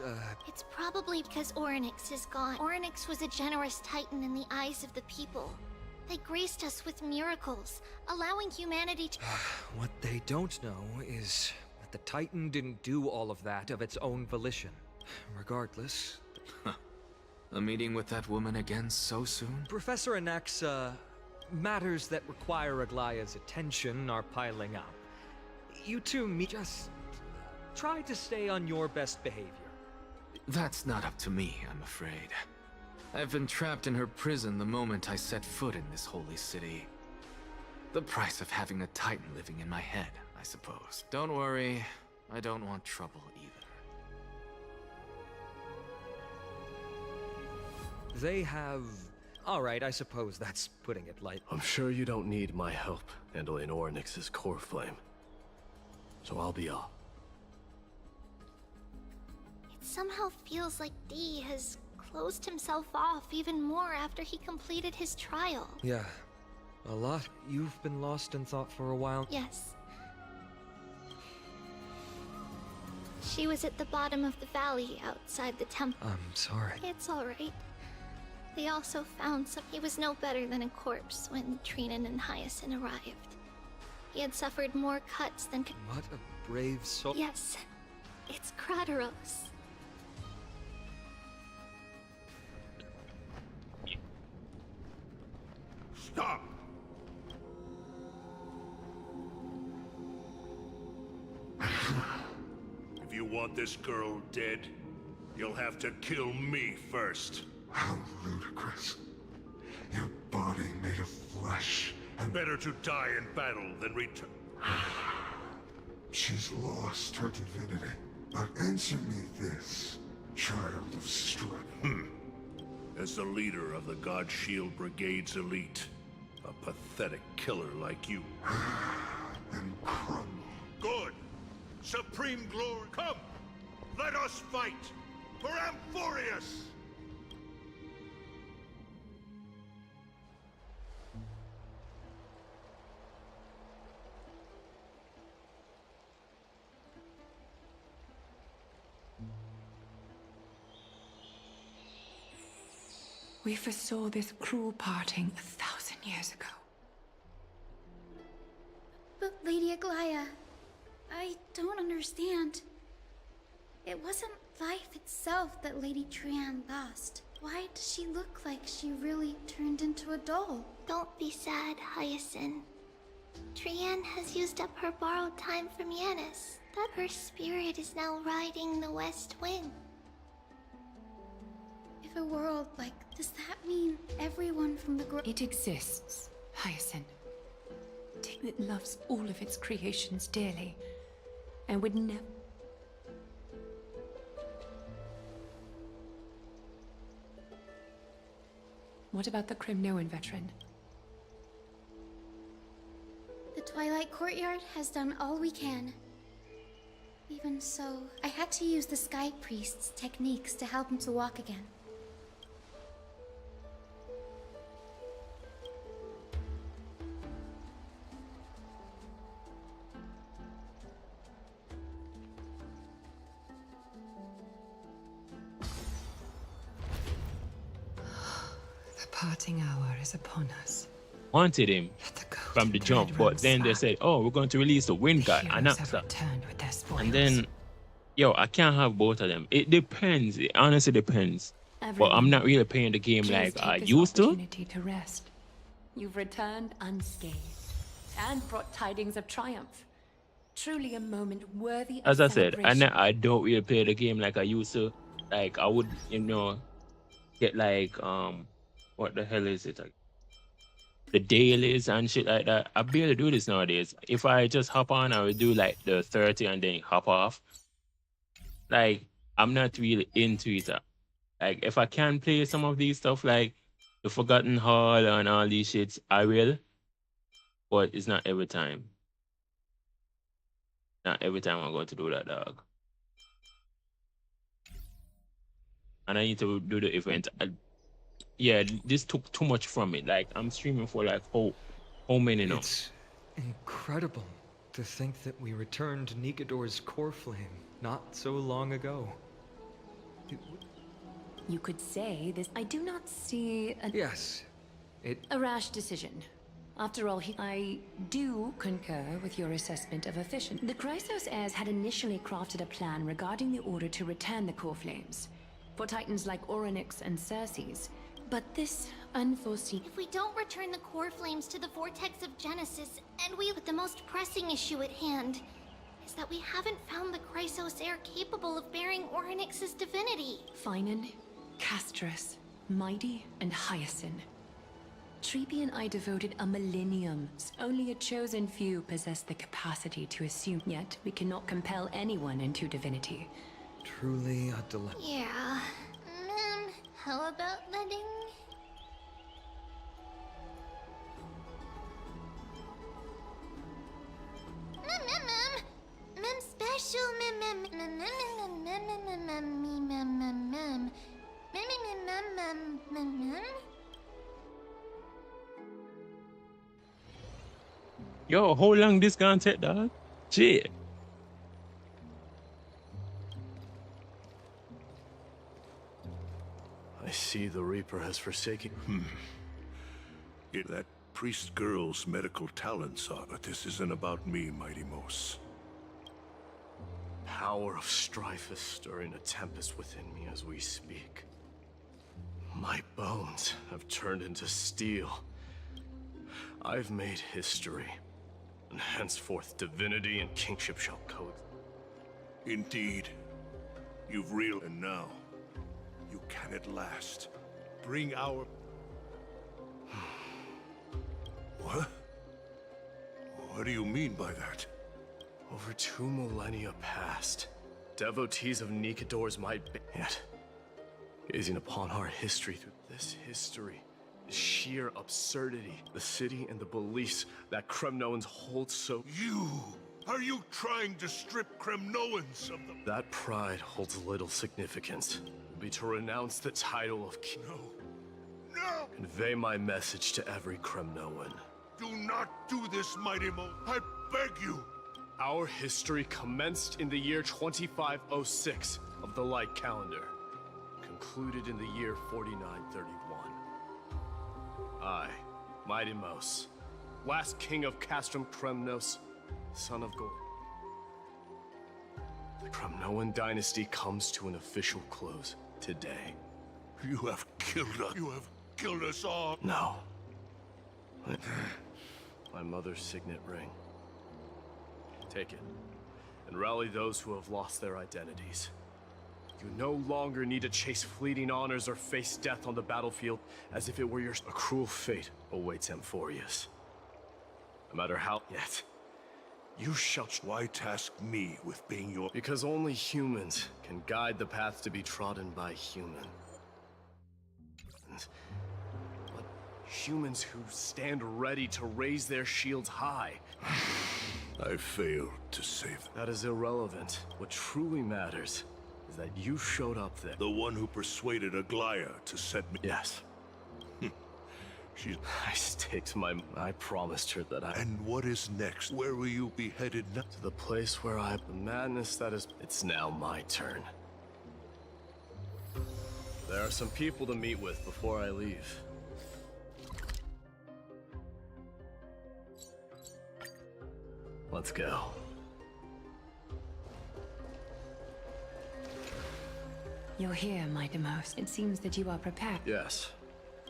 probably because Ornyx is gone. Ornyx was a generous titan in the eyes of the people. They graced us with miracles, allowing humanity to... What they don't know is that the Titan didn't do all of that of its own volition. Regardless... A meeting with that woman again so soon? Professor Anaxa, matters that require Aglaya's attention are piling up. You two just try to stay on your best behavior. That's not up to me, I'm afraid. I've been trapped in her prison the moment I set foot in this holy city. The price of having a Titan living in my head, I suppose. Don't worry, I don't want trouble either. They have... Alright, I suppose that's putting it light. I'm sure you don't need my help handling Ornyx's core flame. So I'll be off. It somehow feels like D has closed himself off even more after he completed his trial. Yeah, a lot. You've been lost in thought for a while. Yes. She was at the bottom of the valley outside the temple. I'm sorry. It's alright. They also found he was no better than a corpse when Trinan and Hyacinth arrived. He had suffered more cuts than could— What a brave soul. Yes, it's Krateros. Stop! If you want this girl dead, you'll have to kill me first. How ludicrous. Your body made of flesh and... Better to die in battle than return. She's lost her divinity. But answer me this, child of strength. As the leader of the God Shield Brigade's elite, a pathetic killer like you. And crumble. Good! Supreme glory, come! Let us fight! For Amphorius! We foresaw this cruel parting 1,000 years ago. But Lady Aglaya, I don't understand. It wasn't life itself that Lady Trian lost. Why does she look like she really turned into a doll? Don't be sad, Hyacinth. Trian has used up her borrowed time from Yanis. That her spirit is now riding the west wind. If a world like... does that mean everyone from the It exists, Hyacinth. It loves all of its creations dearly, and would never... What about the Crimnoan veteran? The Twilight Courtyard has done all we can. Even so, I had to use the Sky Priest's techniques to help him to walk again. Parting hour is upon us. Wanted him from the jump, but then they said, oh, we're going to release the wind guy, and and then, yo, I can't have both of them. It depends. It honestly depends. But I'm not really playing the game like I used to. To rest. You've returned unscathed and brought tidings of triumph. Truly a moment worthy of As I said, celebration. I don't really play the game like I used to. Like I would, you know, get like what the hell is it? Like the dailies and shit like that. I barely do this nowadays. If I just hop on, I would do like the 30 and then hop off. Like I'm not really into it. Like if I can play some of these stuff like the Forgotten Hall and all these shits, I will. But it's not every time. Not every time I'm going to do that, dog. And I need to do the event. Yeah, this took too much from it. Like I'm streaming for like how many now? It's incredible to think that we returned Nikador's core flame not so long ago. You could say this. I do not see Yes, a rash decision. After all, I do concur with your assessment of efficiency. The Chrysos heirs had initially crafted a plan regarding the order to return the core flames for titans like Ornyx and Circes. But this unforeseen... If we don't return the core flames to the vortex of Genesis, and we with the most pressing issue at hand, is that we haven't found the Chrysos heir capable of bearing Orynyx's divinity. Finan, Castrus, Mighty, and Hyacinth. Treepi and I devoted a millennium. Only a chosen few possess the capacity to assume, yet we cannot compel anyone into divinity. Truly a dilemma. Yeah. How about letting... Mem special Yo, how long this gonna take, dog? Shit. I see the Reaper has forsaken. That priest girl's medical talents are, but this isn't about me, Mighty Mos. Power of strife is stirring a tempest within me as we speak. My bones have turned into steel. I've made history, and henceforth divinity and kingship shall coexist. Indeed. You've real, and now you can at last bring our... What? What do you mean by that? Over 2 millennia past, devotees of Nikador's might be... Yet, gazing upon our history through this history, is sheer absurdity. The city and the beliefs that Kremnoans hold so... Are you trying to strip Kremnoans of the... That pride holds little significance. It will be to renounce the title of king. No! Convey my message to every Kremnoan. Do not do this, Mighty Mo. I beg you. Our history commenced in the year 2506 of the Light Calendar, concluded in the year 4931. I, Mighty Mos, last king of Castrum Kremnos, son of Gor. The Kremnoan dynasty comes to an official close today. You have killed us. You have killed us all. No. My mother's signet ring. Take it, and rally those who have lost their identities. You no longer need to chase fleeting honors or face death on the battlefield as if it were yours. A cruel fate awaits Amphorius. No matter how yet, you shall... Why task me with being your... Because only humans can guide the path to be trodden by human. But humans who stand ready to raise their shields high. I failed to save... That is irrelevant. What truly matters is that you showed up there. The one who persuaded Aglaya to set me... Yes. I staked I promised her that I... And what is next? Where will you be headed now? To the place where I... The madness that is... It's now my turn. There are some people to meet with before I leave. Let's go. You're here, Mighty Mos. It seems that you are prepared. Yes.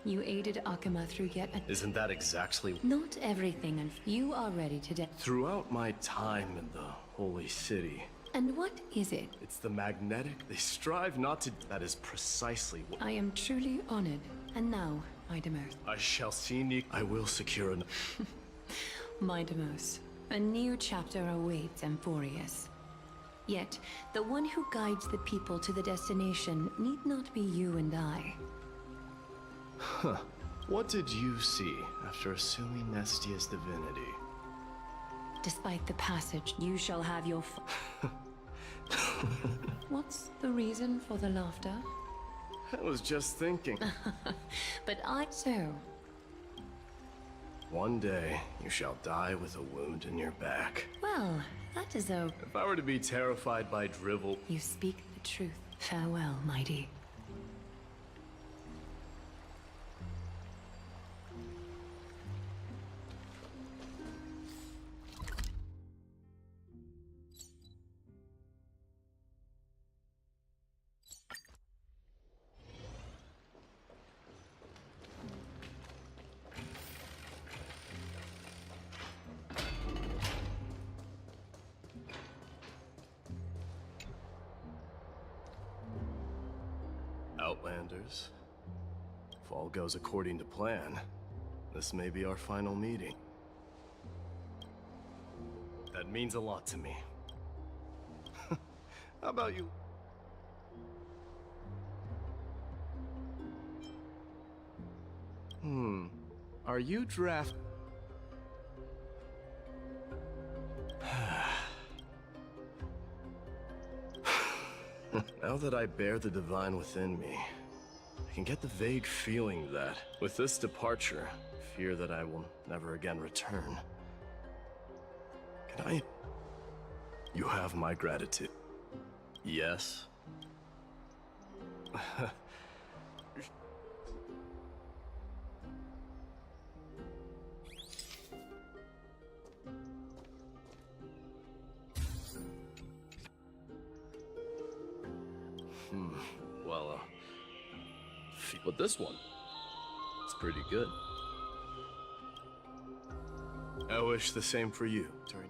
You aided Akuma through yet a... Isn't that exactly... Not everything, and you are ready to Throughout my time in the Holy City... And what is it? It's the magnetic. They strive not to... That is precisely what... I am truly honored. And now, Mighty Mos. I shall see Nick. I will secure an... Mighty Mos. A new chapter awaits Amphorius. Yet, the one who guides the people to the destination need not be you and I. Huh. What did you see after assuming Nestia's divinity? Despite the passage, you shall have your What's the reason for the laughter? I was just thinking. But So... One day, you shall die with a wound in your back. Well, that is a... If I were to be terrified by drivel... You speak the truth. Farewell, Mighty. Commanders. If all goes according to plan, this may be our final meeting. That means a lot to me. How about you? Are you draft... Now that I bear the divine within me, I can get the vague feeling that, with this departure, fear that I will never again return. Can I... You have my gratitude. Yes? Well, but this one, it's pretty good. I wish the same for you during...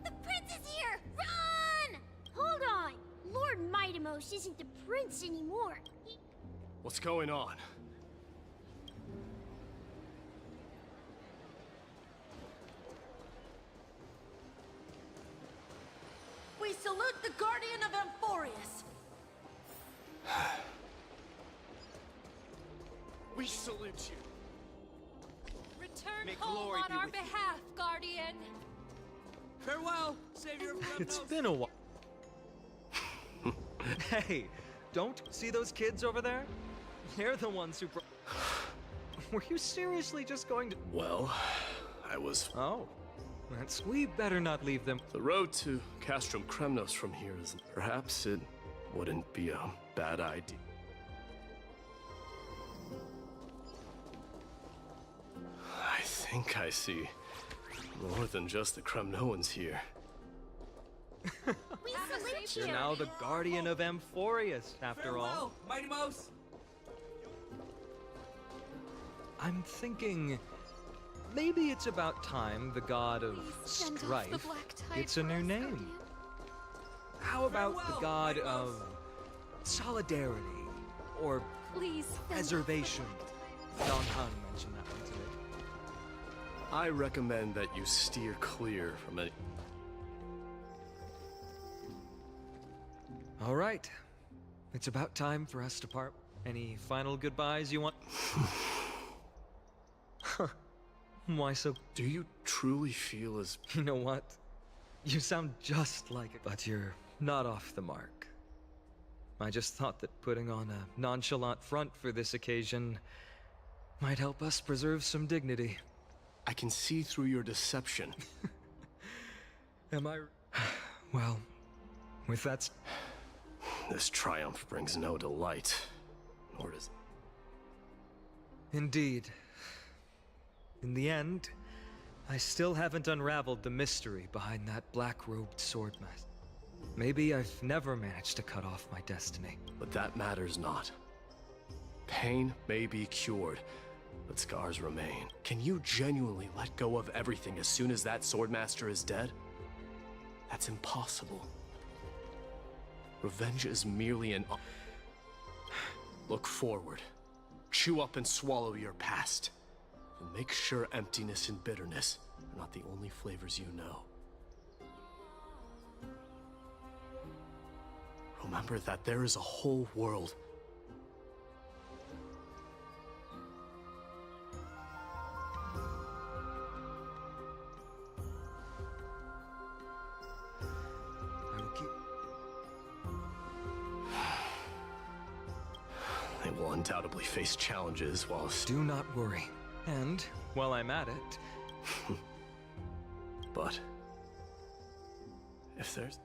The prince is here! Run! Hold on! Lord Mightymost isn't the prince anymore. What's going on? We salute the Guardian of Amphorius. We salute you. Return May home glory on be our with you. behalf, Guardian. Farewell, savior of Lemnos. It's been a while. Hey, don't see those kids over there? They're the ones who Were you seriously just going to... Well, I was... Oh, we better not leave them. The road to Castrum Kremnos from here is... Perhaps it wouldn't be a bad idea. I think I see more than just the Kremnoans here. We salute You're you! now the Guardian of Amphorius, after all. Mightymost. I'm thinking... maybe it's about time the god of Send off the strife black tide gets a for new us, name. Guardian. How about the Farewell, god Mightymost. of solidarity or Please send off the preservation? black Don Han mentioned that one today. I recommend that you steer clear from any... All right. It's about time for us to part. Any final goodbyes you want? Why so? Do you truly feel as... You know what? You sound just like it, but you're not off the mark. I just thought that putting on a nonchalant front for this occasion might help us preserve some dignity. I can see through your deception. Am I... Well, with that... This triumph brings no delight, nor does... Indeed. In the end, I still haven't unraveled the mystery behind that black-robed swordmaster. Maybe I've never managed to cut off my destiny. But that matters not. Pain may be cured, but scars remain. Can you genuinely let go of everything as soon as that swordmaster is dead? That's impossible. Revenge is merely an... Look forward. Chew up and swallow your past. And make sure emptiness and bitterness are not the only flavors you know. Remember that there is a whole world. I will keep... They will undoubtedly face challenges while... Do not worry. And, while I'm at it... But... if there's...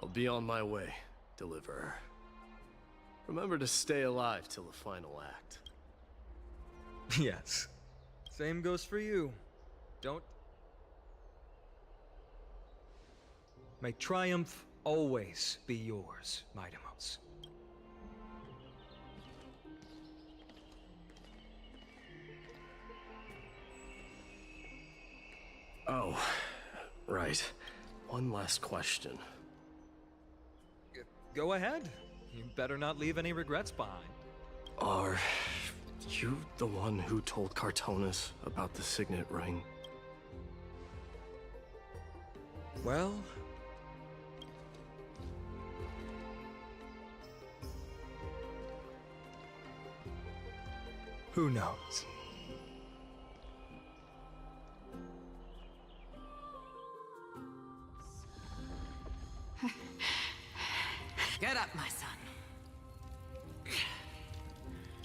I'll be on my way, Deliverer. Remember to stay alive till the final act. Yes. Same goes for you. Don't... May triumph always be yours, Mightimos. Oh, right. One last question. Go ahead. You better not leave any regrets behind. Are you the one who told Cartonis about the signet ring? Well... who knows? Get up, my son.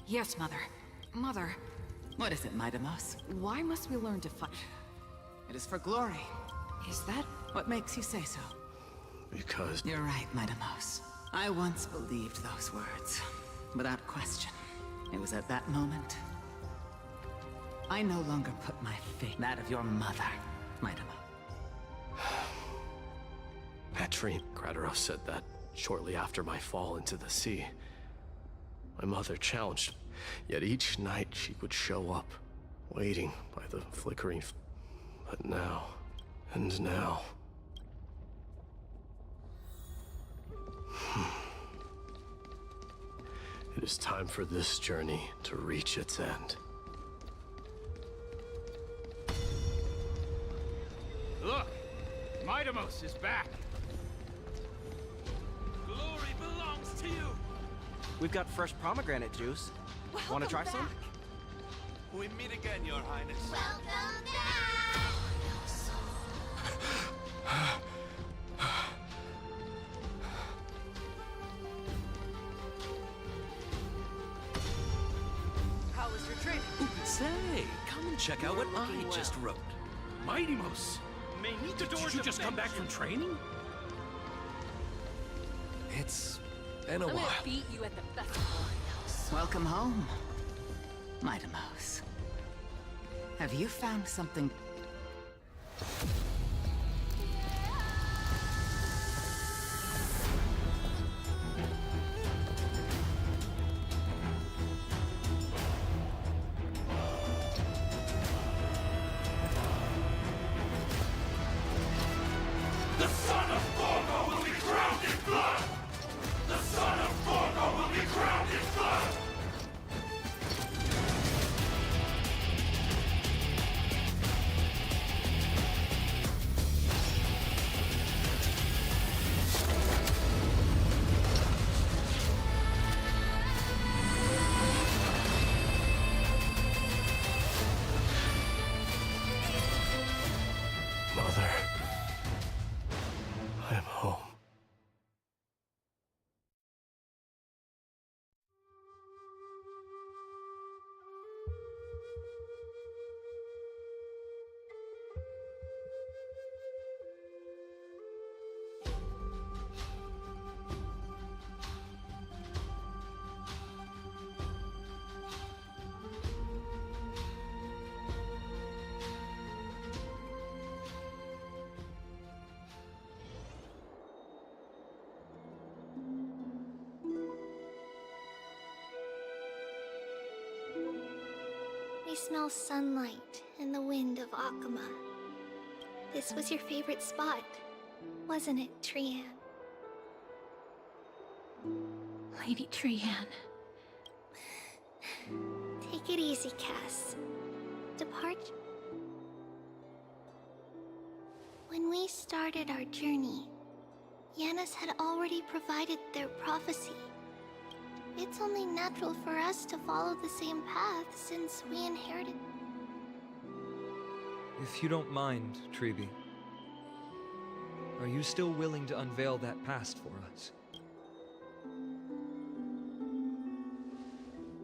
Yes, Mother. Mother. What is it, Mightimos? Why must we learn to fight? It is for glory. Is that what makes you say so? Because... You're right, Mightimos. I once believed those words. Without question. It was at that moment. I no longer put my faith in that of your mother, Mightimos. Petri Gradaros said that shortly after my fall into the sea. My mother challenged, yet each night she would show up, waiting by the flickering... But now, and now... It is time for this journey to reach its end. Look! Mightimos is back! Glory belongs to you! We've got fresh pomegranate juice. Want to try some? We meet again, Your Highness. Welcome back! How was your training? Say, come and check out what I just wrote. Mightimos! May Did you just come back from training? It's been a I'm while. gonna beat you at the festival. Welcome home, Mightimos. Have you found something? The son of Gorgo will be crowned in blood! The son of Gorgo will be crowned in blood! Mother... I am home. I smell sunlight and the wind of Akuma. This was your favorite spot, wasn't it, Trian? Lady Trian. Take it easy, Cass. Depart. When we started our journey, Yanis had already provided their prophecy. It's only natural for us to follow the same path since we inherited. If you don't mind, Tribi, are you still willing to unveil that past for us?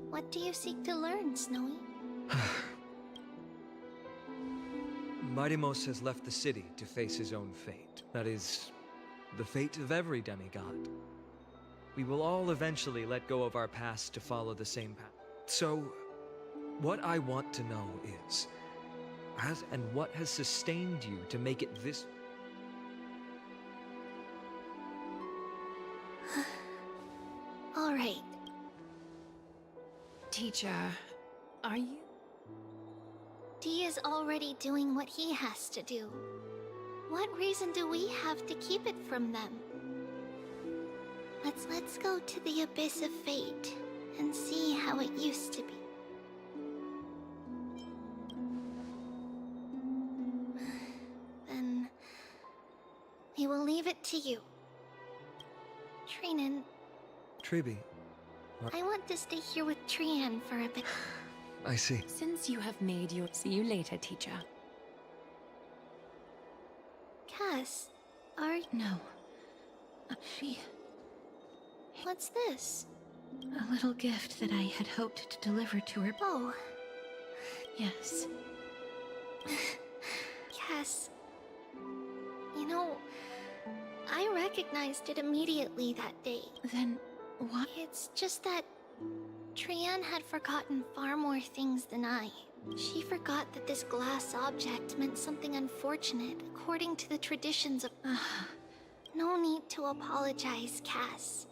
What do you seek to learn, Snowy? Mightimos has left the city to face his own fate. That is, the fate of every demigod. We will all eventually let go of our past to follow the same path. So, What I want to know is, and what has sustained you to make it this... All right. Teacher, are you... D is already doing what he has to do. What reason do we have to keep it from them? Let's go to the abyss of fate and see how it used to be. Then we will leave it to you. Trinan, Tribi. I want to stay here with Trian for a bit. I see. Since you have made your... See you later, teacher. Cass, are... No. She... What's this? A little gift that I had hoped to deliver to her. Oh. Yes. Cass, you know, I recognized it immediately that day. Then what? It's just that Trian had forgotten far more things than I. She forgot that this glass object meant something unfortunate according to the traditions of... No need to apologize, Cass.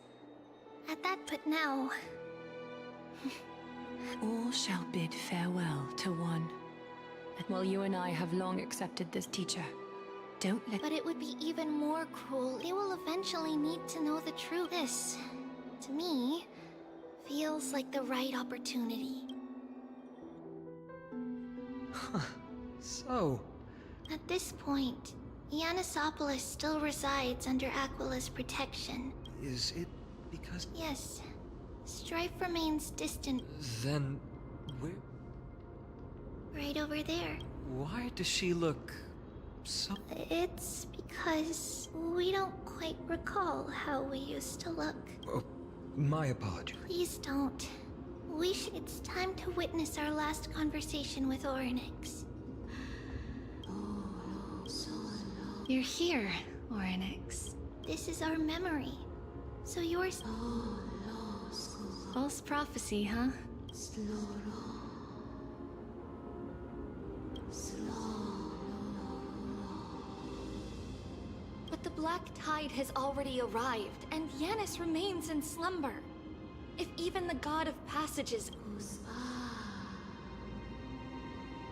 But now... All shall bid farewell to one. And while you and I have long accepted this, teacher, don't let... But it would be even more cruel. They will eventually need to know the truth. This, to me, feels like the right opportunity. So... At this point, Yanisopolis still resides under Aquila's protection. Is it because... Yes. Strife remains distant. Then... where... Right over there. Why does she look... so... It's because we don't quite recall how we used to look. Oh, my apologies. Please don't. It's time to witness our last conversation with Orynyx. You're here, Orynyx. This is our memory. So yours... False prophecy, huh? But the Black Tide has already arrived, and Yanis remains in slumber. If even the God of Passages...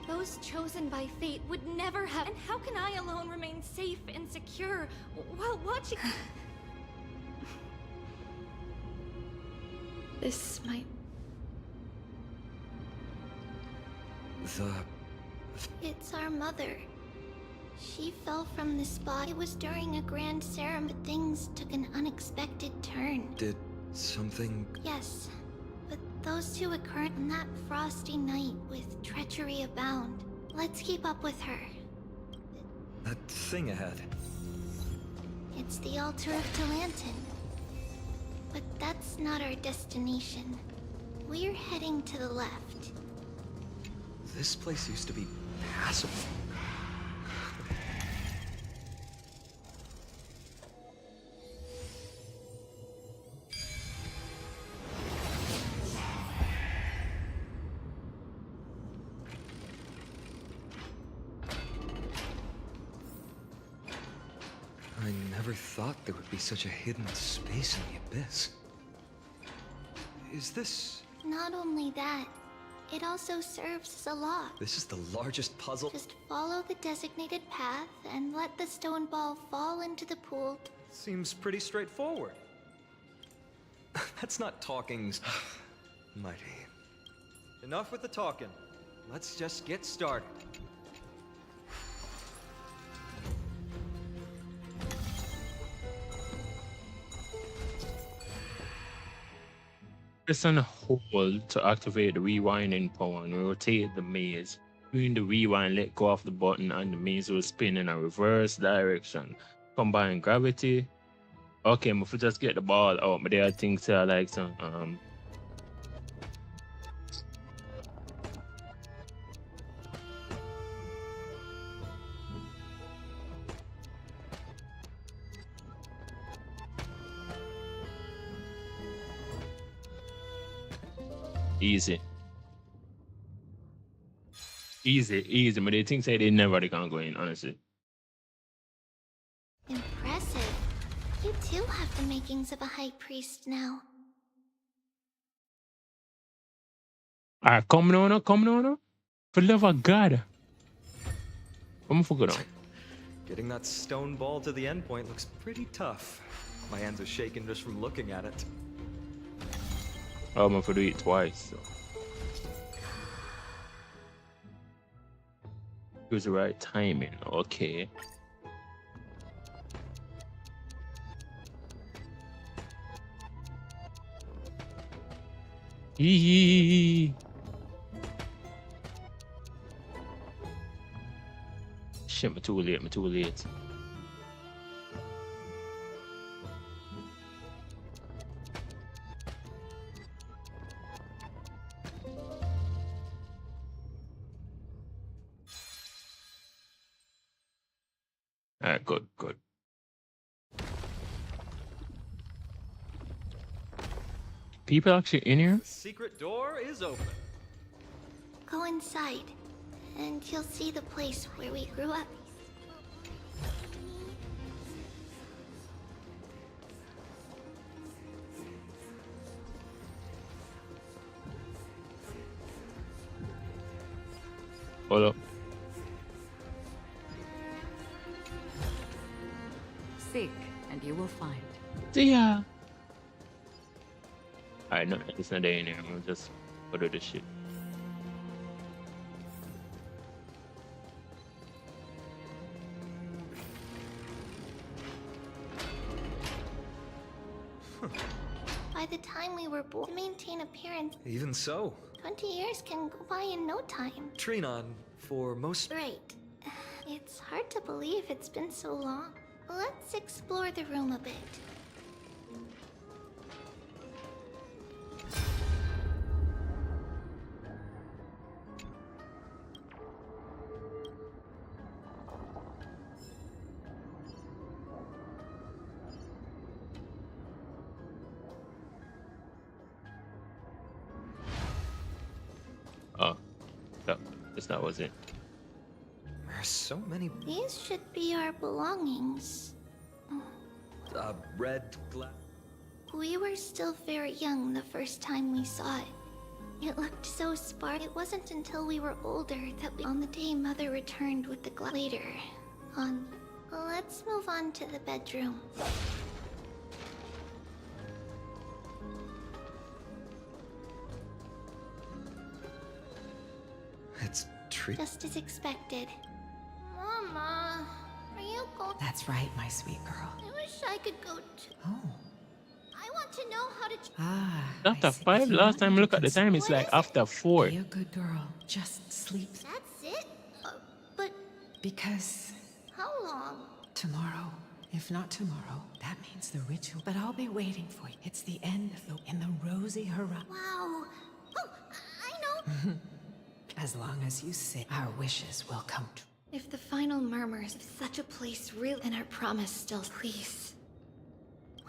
Those chosen by fate would never have... And how can I alone remain safe and secure while watching... This might... It's our mother. She fell from the spot. It was during a grand ceremony, but things took an unexpected turn. Did something... Yes, but those two occurred on that frosty night with treachery abound. Let's keep up with her. That thing ahead. It's the altar of Talantin. But that's not our destination. We're heading to the left. This place used to be passable. I never thought there would be such a hidden space in the abyss. Is this... Not only that, it also serves as a lock. This is the largest puzzle? Just follow the designated path and let the stone ball fall into the pool. Seems pretty straightforward. That's not talking... Mighty. Enough with the talking. Let's just get started. Press and hold to activate the rewinding power and rotate the maze. During the rewind, let go of the button and the maze will spin in a reverse direction. Combine gravity. Okay, if we just get the ball out, but there are things that I like some easy. Easy, but they think say they never they can go in, honestly. Impressive. You too have the makings of a high priest now. Alright, come on. For the love of God. I'm for good on. Getting that stone ball to the end point looks pretty tough. My hands are shaking just from looking at it. I'm gonna do it twice. So. It was the right timing. Okay. Shit, I'm too late. Alright, good. People actually in here? The secret door is open. Go inside, and you'll see the place where we grew up. Hold up. Seek, and you will find. Yeah. Alright, no, it's not there in here. I'm gonna just go to this shit. By the time we were born, to maintain appearance, Even so, 20 years can go by in no time. Trinon, for most... Right. It's hard to believe it's been so long. Let's explore the room a bit. Oh, that was it. There's so many... These should be our belongings. red glass... We were still very young the first time we saw it. It looked so spark. It wasn't until we were older that on the day Mother returned with the glass. Later on. Let's move on to the bedroom. It's just as expected. Mama, are you going? That's right, my sweet girl. I wish I could go too. Oh. I want to know how to. After 5, last time I look at the time, it's like after 4. Be a good girl. Just sleep. That's it? But. Because How long? tomorrow, if not tomorrow, that means the ritual. But I'll be waiting for you. It's the end of in the rosy horizon. Wow. Oh, I know. As long as you say, our wishes will come true. If the final murmurs of such a place really, and our promise still, please.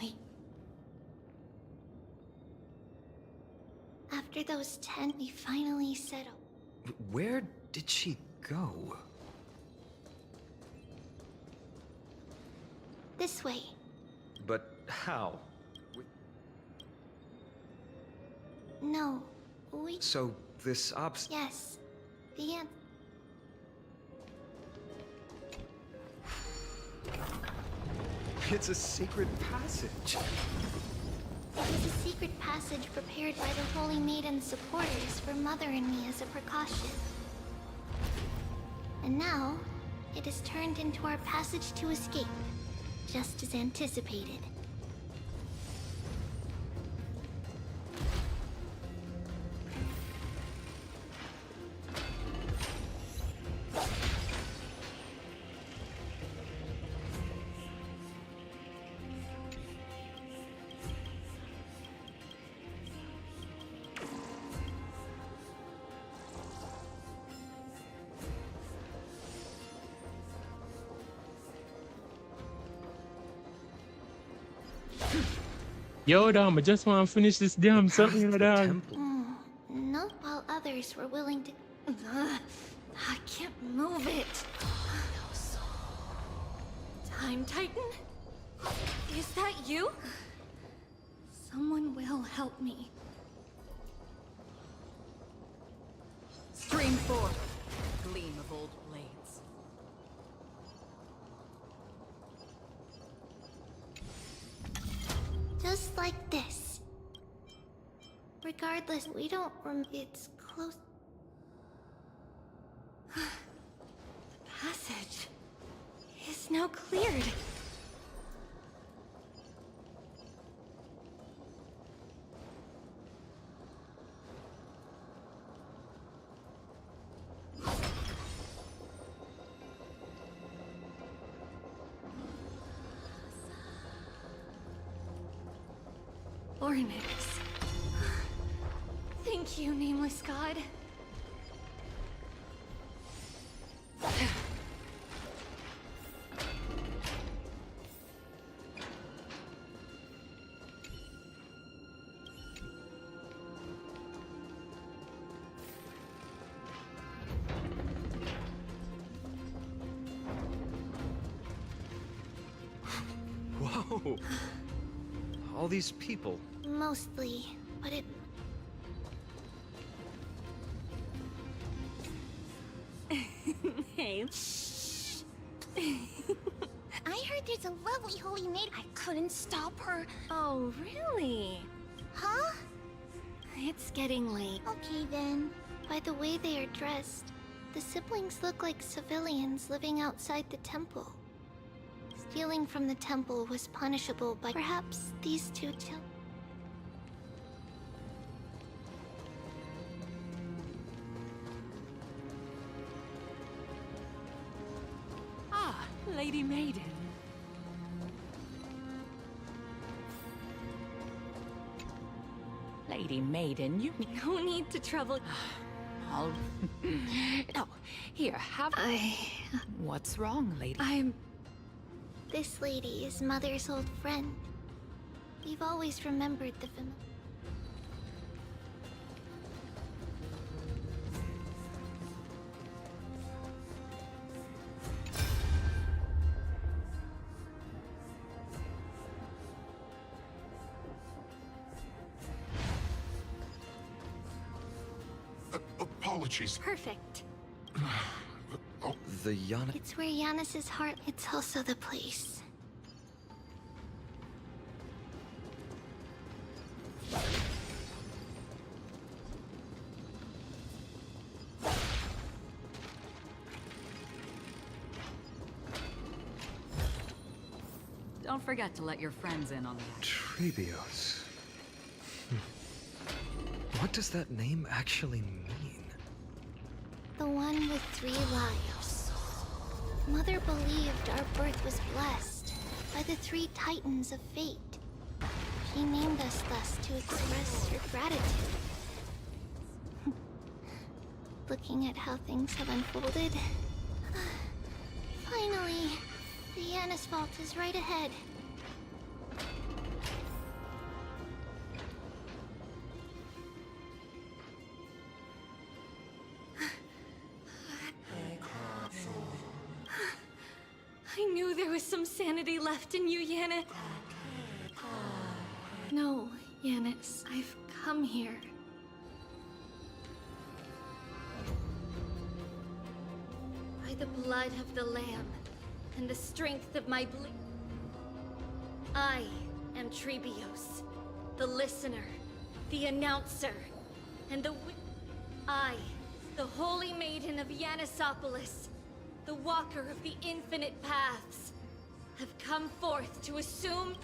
Wait. After those 10, we finally settled. Where did she go? This way. But how? No. We. So this Yes. The end. It's a secret passage. It was a secret passage prepared by the Holy Maiden's supporters for Mother and me as a precaution. And now, it is turned into our passage to escape, just as anticipated. Yo, Dom, I just want to finish this damn something, dog. Not while others were willing to. Time Titan? Is that you? Someone will help me. Stream forth, gleam of old blades. Just like this. Regardless, we don't it's close. The passage is now cleared. Ornix. Thank you, nameless god. Whoa! All these people. Mostly, but it... Hey. I heard there's a lovely holy maid. I couldn't stop her. Oh, really? Huh? It's getting late. Okay then. By the way they are dressed, the siblings look like civilians living outside the temple. Stealing from the temple was punishable by perhaps these two children. Ah, Lady Maiden. Lady Maiden, you... No need to trouble... I'll... No, here, have... What's wrong, lady? This lady is Mother's old friend. We've always remembered the familiar. Apologies. Perfect. The Yana... It's where Yanis's heart... It's also the place. Don't forget to let your friends in on the action. Trebios. What does that name actually mean? The one with 3 lives. Mother believed our birth was blessed by the 3 titans of fate. She named us thus to express her gratitude. Looking at how things have unfolded... Finally, the Yanis vault is right ahead. I knew there was some sanity left in you, Yanis. No, Yanis, I've come here. By the blood of the Lamb and the strength of my bleed. I am Trebios, the listener, the announcer, and the I, the Holy Maiden of Yanisopolis, the Walker of the Infinite Paths, have come forth to assume...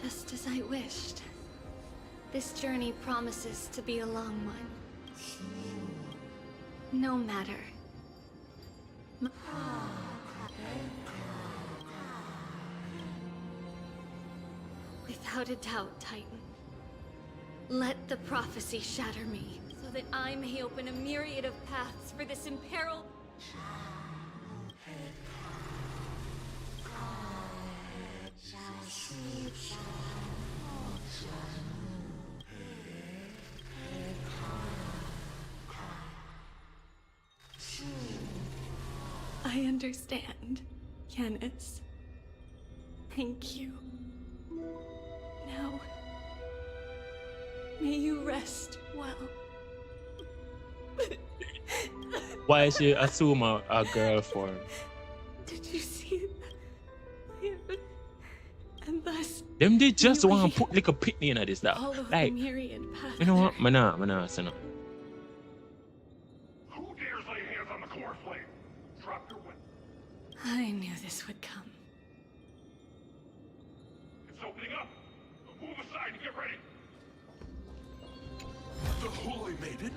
Just as I wished. This journey promises to be a long one. No matter. Without a doubt, Titan. Let the prophecy shatter me, so that I may open a myriad of paths for this imperiled... I understand. Yanis, thank you. Now, may you rest well. Why is she assume a girl form? Did you see that? And thus, Them did just we want to put like a pitney in this stuff. all of Like, the myriad paths. you know what? Mana, so no. Who dares lay hands on the core flame? Drop your weapon. I knew this would come. It's opening up. Move aside and get ready. The Holy Maiden?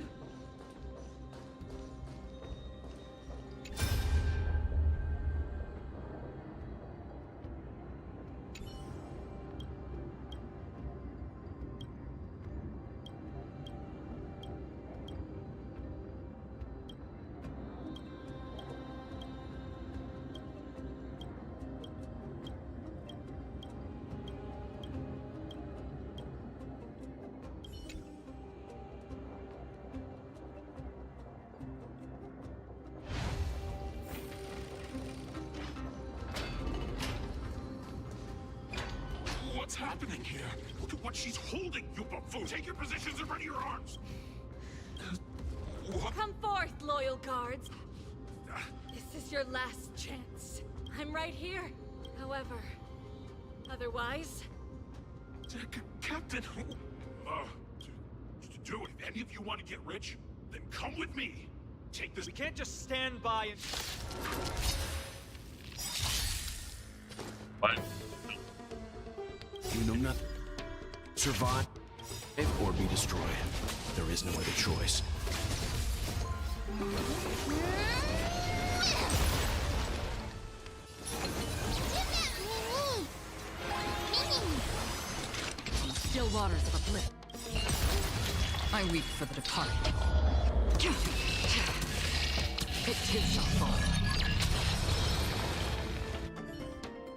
What's happening here? Look at what she's holding, you buffoon! Take your positions and ready your arms! What? Come forth, loyal guards. This is your last chance. I'm right here. However, otherwise... Captain! Do it. If any of you want to get rich, then come with me. Take this. We can't just stand by and... What? You know nothing. Survive or be destroyed. There is no other choice. Still waters of a blip. I weep for the departed. It too shall fall.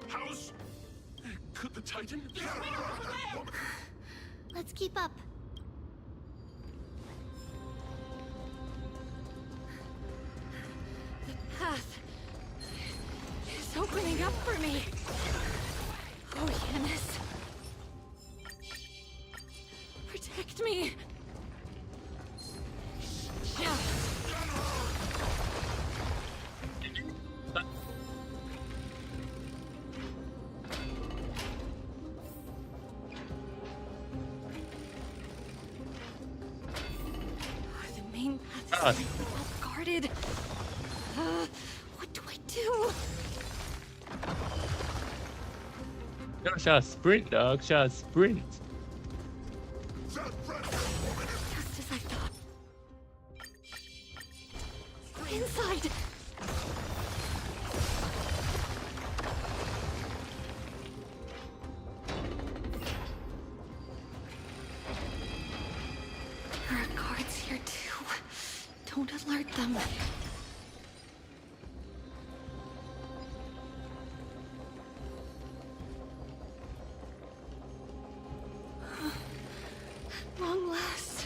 How's... Could the Titan... Let's keep up. The path is opening up for me. Oh, Yanis. Protect me. Yeah. The main path is well guarded. What do I do? No, shall sprint, dog. Shall sprint. Just as I thought. Inside. There are guards here too. Don't alert them. Long last.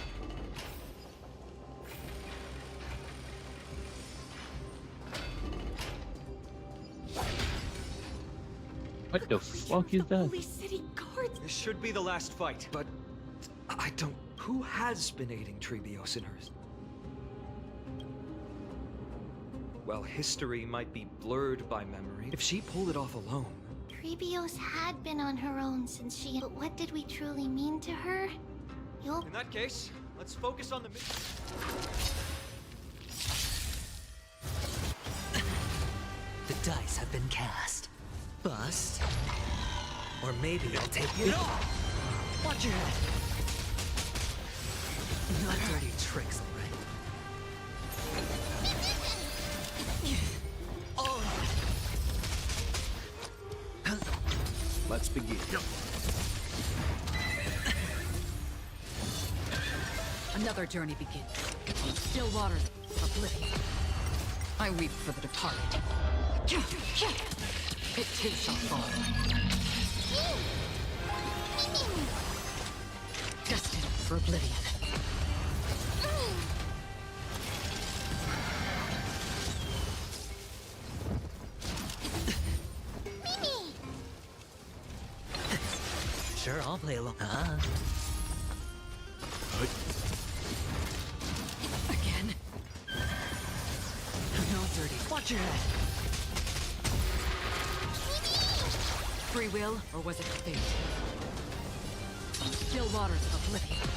What the fuck is that? Holy City guards. This should be the last fight, but I don't... Who has been aiding Trebios in hers? Well, history might be blurred by memory. If she pulled it off alone... Trebios had been on her own since she... But what did we truly mean to her? You'll... In that case, let's focus on the... The dice have been cast. Bust. Or maybe I'll take it off. Watch your head. Not dirty tricks, all right? Let's begin. Another journey begins. Still waters of oblivion. I weep for the departed. It too shall fall. Destined for oblivion. Sure, I'll play along. Again? No, dirty. Watch your head. Free will, or was it fate? Still waters of oblivion.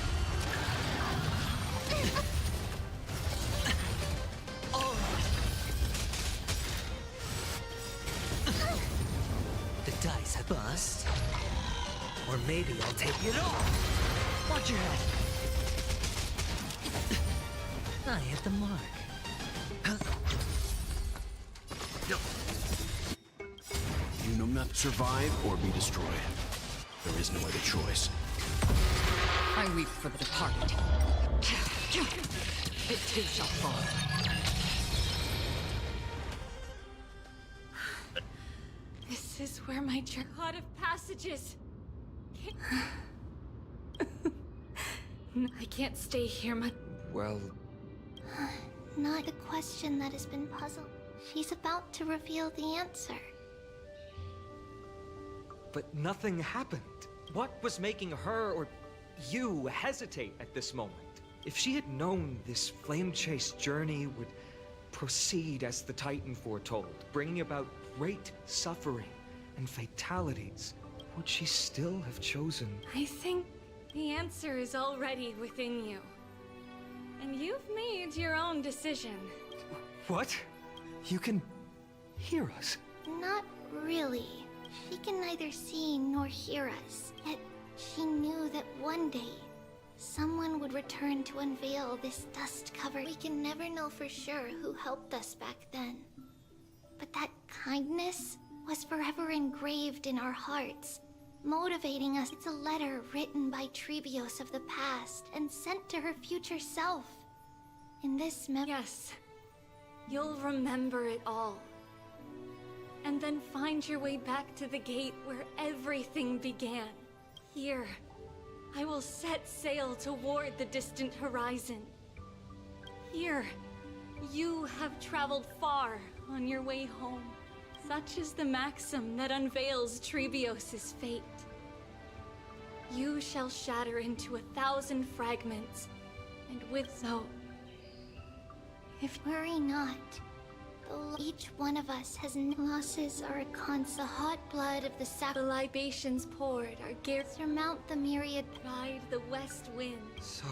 The dice have bust. Or maybe I'll take it all. Watch your head. I hit the mark. You know not survive or be destroyed. There is no other choice. I weep for the departed. It too shall fall. This is where my God of passages. I can't stay here much. Well, Not a question that has been puzzled. She's about to reveal the answer. but nothing happened. What was making her or you hesitate at this moment? If she had known this flame chase journey would proceed as the Titan foretold, bringing about great suffering and fatalities, would she still have chosen? I think the answer is already within you. And you've made your own decision. What? You can hear us? Not really. She can neither see nor hear us. Yet she knew that one day, someone would return to unveil this dust cover. We can never know for sure who helped us back then. But that kindness was forever engraved in our hearts, motivating us. It's a letter written by Trebios of the past and sent to her future self. In this Yes. You'll remember it all. And then find your way back to the gate where everything began. Here, I will set sail toward the distant horizon. Here, you have traveled far on your way home. Such is the maxim that unveils Trebios' fate. You shall shatter into 1,000 fragments, and with so... Worry not. Though each one of us has losses are a the hot blood of the libations poured are geared surmount the myriad ride the west wind. So...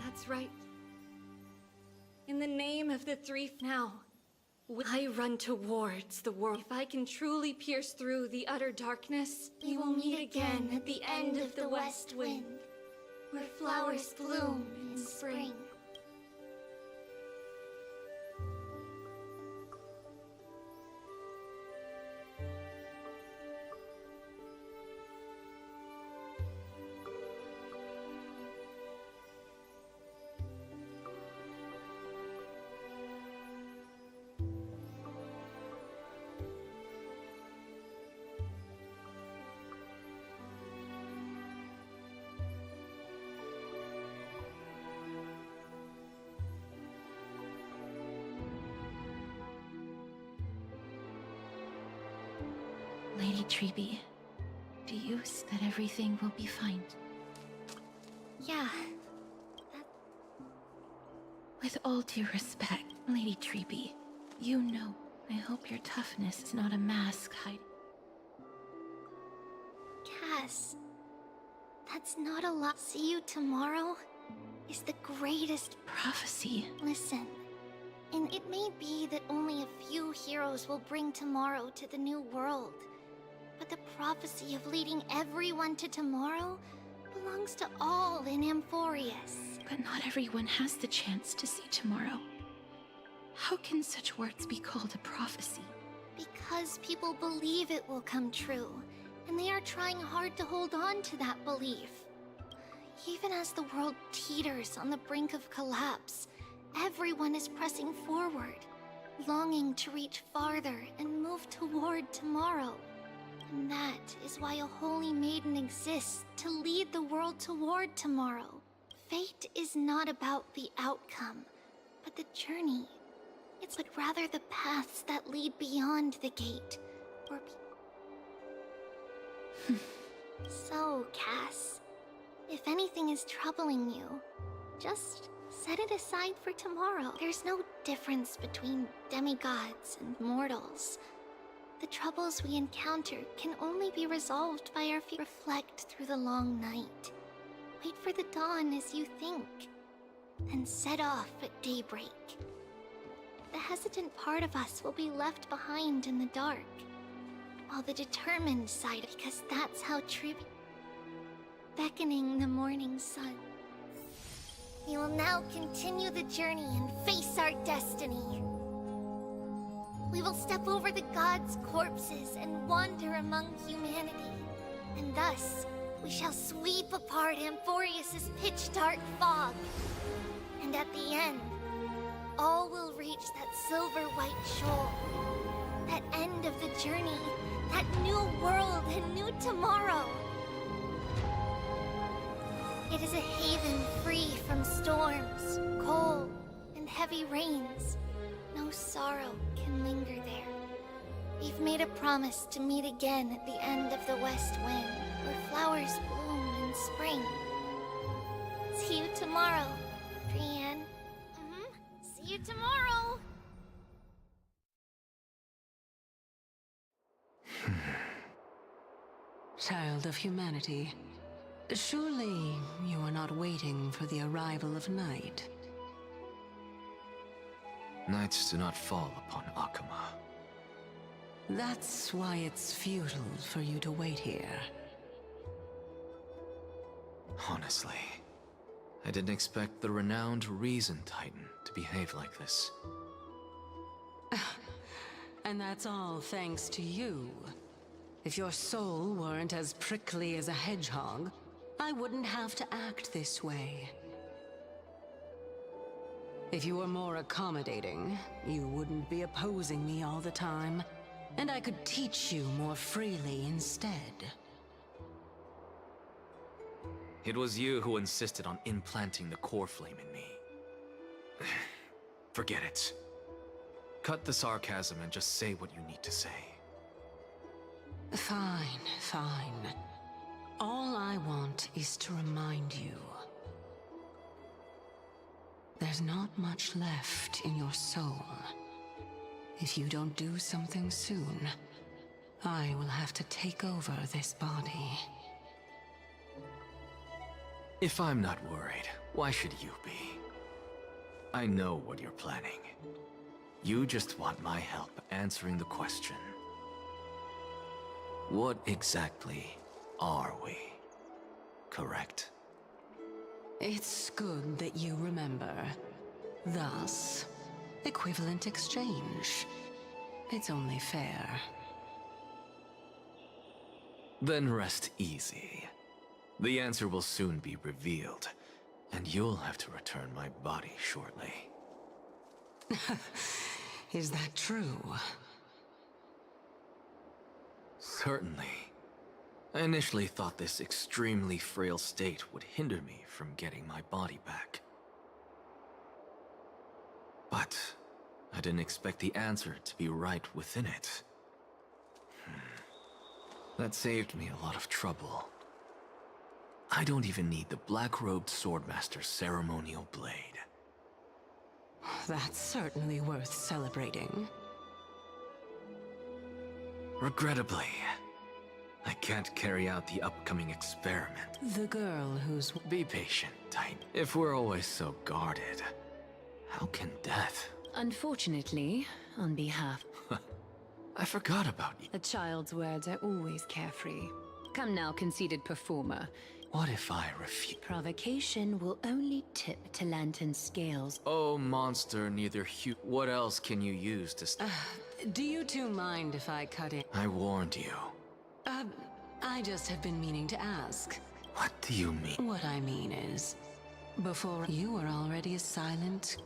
That's right. In the name of the three now, I run towards the world. If I can truly pierce through the utter darkness, we will meet again at the end of the west wind, where flowers bloom in spring. Lady Treeby, do you see that everything will be fine? Yeah. With all due respect, Lady Treeby, you know, I hope your toughness is not a mask hiding. Cass, that's not a lot. See you tomorrow is the greatest prophecy. Listen, and it may be that only a few heroes will bring tomorrow to the new world. But the prophecy of leading everyone to tomorrow belongs to all in Amphorius. But not everyone has the chance to see tomorrow. How can such words be called a prophecy? Because people believe it will come true, and they are trying hard to hold on to that belief. Even as the world teeters on the brink of collapse, everyone is pressing forward, longing to reach farther and move toward tomorrow. And that is why a holy maiden exists, to lead the world toward tomorrow. Fate is not about the outcome, but the journey. It's but rather the paths that lead beyond the gate, or So, Cass, if anything is troubling you, just set it aside for tomorrow. There's no difference between demigods and mortals. The troubles we encounter can only be resolved by our feet. Reflect through the long night. Wait for the dawn as you think, then set off at daybreak. The hesitant part of us will be left behind in the dark, while the determined side, because that's how tribute, beckoning the morning sun. We will now continue the journey and face our destiny. We will step over the gods' corpses and wander among humanity, and thus we shall sweep apart Amphorius's pitch-dark fog. And at the end, all will reach that silver-white shoal. That end of the journey, that new world and new tomorrow. It is a haven free from storms, cold, and heavy rains. No sorrow can linger there. We've made a promise to meet again at the end of the west wind, where flowers bloom in spring. See you tomorrow, Brienne. See you tomorrow! Child of humanity, surely you are not waiting for the arrival of night. Nights do not fall upon Akama. That's why it's futile for you to wait here. Honestly, I didn't expect the renowned Reason Titan to behave like this. And that's all thanks to you. If your soul weren't as prickly as a hedgehog, I wouldn't have to act this way. If you were more accommodating, you wouldn't be opposing me all the time, and I could teach you more freely instead. It was you who insisted on implanting the core flame in me. Forget it. Cut the sarcasm and just say what you need to say. Fine, fine. All I want is to remind you. There's not much left in your soul. If you don't do something soon, I will have to take over this body. If I'm not worried, why should you be? I know what you're planning. You just want my help answering the question. What exactly are we? Correct? It's good that you remember. Thus, equivalent exchange. It's only fair. Then rest easy. The answer will soon be revealed, and you'll have to return my body shortly. Is that true? Certainly. I initially thought this extremely frail state would hinder me from getting my body back. But I didn't expect the answer to be right within it. That saved me a lot of trouble. I don't even need the black-robed swordmaster's ceremonial blade. That's certainly worth celebrating. Regrettably, I can't carry out the upcoming experiment. The girl who's... Be patient, Titan. If we're always so guarded, how can death... Unfortunately, on behalf... I forgot about you. A child's words are always carefree. Come now, conceited performer. What if I refuse? Provocation will only tip to Lantern's scales. Oh, monster, neither hue. What else can you use to... Do you two mind if I cut in? I warned you. I just have been meaning to ask. What do you mean? What I mean is, before you were already a silent...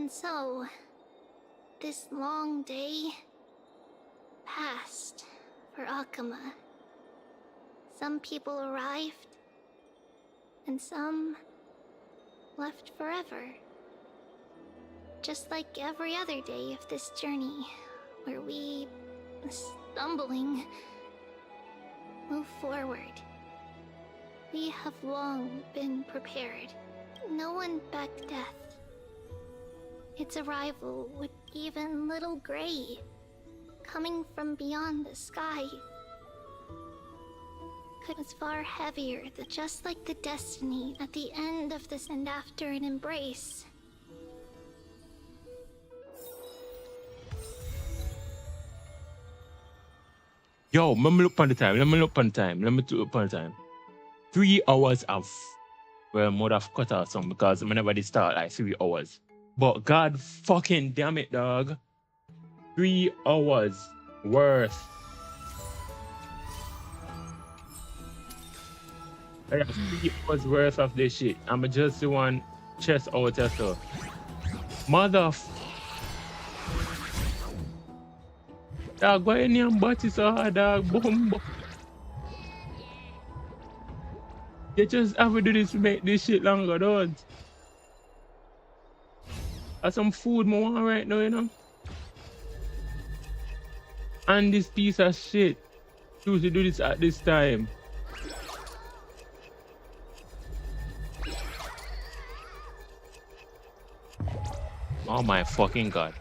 And so, this long day passed for Akama. Some people arrived, and some left forever. Just like every other day of this journey, where we, stumbling, move forward. We have long been prepared. No one backed death. Its arrival with even little gray, coming from beyond the sky, was far heavier, just like the destiny at the end of this, and after an embrace. Yo, let me look on the time. Let me look on the time. 3 hours of, well, more have cut out some because whenever they start like 3 hours. But god fucking damn it, dog. 3 hours worth. I have 3 hours worth of this shit. I'm just the one chest out of stuff. Mother. Dog, why you name Batty so hard, dog? Boom. You just have to do this to make this shit longer, don't? That's some food I want right now, you know? And this piece of shit. Choose to do this at this time. Oh my fucking god.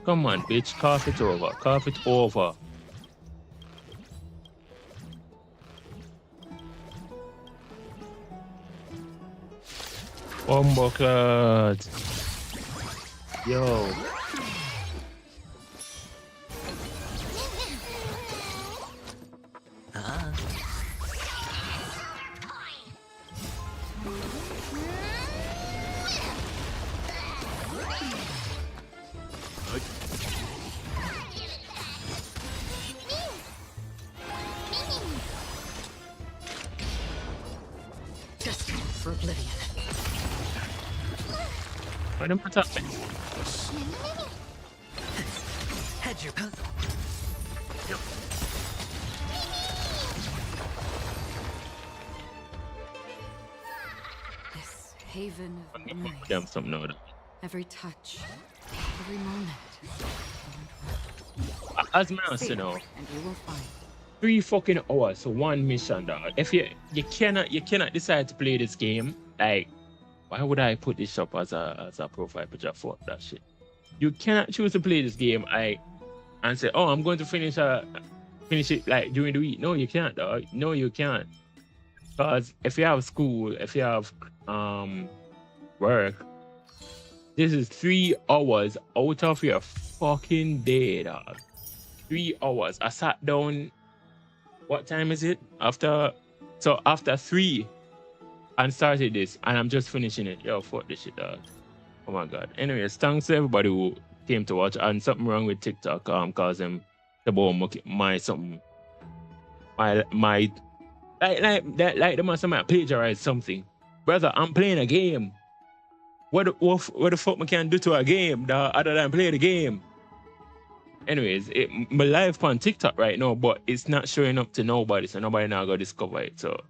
Come on, bitch, cough it over. Cough it over. Bumbleclad. Yo. Destined for oblivion. What am I talking? Head your This haven of memories. Damn something now. Every touch, every moment. As man, you know, And you will find 3 fucking hours for one mission, dog. If you cannot decide to play this game, like, why would I put this up as a profile picture for that shit? You cannot choose to play this game and say, oh, I'm going to finish it like during the week. No, you can't, dog. No, you can't. Because if you have school, if you have work, this is 3 hours out of your fucking day, dog. 3 hours. I sat down. What time is it? After 3 and started this, and I'm just finishing it. Yo, fuck this shit, dog. Oh my god. Anyways, thanks to everybody who came to watch. And something wrong with TikTok, cause them about my something. My like the must have plagiarized something. Brother, I'm playing a game. What the fuck I can do to a game, dog, other than play the game? Anyways, my live on TikTok right now, but it's not showing up to nobody, so nobody now go discover it. So